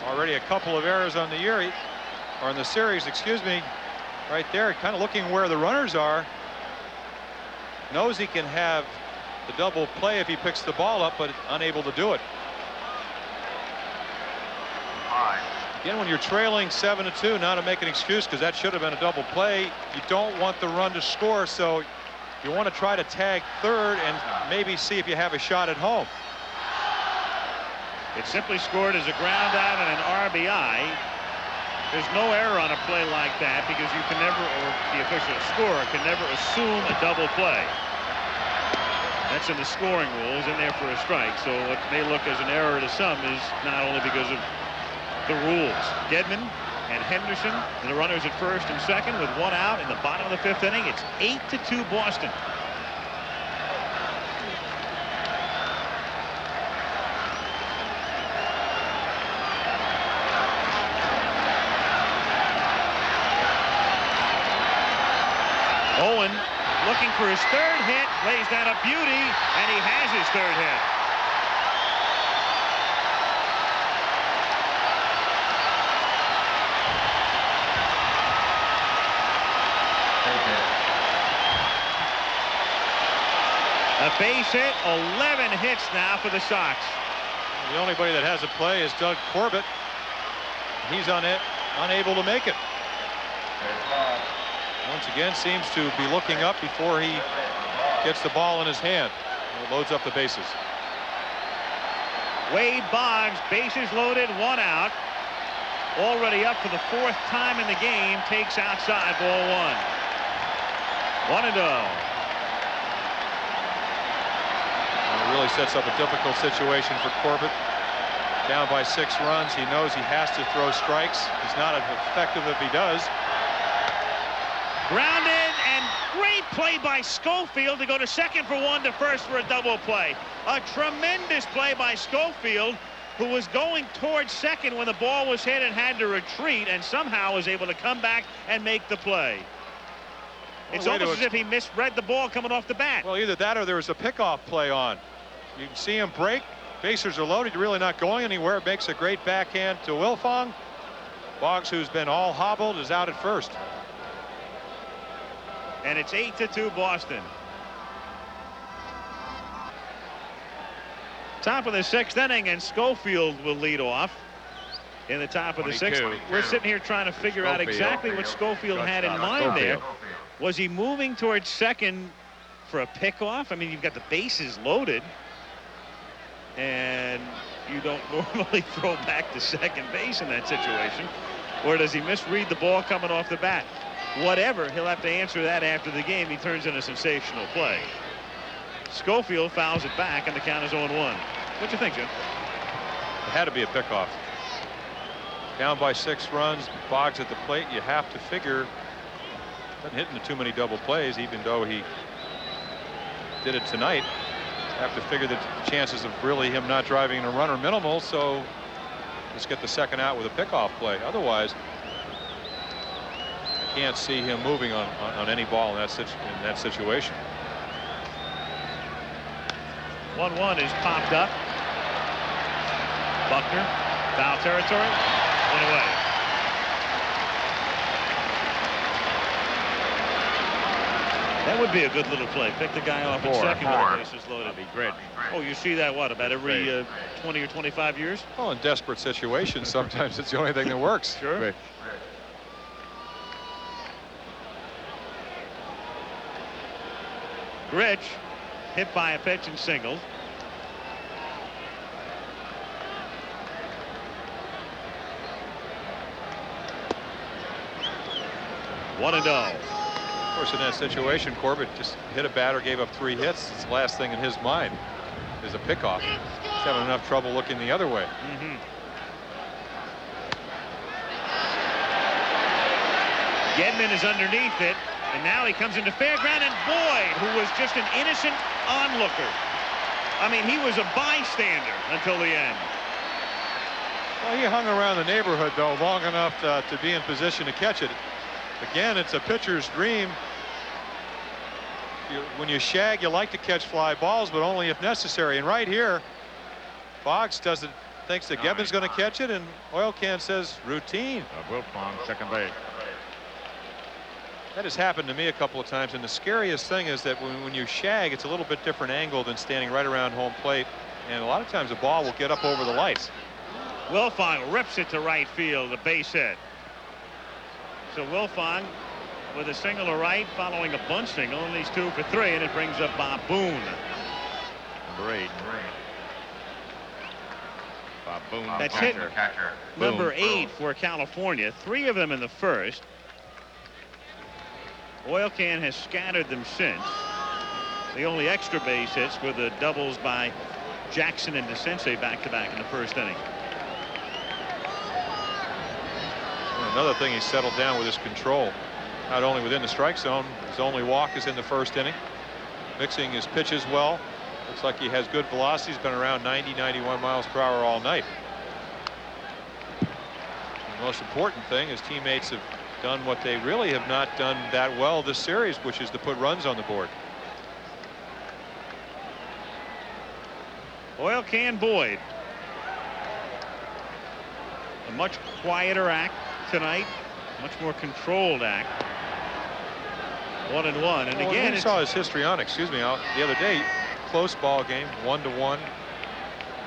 Already a couple of errors on the year, or in the series, excuse me, right there, kind of looking where the runners are. Knows he can have the double play if he picks the ball up, but unable to do it. Again, when you're trailing 7-2, not to make an excuse, because that should have been a double play, you don't want the run to score, so you want to try to tag third and maybe see if you have a shot at home. It's simply scored as a ground out and an RBI. There's no error on a play like that because you can never, or the official scorer can never assume a double play. That's in the scoring rules, in there for a strike. So what may look as an error to some is not only because of the rules. Gedman and Henderson, the runners at first and second with 1 out in the bottom of the 5th inning. It's 8-2 Boston. Owen looking for his 3rd hit, lays down a beauty, and he has his 3rd hit. A base hit, 11 hits now for the Sox. The only body that has a play is Doug Corbett. He's on it, unable to make it. Once again, seems to be looking up before he gets the ball in his hand. It loads up the bases. Wade Boggs, bases loaded, 1 out. Already up for the 4th time in the game, takes outside, ball 1. 1-0. It really sets up a difficult situation for Corbett. Down by 6 runs, he knows he has to throw strikes. He's not as effective if he does. Grounded, and great play by Schofield to go to second for 1 to first for a double play. A tremendous play by Schofield, who was going towards second when the ball was hit and had to retreat, and somehow was able to come back and make the play. It's almost as if he misread the ball coming off the bat. Well, either that or there was a pickoff play on. You can see him break. Bases are loaded, really not going anywhere. It makes a great backhand to Wilfong. Boggs, who's been all hobbled, is out at first. And it's 8-2 Boston. Top of the 6th inning, and Schofield will lead off in the top of the 6th. We're sitting here trying to figure out exactly what Schofield had in mind there. Was he moving towards second for a pickoff? I mean, you've got the bases loaded, and you don't normally throw back to second base in that situation. Or does he misread the ball coming off the bat? Whatever, he'll have to answer that after the game. He turns in a sensational play. Schofield fouls it back, and the count is 0-1. What you think, Jim? It had to be a pickoff. Down by 6 runs, Boggs at the plate. You have to figure, doesn't hit into too many double plays, even though he did it tonight. Have to figure that the chances of really him not driving a run are minimal, so let's get the second out with a pickoff play. Otherwise, I can't see him moving on any ball in that situation. 1-1 is popped up. Buckner, foul territory, 1 away. That would be a good little play. Pick the guy off at second when the bases loaded. That'd be great. Oh, you see that, what, about every 20 or 25 years? Well, in desperate situations, sometimes it's the only thing that works. Sure. Great. Rich hit by a pitch and singled. One and oh. Of course, in that situation, Corbett just hit a batter, gave up 3 hits. It's the last thing in his mind is a pickoff. He's having enough trouble looking the other way. Gedman is underneath it, and now he comes into fair ground, and Boyd, who was just an innocent onlooker. I mean, he was a bystander until the end. Well, he hung around the neighborhood, though, long enough to be in position to catch it. Again, it's a pitcher's dream. When you shag, you like to catch fly balls, but only if necessary. And right here, Boggs thinks that Gedman's going to catch it, and Oil Can says routine. Wilfong, second base. That has happened to me a couple of times, and the scariest thing is that when you shag, it's a little bit different angle than standing right around home plate, and a lot of times the ball will get up over the lights. Wilfong rips it to right field, a base hit. So Wilfong with a single to right, following a bunt single, and he's 2 for 3, and it brings up Bob Boone. Number 8. Bob Boone, That's catcher. Number Boone. 8 for California, 3 of them in the first. Oil Can has scattered them since. The only extra base hits were the doubles by Jackson and DeCinces back-to-back in the first inning. Another thing, he's settled down with his control. Not only within the strike zone, his only walk is in the first inning. Mixing his pitches well. Looks like he has good velocity. He's been around 90, 91 miles per hour all night. The most important thing, his teammates have done what they really have not done that well this series, which is to put runs on the board. Oil Can Boyd. A much quieter act tonight, much more controlled act. 1-1, and again, we saw his histrionics. Excuse me. The other day, close ball game, 1-1,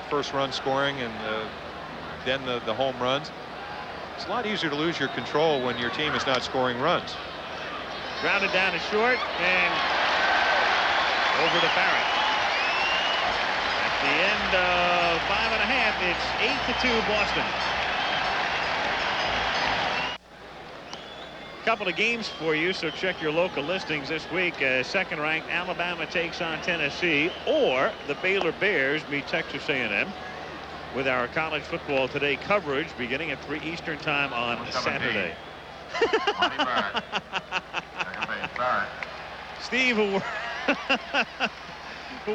first run scoring, and then the home runs. It's a lot easier to lose your control when your team is not scoring runs. Grounded down to short and over to Barrett. At the end of 5.5, it's 8-2 Boston. Couple of games for you, so check your local listings this week. Second-ranked Alabama takes on Tennessee, or the Baylor Bears meet Texas A&M, with our college football today coverage beginning at 3 Eastern time on Saturday. Steve, who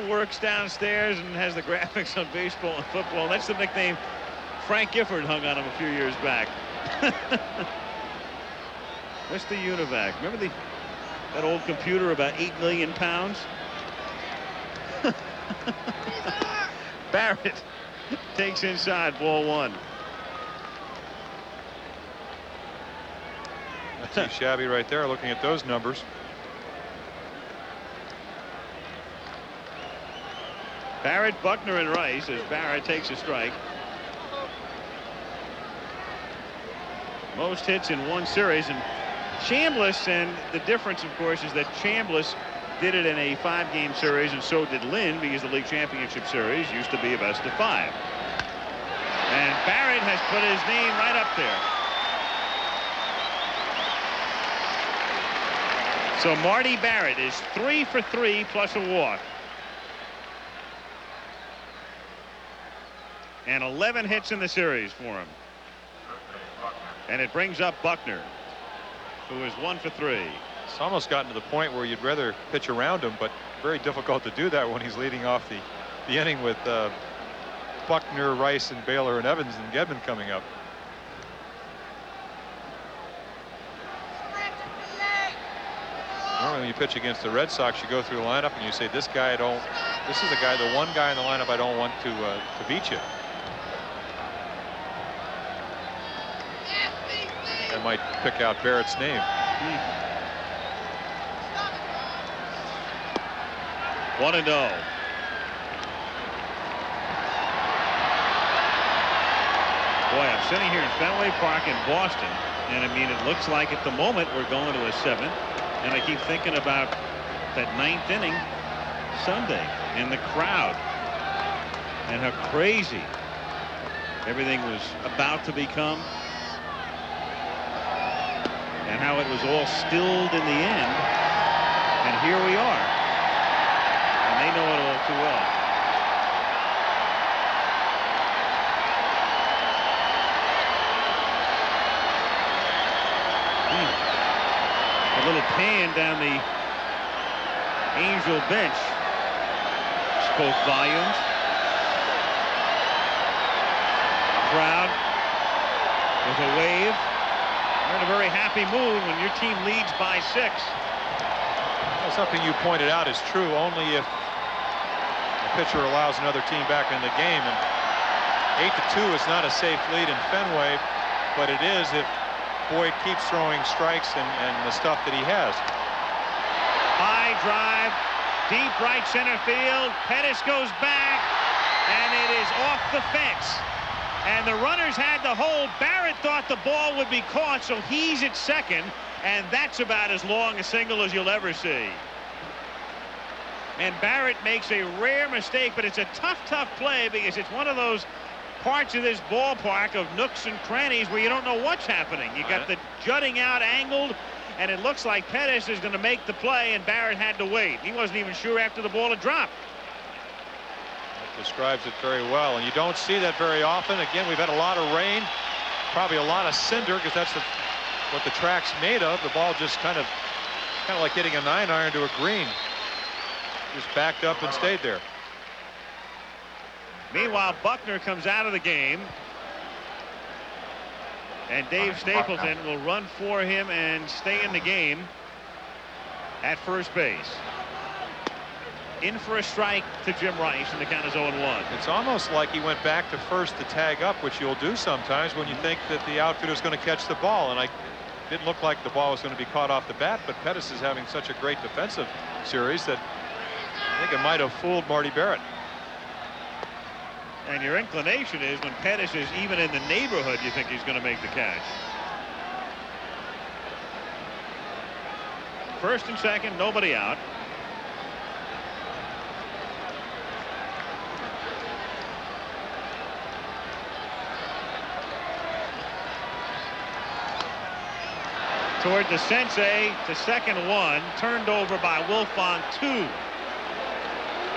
works downstairs and has the graphics on baseball and football, and that's the nickname Frank Gifford hung on him a few years back. Mr. Univac. Remember that old computer about 8 million pounds? Barrett takes inside, ball 1. Not too shabby right there, looking at those numbers. Barrett, Buckner, and Rice as Barrett takes a strike. Most hits in one series, and Chambliss, and the difference, of course, is that Chambliss did it in a 5-game series, and so did Lynn, because the league championship series used to be a best of 5. And Barrett has put his name right up there. So Marty Barrett is 3 for 3 plus a walk. And 11 hits in the series for him. And it brings up Buckner, who is 1 for 3. It's almost gotten to the point where you'd rather pitch around him, but very difficult to do that when he's leading off the inning with Buckner, Rice, and Baylor, and Evans, and Gedman coming up. Normally when you pitch against the Red Sox, you go through the lineup and you say, this is the one guy in the lineup I don't want to beat you. I might pick out Barrett's name. 1-0. Boy, I'm sitting here in Fenway Park in Boston, and I mean, it looks like at the moment we're going to a 7th, and I keep thinking about that 9th inning Sunday and the crowd and how crazy everything was about to become, and how it was all stilled in the end, and here we are, and they know it all too well. A little pan down the Angel bench spoke volumes. Crowd with a wave. You're in a very happy mood when your team leads by 6. Well, something you pointed out is true only if the pitcher allows another team back in the game. And 8-2 is not a safe lead in Fenway, but it is if Boyd keeps throwing strikes and the stuff that he has. High drive, deep right center field. Pettis goes back, and it is off the fence. And the runners had the hold. Barrett thought the ball would be caught, so he's at second, and that's about as long a single as you'll ever see. And Barrett makes a rare mistake, but it's a tough play because it's one of those parts of this ballpark of nooks and crannies where you don't know what's happening. You got the jutting out angled, and it looks like Pettis is going to make the play, and Barrett had to wait. He wasn't even sure after the ball had dropped. That describes it very well, and you don't see that very often. Again, we've had a lot of rain, probably a lot of cinder, because that's what the track's made of. The ball just kind of like hitting a 9-iron to a green. Just backed up and stayed there. Meanwhile, Buckner comes out of the game, and Dave Stapleton will run for him and stay in the game at first base. In for a strike to Jim Rice, and the count is 0-1. It's almost like he went back to first to tag up, which you'll do sometimes when you think that the outfielder is going to catch the ball. And it didn't look like the ball was going to be caught off the bat, but Pettis is having such a great defensive series that I think it might have fooled Marty Barrett. And your inclination is when Pettis is even in the neighborhood, you think he's going to make the catch. First and second, nobody out. Toward the sensei to second 1, turned over by Wilfong 2.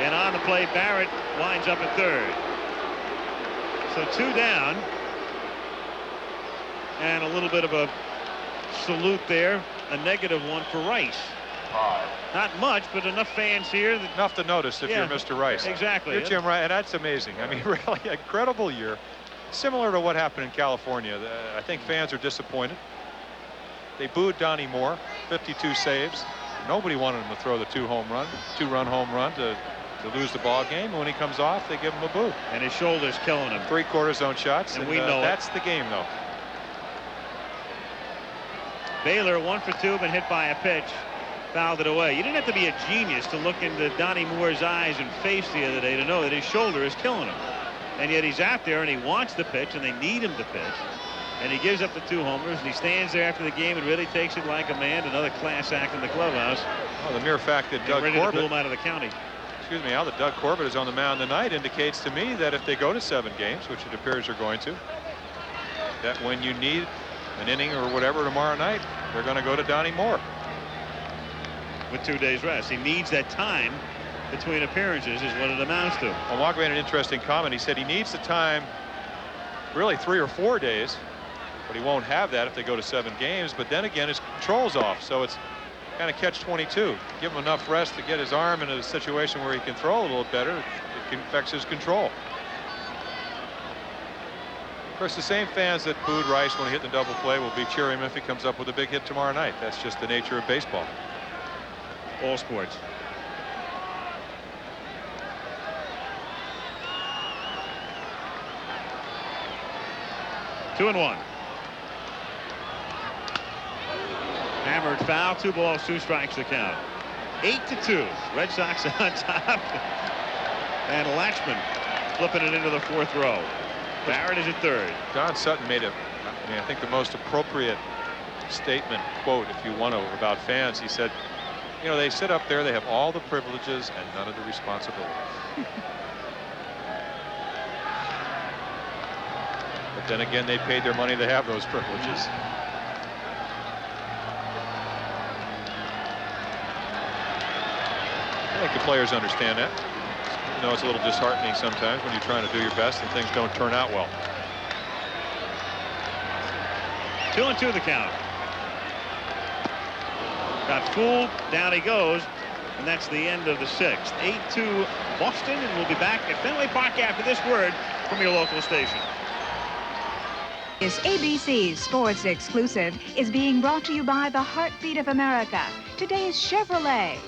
And on the play, Barrett winds up at third. So 2 down, and a little bit of a salute there, a -1 for Rice. Not much, but enough fans here. Enough to notice if you're Mr. Rice. Exactly. You're Jim Rice, and that's amazing. I mean, really a incredible year. Similar to what happened in California. I think fans are disappointed. They booed Donnie Moore, 52 saves. Nobody wanted him to throw the two-run home run to lose the ball game. And when he comes off, they give him a boo. And his shoulder's killing him. 3/4 zone shots, and we know that's the game, though. Baylor 1 for 2, been hit by a pitch, fouled it away. You didn't have to be a genius to look into Donnie Moore's eyes and face the other day to know that his shoulder is killing him. And yet he's out there and he wants to pitch, and they need him to pitch. And he gives up the 2 homers, and he stands there after the game and really takes it like a man. Another class act in the clubhouse. Well, the mere fact that Doug ready to Corbett, blew him out of the county. Excuse me, now that Doug Corbett is on the mound tonight indicates to me that if they go to 7 games, which it appears they're going to, that when you need an inning or whatever tomorrow night, they're going to go to Donnie Moore. With 2 days rest. He needs that time between appearances is what it amounts to. Well, Walker made an interesting comment. He said he needs the time, really 3 or 4 days, but he won't have that if they go to 7 games. But then again, his control's off, so it's kind of catch-22. Give him enough rest to get his arm into a situation where he can throw a little better. It affects his control. Of course, the same fans that booed Rice when he hit the double play will be cheering him if he comes up with a big hit tomorrow night. That's just the nature of baseball. All sports. Two and 1. Hammered foul, 2 balls, 2 strikes the count. 8-2. Red Sox on top. And Latchman flipping it into the 4th row. Barrett is at third. Don Sutton made I think the most appropriate statement, quote, if you want to, about fans. He said, you know, they sit up there, they have all the privileges and none of the responsibility. But then again, they paid their money to have those privileges. I think the players understand that. You know, it's a little disheartening sometimes when you're trying to do your best and things don't turn out well. 2-2 the count. Got fooled, down he goes, and that's the end of the 6th. 8-2 Boston, and we'll be back at Fenway Park after this word from your local station. This ABC Sports Exclusive is being brought to you by the Heartbeat of America, today's Chevrolet.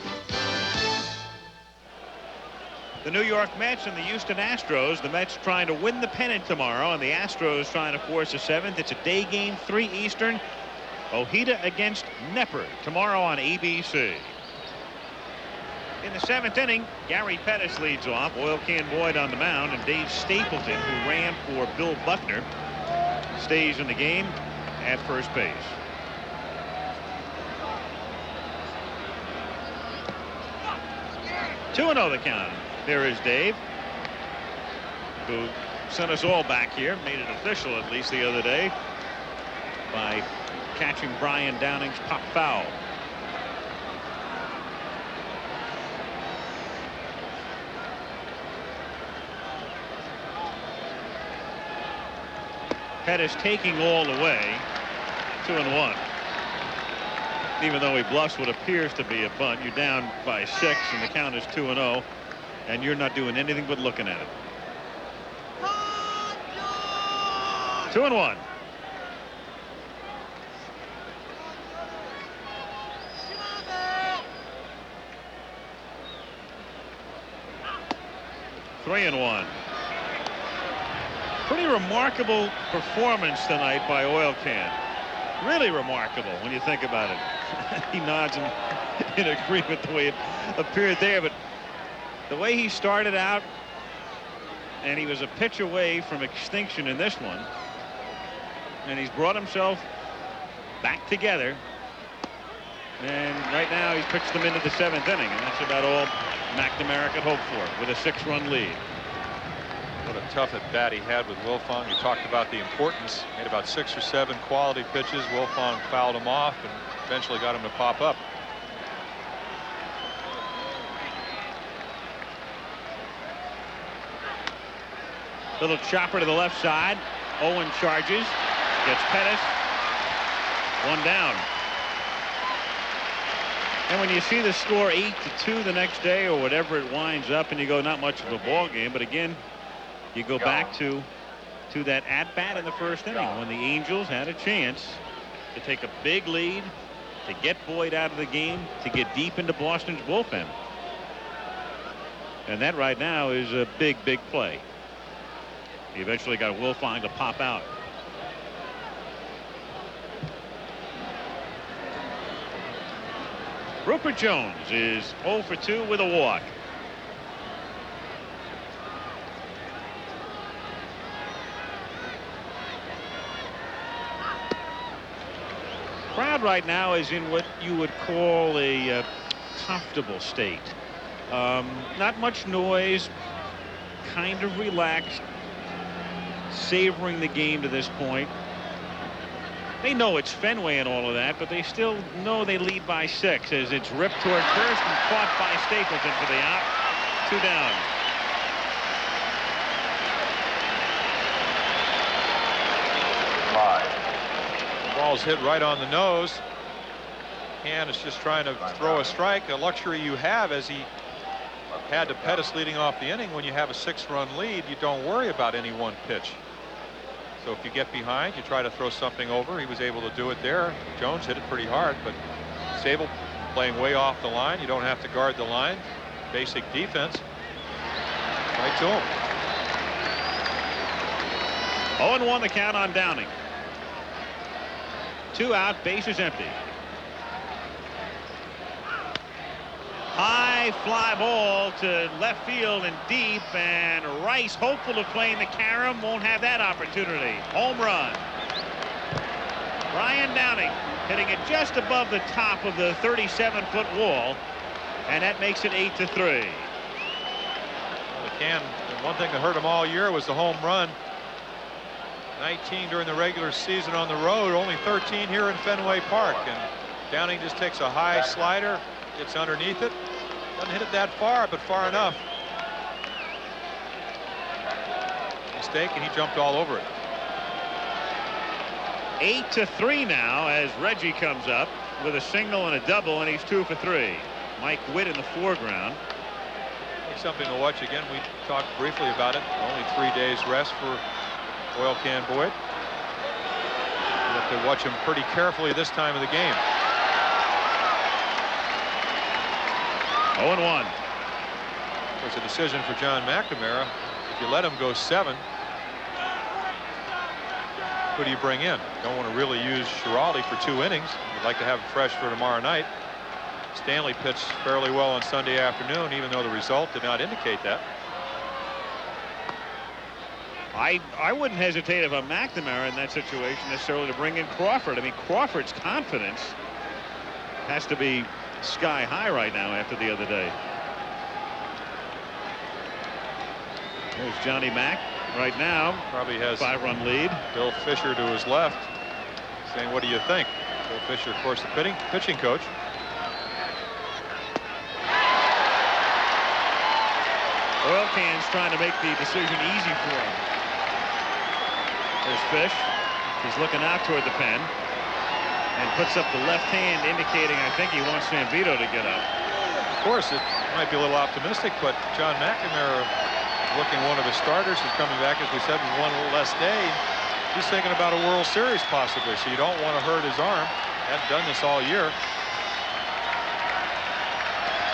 The New York Mets and the Houston Astros. The Mets trying to win the pennant tomorrow, and the Astros trying to force a 7th. It's a day game, 3 Eastern. Ojeda against Knepper tomorrow on ABC. In the 7th inning, Gary Pettis leads off. Oil Can Boyd on the mound, and Dave Stapleton, who ran for Bill Buckner, stays in the game at first base. Two and 0 the count. There is Dave, who sent us all back here, made it official at least the other day by catching Brian Downing's pop foul. Pettis taking all the way. 2-1. Even though he bluffs what appears to be a bunt, you're down by 6 and the count is 2-0, and you're not doing anything but looking at it. 2-1. Three and 1. Pretty remarkable performance tonight by Oil Can. Really remarkable when you think about it. He nods in agreement the way it appeared there, but the way he started out, and he was a pitch away from extinction in this one, and he's brought himself back together, and right now he's pitched them into the 7th inning, and that's about all McNamara could hope for with a 6-run lead. What a tough at bat he had with Wilfong. You talked about the importance. Made about 6 or 7 quality pitches. Wilfong fouled him off and eventually got him to pop up. Little chopper to the left side. Owen charges. Gets Pettis. 1 down. And when you see the score 8-2 the next day or whatever it winds up, and you go, not much of a ball game, but again, you go back to that at bat in the first inning when the Angels had a chance to take a big lead, to get Boyd out of the game, to get deep into Boston's bullpen. And that right now is a big play. He eventually got Wilfong to pop out. Rupert Jones is 0 for 2 with a walk. Crowd right now is in what you would call a comfortable state. Not much noise, kind of relaxed, savoring the game to this point. They know it's Fenway and all of that, but they still know they lead by 6 as it's ripped toward first and caught by Stapleton for the out. 2 down. Ball's hit right on the nose. Can is just trying to throw a strike, a luxury you have, as he had to Pettis leading off the inning. When you have a 6-run lead, you don't worry about any one pitch. So if you get behind, you try to throw something over. He was able to do it there. Jones hit it pretty hard, but Sable playing way off the line. You don't have to guard the line. Basic defense. Right to him. 0-1 the count on Downing. 2 out, bases empty. High fly ball to left field and deep, and Rice, hopeful of playing the carom, won't have that opportunity. Home run. Brian Downing hitting it just above the top of the 37-foot wall, and that makes it 8-3. Well, one thing that hurt him all year was the home run. 19 during the regular season on the road, only 13 here in Fenway Park, and Downing just takes a high slider, gets underneath it, doesn't hit it that far, but far enough. Mistake, and he jumped all over it. 8-3 now as Reggie comes up with a single and a double, and he's 2 for 3. Mike Witt in the foreground. Something to watch again. We talked briefly about it. Only 3 days rest for Oil Can Boyd. have to watch him pretty carefully this time of the game. 0-1. It's a decision for John McNamara. If you let him go 7, who do you bring in? Don't want to really use Schiraldi for 2 innings. You'd like to have him fresh for tomorrow night. Stanley pitched fairly well on Sunday afternoon, even though the result did not indicate that. I wouldn't hesitate if I'm McNamara in that situation necessarily to bring in Crawford. I mean, Crawford's confidence has to be sky high right now after the other day. There's Johnny Mack right now. Probably has 5-run lead. Bill Fisher to his left saying, what do you think? Bill Fisher, of course, the pitching coach. Oil Can's trying to make the decision easy for him. There's Fish. He's looking out toward the pen and puts up the left hand, indicating I think he wants Sambito to get up. Of course, it might be a little optimistic, but John McNamara, looking one of his starters, is coming back, as we said, with one less day. He's thinking about a World Series possibly, so you don't want to hurt his arm. Hadn't done this all year.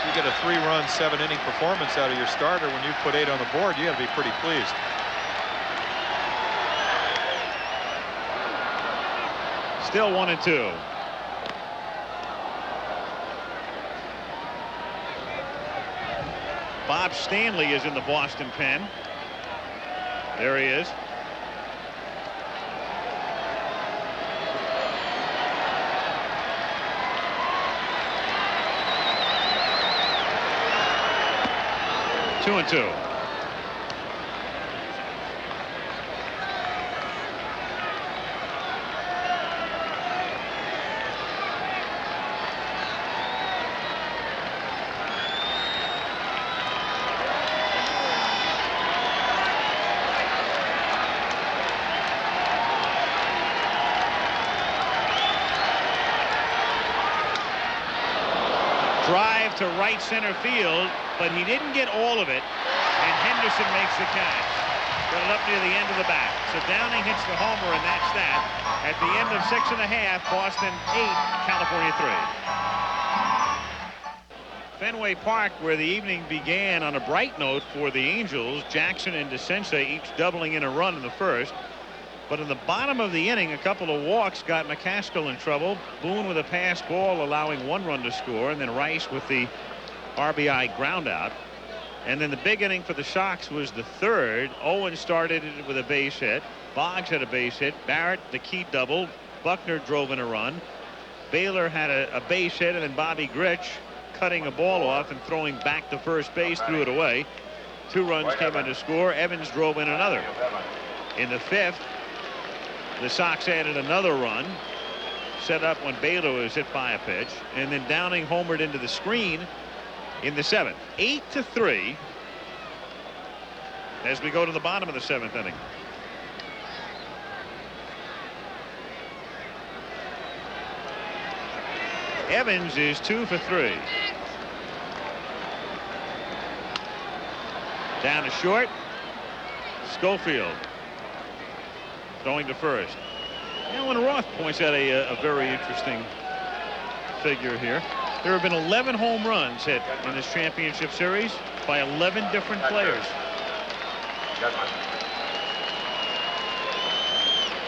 You get a 3-run, 7-inning performance out of your starter when you put 8 on the board. You got to be pretty pleased. Still 1-2. Bob Stanley is in the Boston pen. There he is. Two and two. Drive to right center field, but he didn't get all of it, and Henderson makes the catch. Got it up near the end of the bat. So Downing hits the homer, and that's that. At the end of 6 1/2, Boston 8, California 3. Fenway Park, where the evening began on a bright note for the Angels. Jackson and DeCinces each doubling in a run in the first. But in the bottom of the inning, a couple of walks got McCaskill in trouble. Boone with a pass ball, allowing 1 run to score, and then Rice with the RBI ground out. And then the big inning for the Sox was the third. Owen started it with a base hit. Boggs had a base hit. Barrett, the key double. Buckner drove in a run. Baylor had a base hit, and then Bobby Grich cutting a ball off and throwing back to first base, threw it away. 2 runs came in to score. Evans drove in another. In the 5th, the Sox added another run, set up when Baylor was hit by a pitch, and then Downing homered into the screen in the 7th. 8-3 as we go to the bottom of the 7th inning. Evans is 2 for 3. Down to short. Schofield throwing to first. Alan Roth points out a very interesting figure here. There have been 11 home runs hit in this championship series by 11 different players.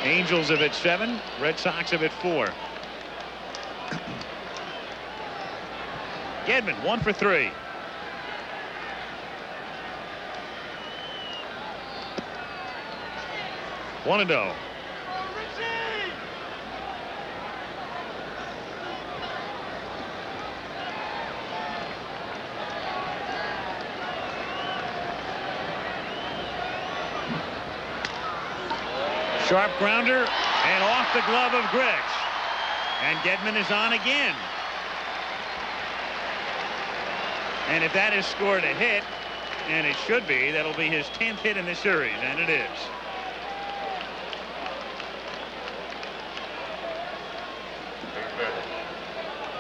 Angels have hit 7. Red Sox have hit 4. Gedman 1 for 3. One and 0. Sharp grounder and off the glove of Grich. And Gedman is on again. And if that is scored a hit, and it should be, that'll be his 10th hit in this series, and it is.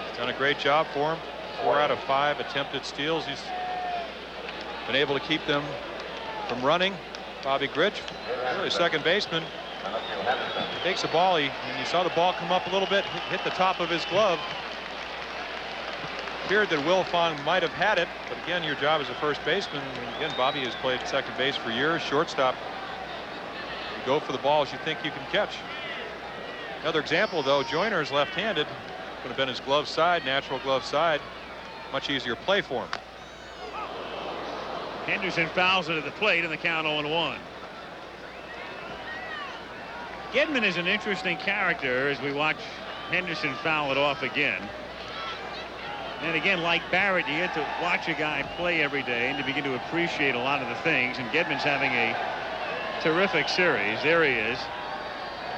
He's done a great job for him. 4 out of 5 attempted steals. He's been able to keep them from running. Bobby Grich, really second baseman, He takes the ball, and you saw the ball come up a little bit, hit the top of his glove. Appeared that Wilfong might have had it, but again, your job as a first baseman, again, Bobby has played second base for years, shortstop. You go for the balls you think you can catch. Another example, though, Joyner's left-handed. Would have been his glove side, natural glove side. Much easier play for him. Henderson fouls it at the plate, and the count 0-1. Gedman is an interesting character as we watch Henderson foul it off again. And again, like Barrett, you get to watch a guy play every day and to begin to appreciate a lot of the things. And Gedman's having a terrific series. There he is.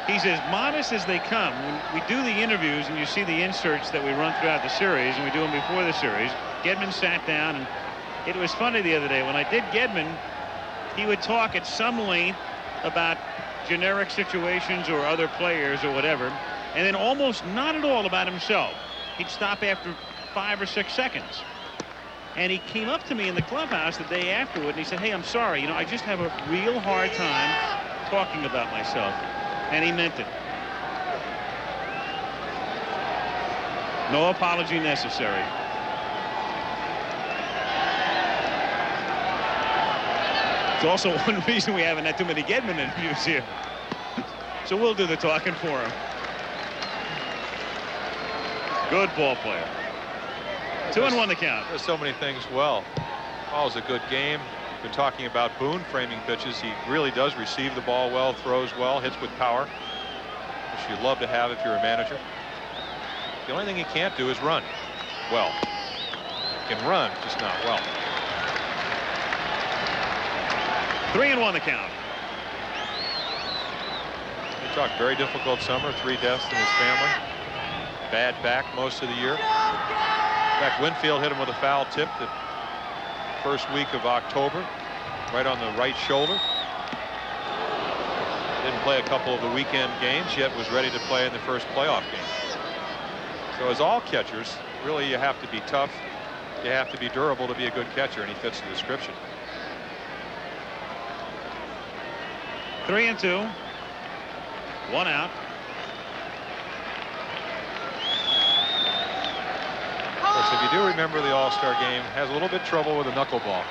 He's as modest as they come. When we do the interviews and you see the inserts that we run throughout the series, and we do them before the series, Gedman sat down, and it was funny the other day. When I did Gedman, he would talk at some length about generic situations or other players or whatever, and then almost not at all about himself. He'd stop after 5 or 6 seconds. And he came up to me in the clubhouse the day afterward, and he said, "Hey, I'm sorry, you know, I just have a real hard time talking about myself." And he meant it. No apology necessary. It's also one reason we haven't had too many Gedman interviews here. So we'll do the talking for him. Good ball player. 2-1 the count. There's so many things well. Ball's a good game. Been talking about Boone framing pitches. He really does receive the ball well, throws well, hits with power, which you'd love to have if you're a manager. The only thing he can't do is run well. He can run, just not well. 3-1 the count. He talked very difficult summer, 3 deaths in his family. Bad back most of the year. In fact, Winfield hit him with a foul tip the first week of October, right on the right shoulder. Didn't play a couple of the weekend games, yet was ready to play in the first playoff game. So as all catchers, really you have to be tough, you have to be durable to be a good catcher, and he fits the description. 3-2. 1 out. Of course, if you do remember, the All-Star game has a little bit trouble with a knuckleball.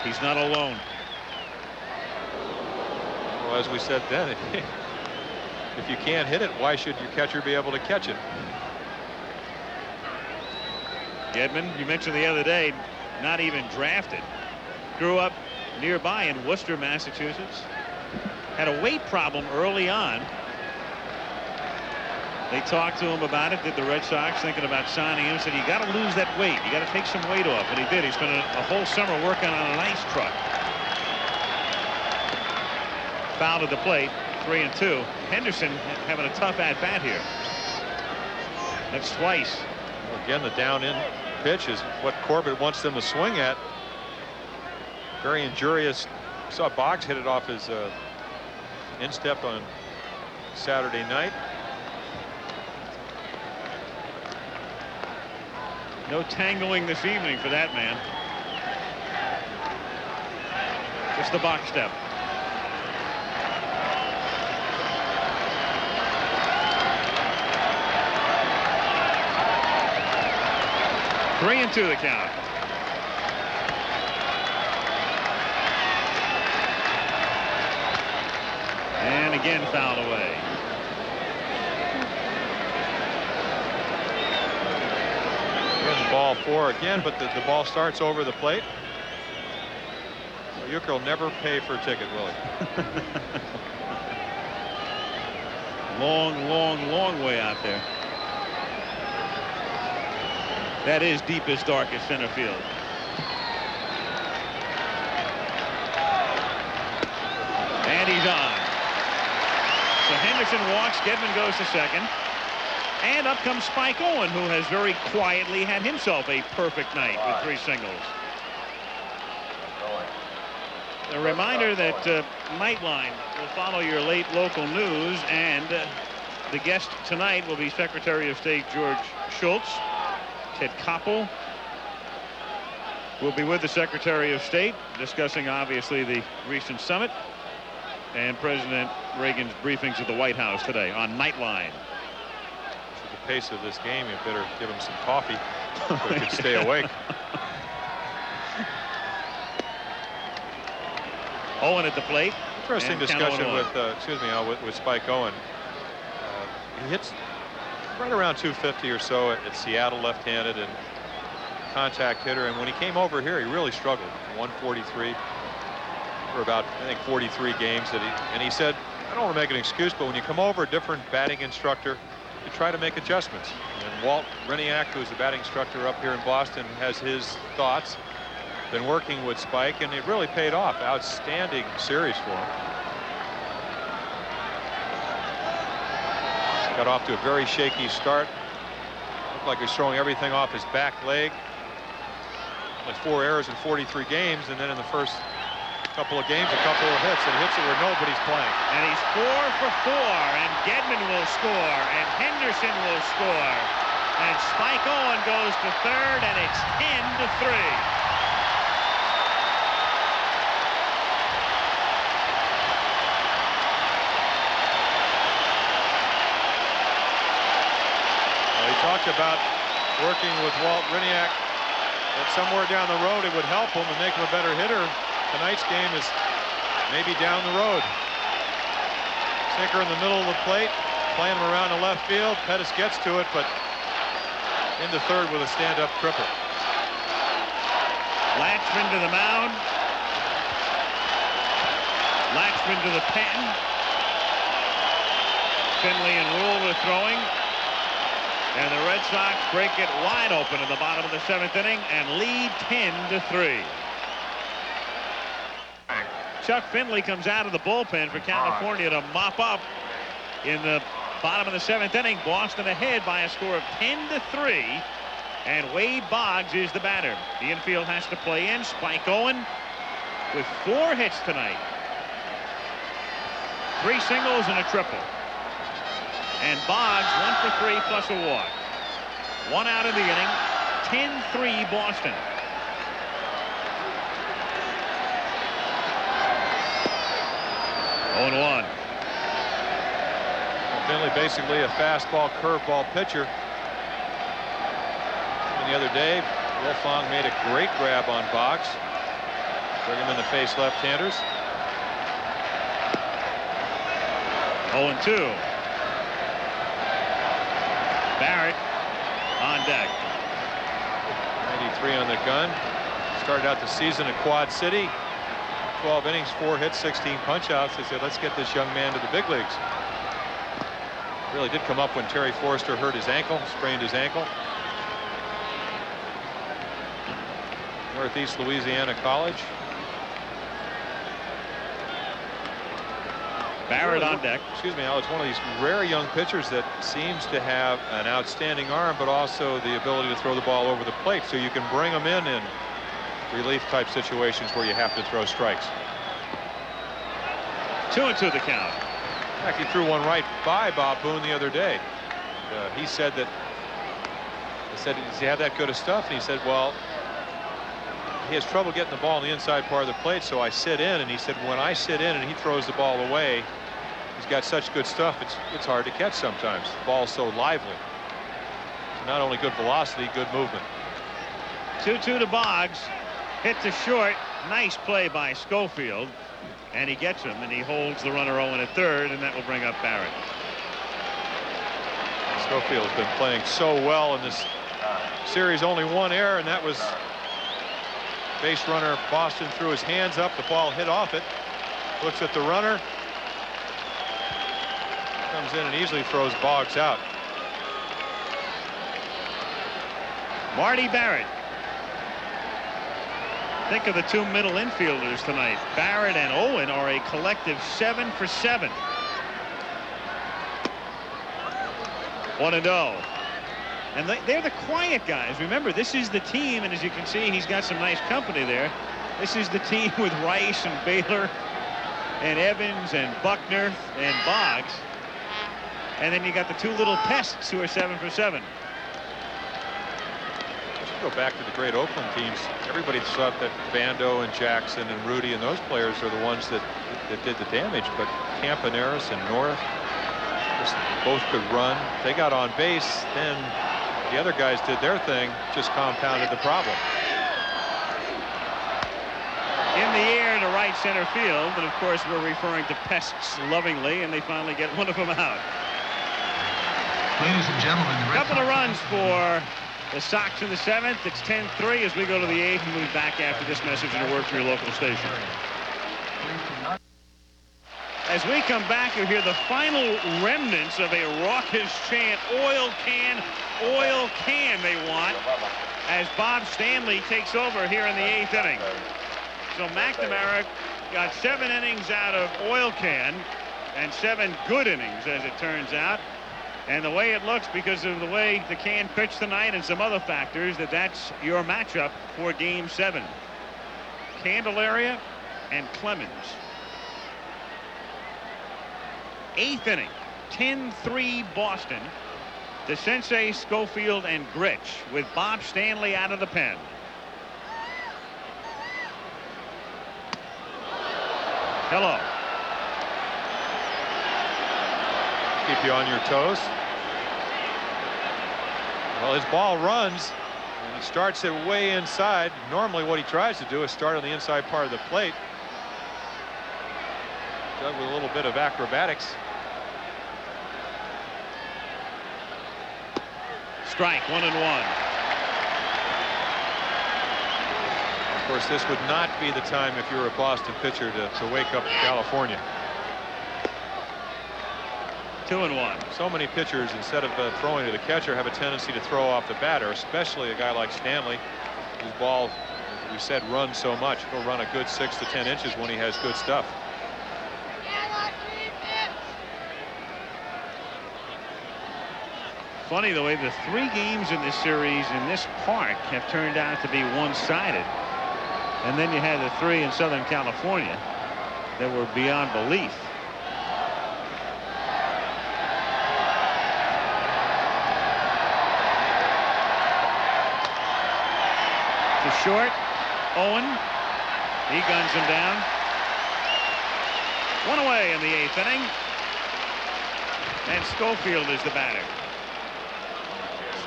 He's not alone. Well, as we said then, if you can't hit it, why should your catcher be able to catch it? Gedman, you mentioned the other day, not even drafted. Grew up nearby in Worcester, Massachusetts. Had a weight problem early on. They talked to him about it. Did the Red Sox, thinking about signing him, said, "You got to lose that weight. You got to take some weight off." And he did. He spent a whole summer working on an ice truck. Fouled at the plate. 3-2. Henderson having a tough at bat here. That's twice. Well, again, the down-in pitch is what Corbett wants them to swing at. Very injurious. Saw Boggs hit it off his instep on Saturday night. No tangling this evening for that man. Just the box step. Three and 2 the count. And again fouled away. Ball 4 again, but the ball starts over the plate. Uecker will never pay for a ticket, will he? Long way out there. That is deepest, darkest center field. And he's on. So Henderson walks, Gedman goes to second. And up comes Spike Owen, who has very quietly had himself a perfect night with 3 singles. A reminder that Nightline will follow your late local news, and the guest tonight will be Secretary of State George Shultz. Ted Koppel will be with the Secretary of State, discussing obviously the recent summit. and President Reagan's briefings at the White House today on Nightline. At the pace of this game, you better give him some coffee so he can stay awake. Owen at the plate. Interesting discussion with Spike Owen. He hits right around 250 or so at Seattle, left-handed and contact hitter. And when he came over here, he really struggled. 143 for about, I think, 43 games. And he said, I don't want to make an excuse, but when you come over a different batting instructor, you try to make adjustments. And Walt Reniak, who's the batting instructor up here in Boston, has his thoughts. Been working with Spike, and it really paid off. Outstanding series for him. Got off to a very shaky start. Looked like he was throwing everything off his back leg. Like 4 errors in 43 games, and then in the first couple of games, a couple of hits, and hits it where nobody's playing. And he's 4 for 4, and Gedman will score, and Henderson will score. And Spike Owen goes to third, and it's 10-3. He talked about working with Walt Reniak, that somewhere down the road it would help him and make him a better hitter. Tonight's game is maybe down the road. Sinker in the middle of the plate, playing him around the left field. Pettis gets to it, but into third with a stand-up triple. Latchman to the mound. Latchman to the pen. Finley and Rule are throwing. And the Red Sox break it wide open in the bottom of the 7th inning and lead 10-3. Chuck Finley comes out of the bullpen for California to mop up in the bottom of the 7th inning. Boston ahead by a score of 10-3. And Wade Boggs is the batter. The infield has to play in. Spike Owen with 4 hits tonight. 3 singles and a triple. And Boggs 1 for 3 plus a walk. 1 out of the inning. 10-3 Boston. Oh, 1. Finley basically a fastball curveball pitcher. And the other day, Wilfong made a great grab on Boggs. Bring him in to face left-handers. 0-2. Barrett on deck. 93 on the gun. Started out the season at Quad City. 12 innings, 4 hits, 16 punch-outs. They said, let's get this young man to the big leagues. Really did come up when Terry Forster hurt his ankle, sprained his ankle. Northeast Louisiana College. Barrett on deck. Excuse me, Alex, one of these rare young pitchers that seems to have an outstanding arm, but also the ability to throw the ball over the plate, so you can bring them in relief type situations where you have to throw strikes. 2-2 the count. In fact, he threw one right by Bob Boone the other day. He said that, they said, does he have that good of stuff? And he said, well, he has trouble getting the ball on the inside part of the plate, so I sit in. And he said, when I sit in and he throws the ball away, he's got such good stuff, it's hard to catch sometimes. The ball's so lively. So not only good velocity, good movement. 2-2 to Boggs. Hit to short. Nice play by Schofield. And he gets him, and he holds the runner Owen at third, and that will bring up Barrett. Schofield's been playing so well in this series. Only 1 error, and that was base runner Boston threw his hands up. The ball hit off it. Looks at the runner. Comes in and easily throws Boggs out. Marty Barrett. Think of the 2 middle infielders tonight. Barrett and Owen are a collective 7 for 7. 1-0. And they're the quiet guys. Remember, this is the team, and as you can see, he's got some nice company there. This is the team with Rice and Baylor and Evans and Buckner and Boggs. And then you got the 2 little pests who are 7 for 7. go back to the great Oakland teams. Everybody thought that Bando and Jackson and Rudy and those players are the ones that did the damage, but Campaneris and North just both could run. They got on base, then the other guys did their thing, just compounded the problem. In the air to right center field, and of course we're referring to pests lovingly, and they finally get one of them out. Ladies and gentlemen, the Red Couple of Sox runs for the Sox in the 7th. It's 10-3 as we go to the 8th, and we'll be back after this message and a word from your local station. As we come back, you hear the final remnants of a raucous chant, oil can, they want, as Bob Stanley takes over here in the 8th inning. So McNamara got 7 innings out of oil can and 7 good innings, as it turns out. And the way it looks, because of the way the can pitched tonight and some other factors, that's your matchup for Game 7. Candelaria and Clemens. 8th inning, 10-3 Boston. DeCinces, Schofield, and Grich with Bob Stanley out of the pen. Hello. Keep you on your toes. Well, his ball runs and he starts it way inside. Normally what he tries to do is start on the inside part of the plate. Doug with a little bit of acrobatics. Strike, 1-1. Of course, this would not be the time if you're a Boston pitcher to wake up to California. 2-1. So many pitchers, instead of throwing to the catcher, have a tendency to throw off the batter, especially a guy like Stanley, whose ball, as we said, runs so much. He'll run a good 6 to 10 inches when he has good stuff. Funny the way the 3 games in this series in this park have turned out to be one-sided. And then you had the 3 in Southern California that were beyond belief. To short, Owen. He guns him down. 1 away in the 8th inning. And Schofield is the batter.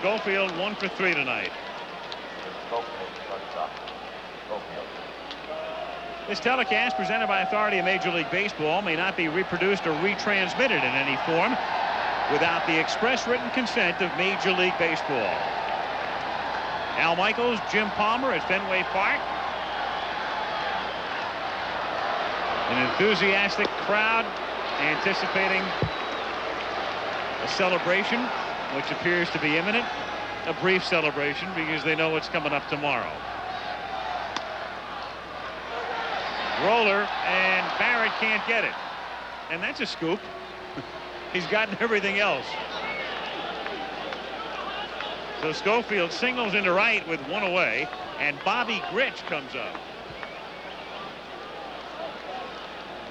Schofield 1 for 3 tonight. This telecast, presented by authority of Major League Baseball, may not be reproduced or retransmitted in any form without the express written consent of Major League Baseball. Al Michaels, Jim Palmer at Fenway Park. An enthusiastic crowd anticipating a celebration, which appears to be imminent. A brief celebration because they know what's coming up tomorrow. Roller, and Barrett can't get it. And that's a scoop. He's gotten everything else. So Schofield singles into right with 1 away, and Bobby Grich comes up.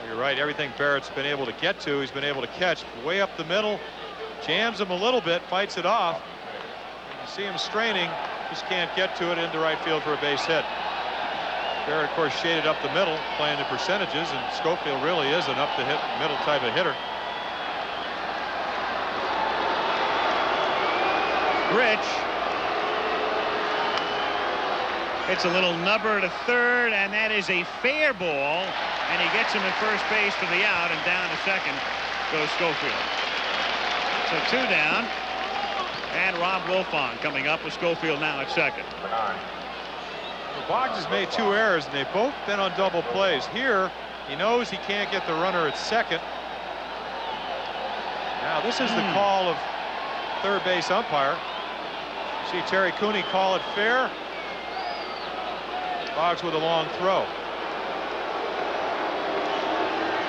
You're right. Everything Barrett's been able to get to, he's been able to catch way up the middle, jams him a little bit, fights it off. You see him straining, just can't get to it into right field for a base hit. Barrett, of course, shaded up the middle, playing the percentages, and Schofield really is an up-the-middle type of hitter. Grich. It's a little nubber to third, and that is a fair ball, and he gets him at first base for the out, and down to second goes Schofield. So 2 down, and Rob Wilfong coming up with Schofield now at second. Boggs has made 2 errors, and they've both been on double plays. Here, he knows he can't get the runner at second. Now, this is the call of third base umpire. See Terry Cooney call it fair. Boggs with a long throw.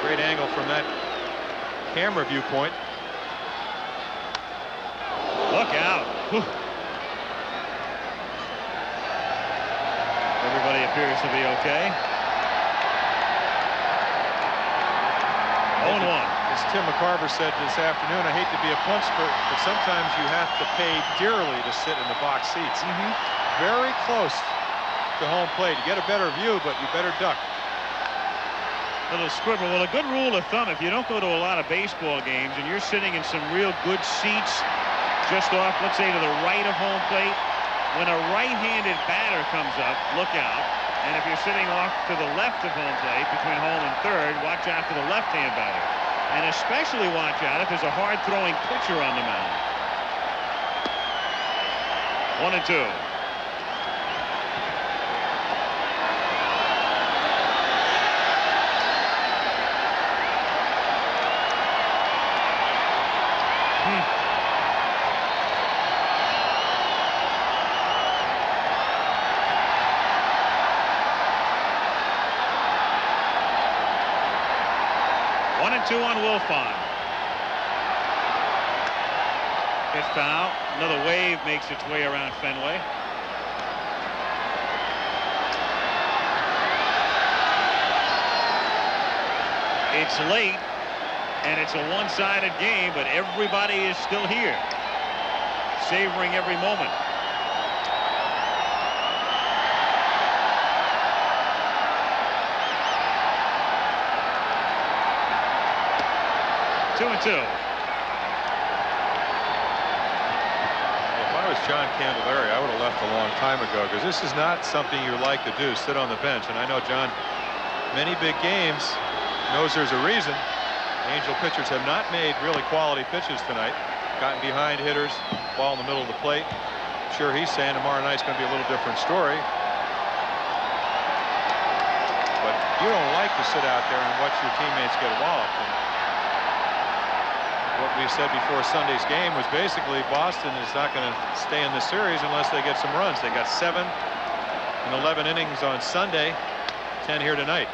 Great angle from that camera viewpoint. Look out. Whew. Everybody appears to be okay. 0-1. As Tim McCarver said this afternoon, I hate to be a punch, but sometimes you have to pay dearly to sit in the box seats. very close to home plate. You get a better view, but you better duck. Little scribble. Well, a good rule of thumb, if you don't go to a lot of baseball games and you're sitting in some real good seats just off, let's say, to the right of home plate, when a right-handed batter comes up, look out. And if you're sitting off to the left of home plate, between home and third, watch out for the left-hand batter. And especially watch out if there's a hard-throwing pitcher on the mound. 1-2. Two on Wilfong. Hit foul. Another wave makes its way around Fenway. It's late, and it's a one-sided game, but everybody is still here, savoring every moment. Two and two. If I was John Candelaria, I would have left a long time ago, because this is not something you like to do, sit on the bench. And I know John, many big games, knows there's a reason. Angel pitchers have not made really quality pitches tonight. Gotten behind hitters, ball in the middle of the plate. I'm sure he's saying tomorrow night's going to be a little different story. But you don't like to sit out there and watch your teammates get walloped. And what we said before Sunday's game was basically Boston is not going to stay in the series unless they get some runs. They got 7 in 11 innings on Sunday, 10 here tonight.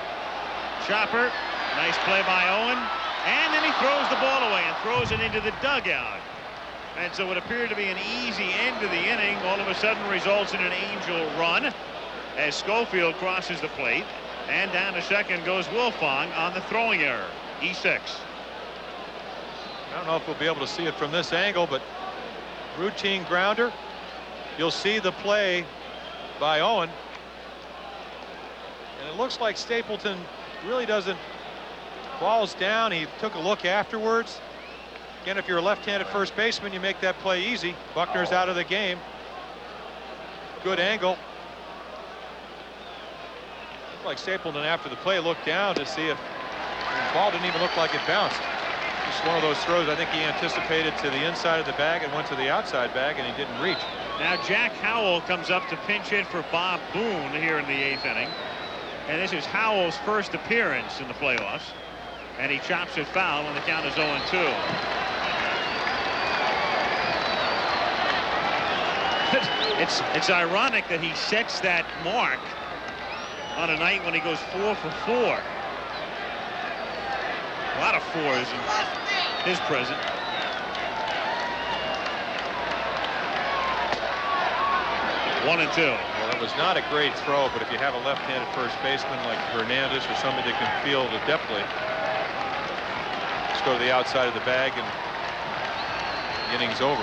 Chopper, nice play by Owen, and then he throws the ball away and throws it into the dugout. And so what appeared to be an easy end to the inning all of a sudden results in an Angel run as Schofield crosses the plate, and down to second goes Wilfong on the throwing error. E6. I don't know if we'll be able to see it from this angle, but routine grounder. You'll see the play by Owen. And it looks like Stapleton really doesn't. Ball's down. He took a look afterwards. Again, if you're a left-handed first baseman, you make that play easy. Buckner's out of the game. Good angle. Looked like Stapleton after the play looked down to see if the ball didn't even look like it bounced. Just one of those throws I think he anticipated to the inside of the bag and went to the outside bag, and he didn't reach. Now Jack Howell comes up to pinch hit for Bob Boone here in the 8th inning. And this is Howell's first appearance in the playoffs. And he chops it foul, and the count is 0-2. It's ironic that he sets that mark on a night when he goes 4 for 4. A lot of 4s in his present. One and two. Well, it was not a great throw, but if you have a left-handed first baseman like Hernandez or somebody that can field adeptly, just go to the outside of the bag and the inning's over.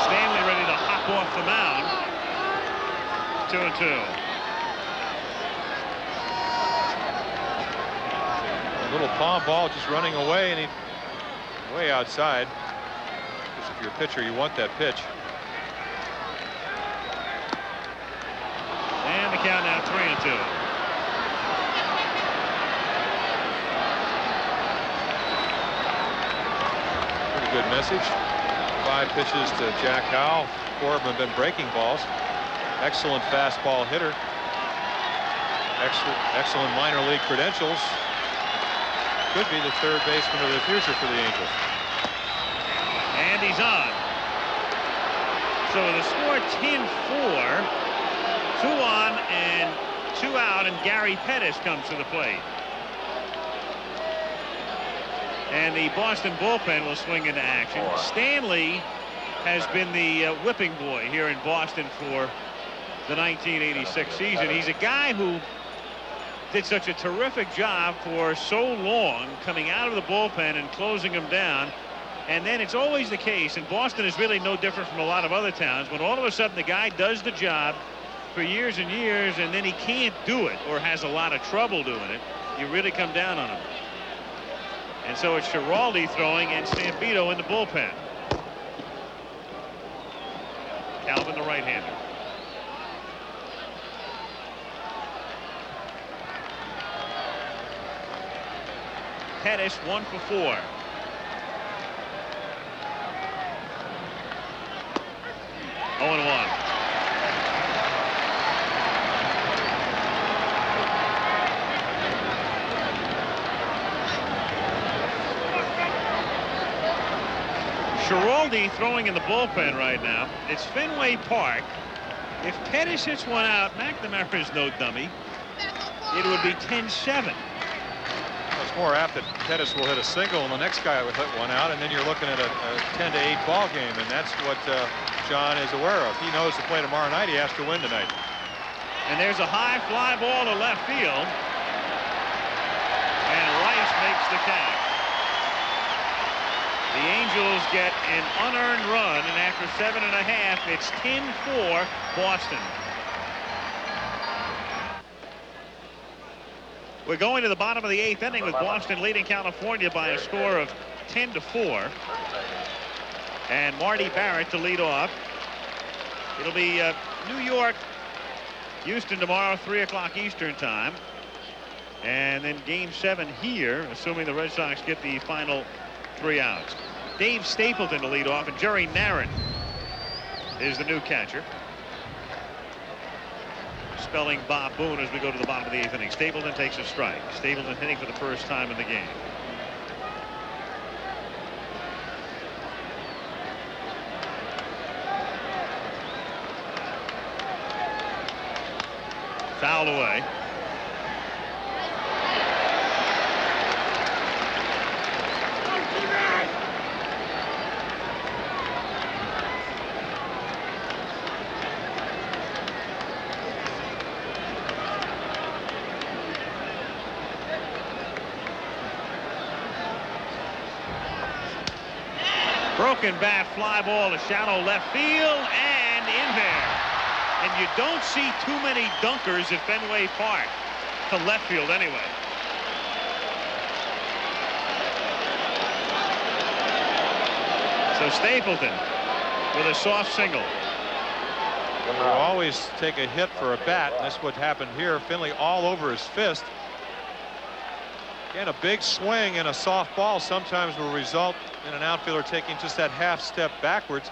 Stanley ready to hop off the mound. 2-2. A little palm ball just running away, and he way outside. Because if you're a pitcher, you want that pitch. And the count now 3-2. Pretty good message. 5 pitches to Jack Howell. 4 of them have been breaking balls. Excellent fastball hitter. Excellent minor league credentials. Could be the third baseman of the future for the Angels. And he's on. So the score 10-4. 2 on and 2 out, and Gary Pettis comes to the plate. And the Boston bullpen will swing into action. Stanley has been the whipping boy here in Boston for the 1986 season. He's a guy who did such a terrific job for so long coming out of the bullpen and closing him down. And then it's always the case, and Boston is really no different from a lot of other towns, when all of a sudden the guy does the job for years and years, and then he can't do it or has a lot of trouble doing it, you really come down on him. And so it's Giraldi throwing and Stampito in the bullpen. Calvin, the right-hander. Pettis 1 for 4. Oh, and 1. Giraldi throwing in the bullpen right now. It's Fenway Park. If Pettis hits one out, McNamara is no dummy. It would be 10-7. It's more apt that Pettis will hit a single and the next guy will hit one out, and then you're looking at a 10-8 ball game, and that's what John is aware of. He knows to play tomorrow night. He has to win tonight. And there's a high fly ball to left field, and Rice makes the catch. The Angels get an unearned run, and after 7.5, it's 10-4 Boston. We're going to the bottom of the 8th inning with Boston leading California by a score of 10-4. And Marty Barrett to lead off. It'll be New York, Houston tomorrow, 3 o'clock Eastern time. And then game 7 here, assuming the Red Sox get the final 3 outs. Dave Stapleton to lead off, and Jerry Narron is the new catcher. Spelling Bob Boone as we go to the bottom of the 8th inning. Stapleton takes a strike. Stapleton hitting for the first time in the game. Foul away. Broken bat, fly ball to shallow left field and in there. And you don't see too many dunkers at Fenway Park to left field anyway. So Stapleton with a soft single. You always take a hit for a bat, and that's what happened here. Finley all over his fist. Again, a big swing and a soft ball sometimes will result in an outfielder taking just that half step backwards.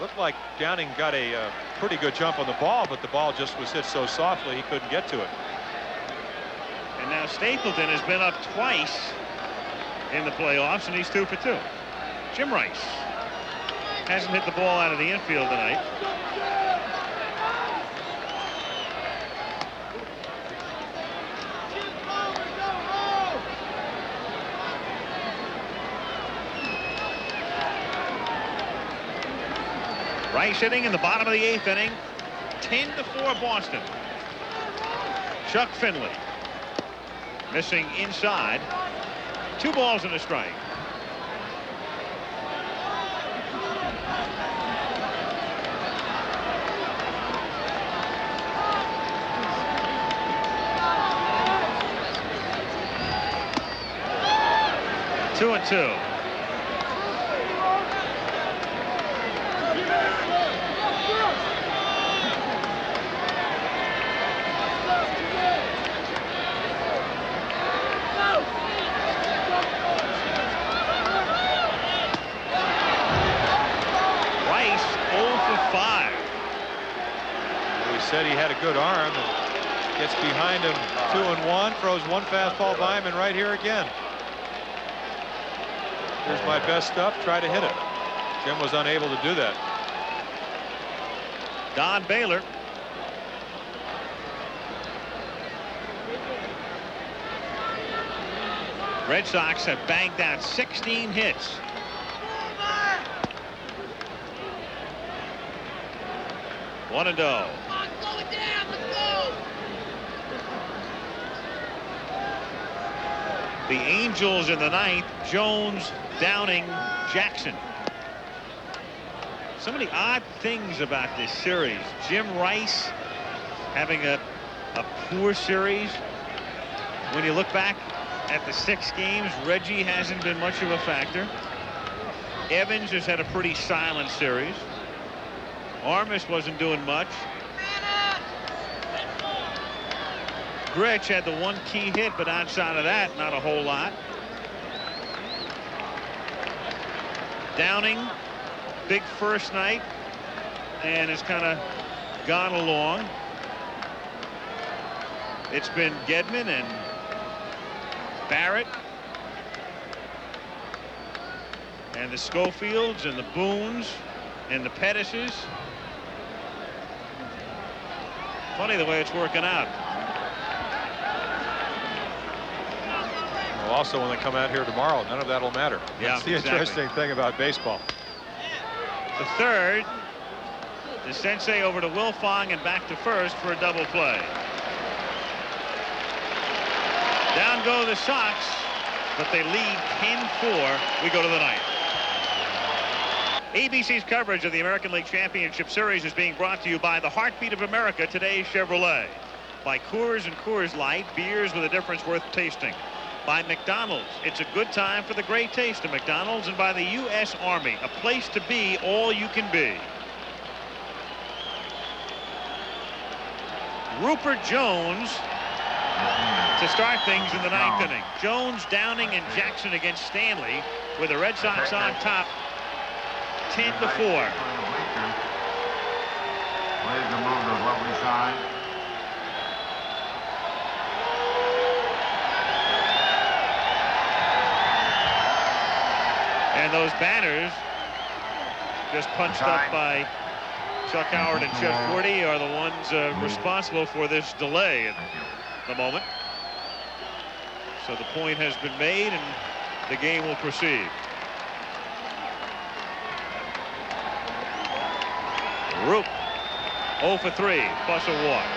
Looked like Downing got a pretty good jump on the ball, but the ball just was hit so softly he couldn't get to it. And now Stapleton has been up twice in the playoffs, and he's 2 for 2. Jim Rice hasn't hit the ball out of the infield tonight. Rice hitting in the bottom of the 8th inning. 10-4 Boston. Chuck Finley missing inside. 2 balls and a strike. Two and 2. Said he had a good arm and gets behind him 2-1, throws 1 fastball by him, and right here again. Here's my best stuff, try to hit it. Jim was unable to do that. Don Baylor. Red Sox have banged out 16 hits. One and oh. The Angels in the ninth. Jones, Downing, Jackson. So many odd things about this series. Jim Rice having a poor series. When you look back at the 6 games, Reggie hasn't been much of a factor. Evans has had a pretty silent series. Armas wasn't doing much. Gretsch had the one key hit, but outside of that, not a whole lot. Downing, big first night, and has kind of gone along. It's been Gedman and Barrett and the Schofields and the Boones and the Pettises. Funny the way it's working out. Well, also, when they come out here tomorrow, none of that will matter. Yeah, That's the exactly. interesting thing about baseball. The third, the Sensei over to Wilfong and back to first for a double play. Down go the Sox, but they lead 10-4. We go to the ninth. ABC's coverage of the American League Championship Series is being brought to you by the heartbeat of America, today's Chevrolet. By Coors and Coors Light, beers with a difference worth tasting. By McDonald's, it's a good time for the great taste of McDonald's. And by the U.S. Army, a place to be all you can be. Rupert Jones to start things in the ninth inning. Jones, Downing, and Jackson against Stanley, with the Red Sox on top 10-4. Where's the move of what we signed? And those banners just punched up by Chuck Howard and Chet Forty are the ones responsible for this delay at the moment. So the point has been made and the game will proceed. Roop 0 for 3 plus a walk.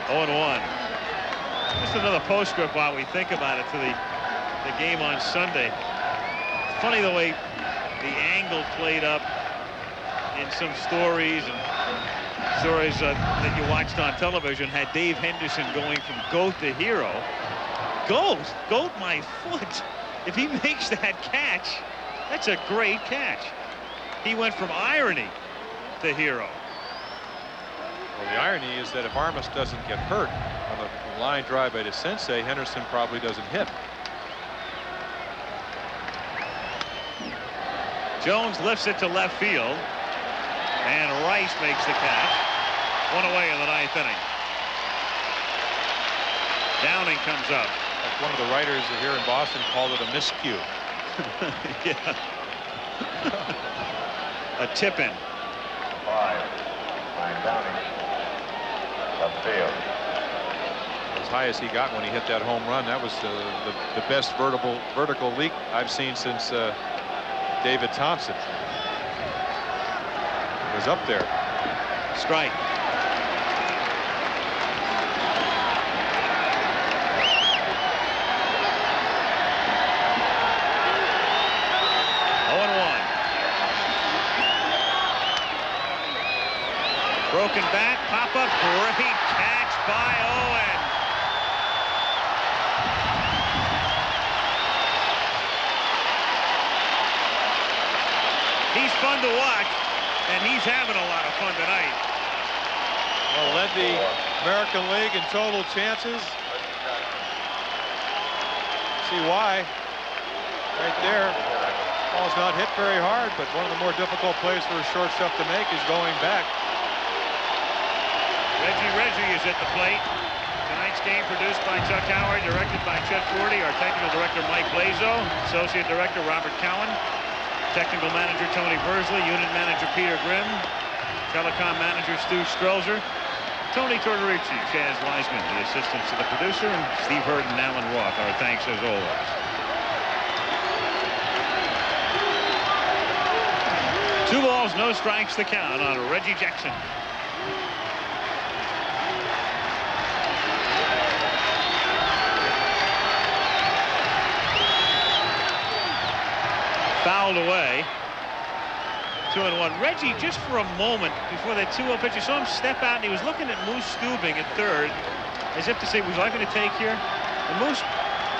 0-1. Just another postscript while we think about it to the game on Sunday. Funny the way the angle played up in some stories that you watched on television had Dave Henderson going from GOAT to hero. GOAT my foot. If he makes that catch, that's a great catch. He went from irony to hero. Well, the irony is that if Armas doesn't get hurt on the line drive by the Sensei, Henderson probably doesn't hit. Jones lifts it to left field, and Rice makes the catch. One away in the ninth inning. Downing comes up. Like one of the writers here in Boston called it a miscue. Yeah. A tip-in. 5. Downing. Upfield. As high as he got when he hit that home run, that was the best vertical leap I've seen since David Thompson. It was up there. Strike. Broken bat, pop-up, great catch by Owen. He's fun to watch, and he's having a lot of fun tonight. Well, led the American League in total chances. See why? Right there. Ball's not hit very hard, but one of the more difficult plays for a shortstop to make is going back. Reggie is at the plate. Tonight's game produced by Chuck Howard, directed by Chet Forty, our technical director Mike Blazo, associate director Robert Cowan, technical manager Tony Bursley, unit manager Peter Grimm, telecom manager Stu Strelzer, Tony Tortorici, Chaz Wiseman, the assistants to the producer, and Steve Hurd and Alan Roth. Our thanks as always. 2 balls, no strikes, the count on Reggie Jackson. pulled away. 2-1. Reggie, just for a moment before that 2-0 pitch, you saw him step out, and he was looking at Moose Stubing at third, as if to say, was I going to take here? And Moose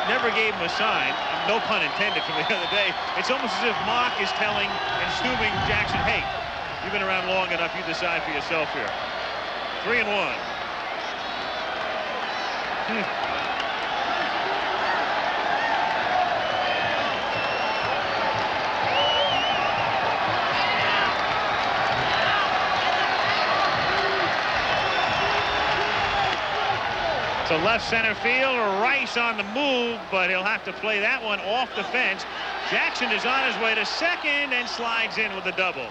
never gave him a sign, no pun intended, from the other day. It's almost as if Mock is telling and Stubing Jackson, hey, you've been around long enough, you decide for yourself here. 3-1. To left center field, Rice on the move, but he'll have to play that one off the fence. Jackson is on his way to second and slides in with a double.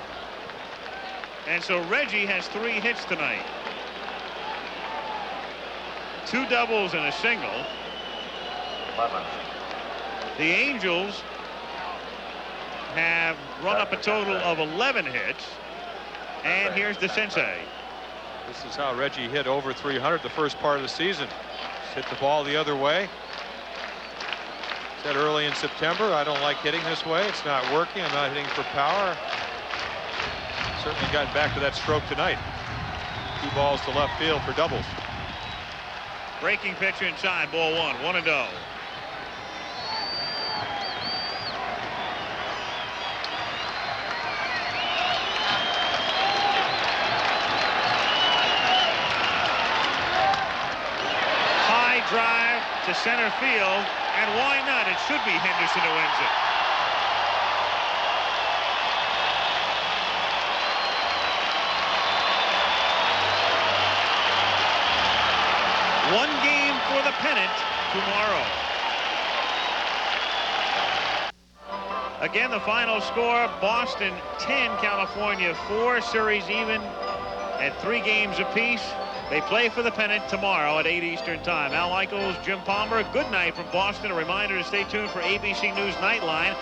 And so Reggie has 3 hits tonight. 2 doubles and a single. 11. The Angels have run up a total of 11 hits. And here's the sensei. This is how Reggie hit over 300 the first part of the season. Just hit the ball the other way. Said early in September, I don't like hitting this way. It's not working. I'm not hitting for power. Certainly got back to that stroke tonight. 2 balls to left field for doubles. Breaking pitch inside, ball 1, 1-0. Drive to center field, and why not? It should be Henderson who wins it. One game for the pennant tomorrow. Again, the final score, Boston 10, California 4, series even at 3 games apiece. They play for the pennant tomorrow at 8 Eastern Time. Al Michaels, Jim Palmer, good night from Boston. A reminder to stay tuned for ABC News Nightline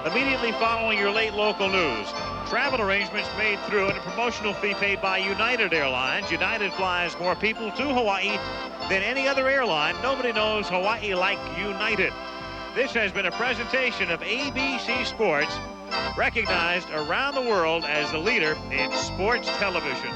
immediately following your late local news. Travel arrangements made through and a promotional fee paid by United Airlines. United flies more people to Hawaii than any other airline. Nobody knows Hawaii like United. This has been a presentation of ABC Sports, recognized around the world as the leader in sports television.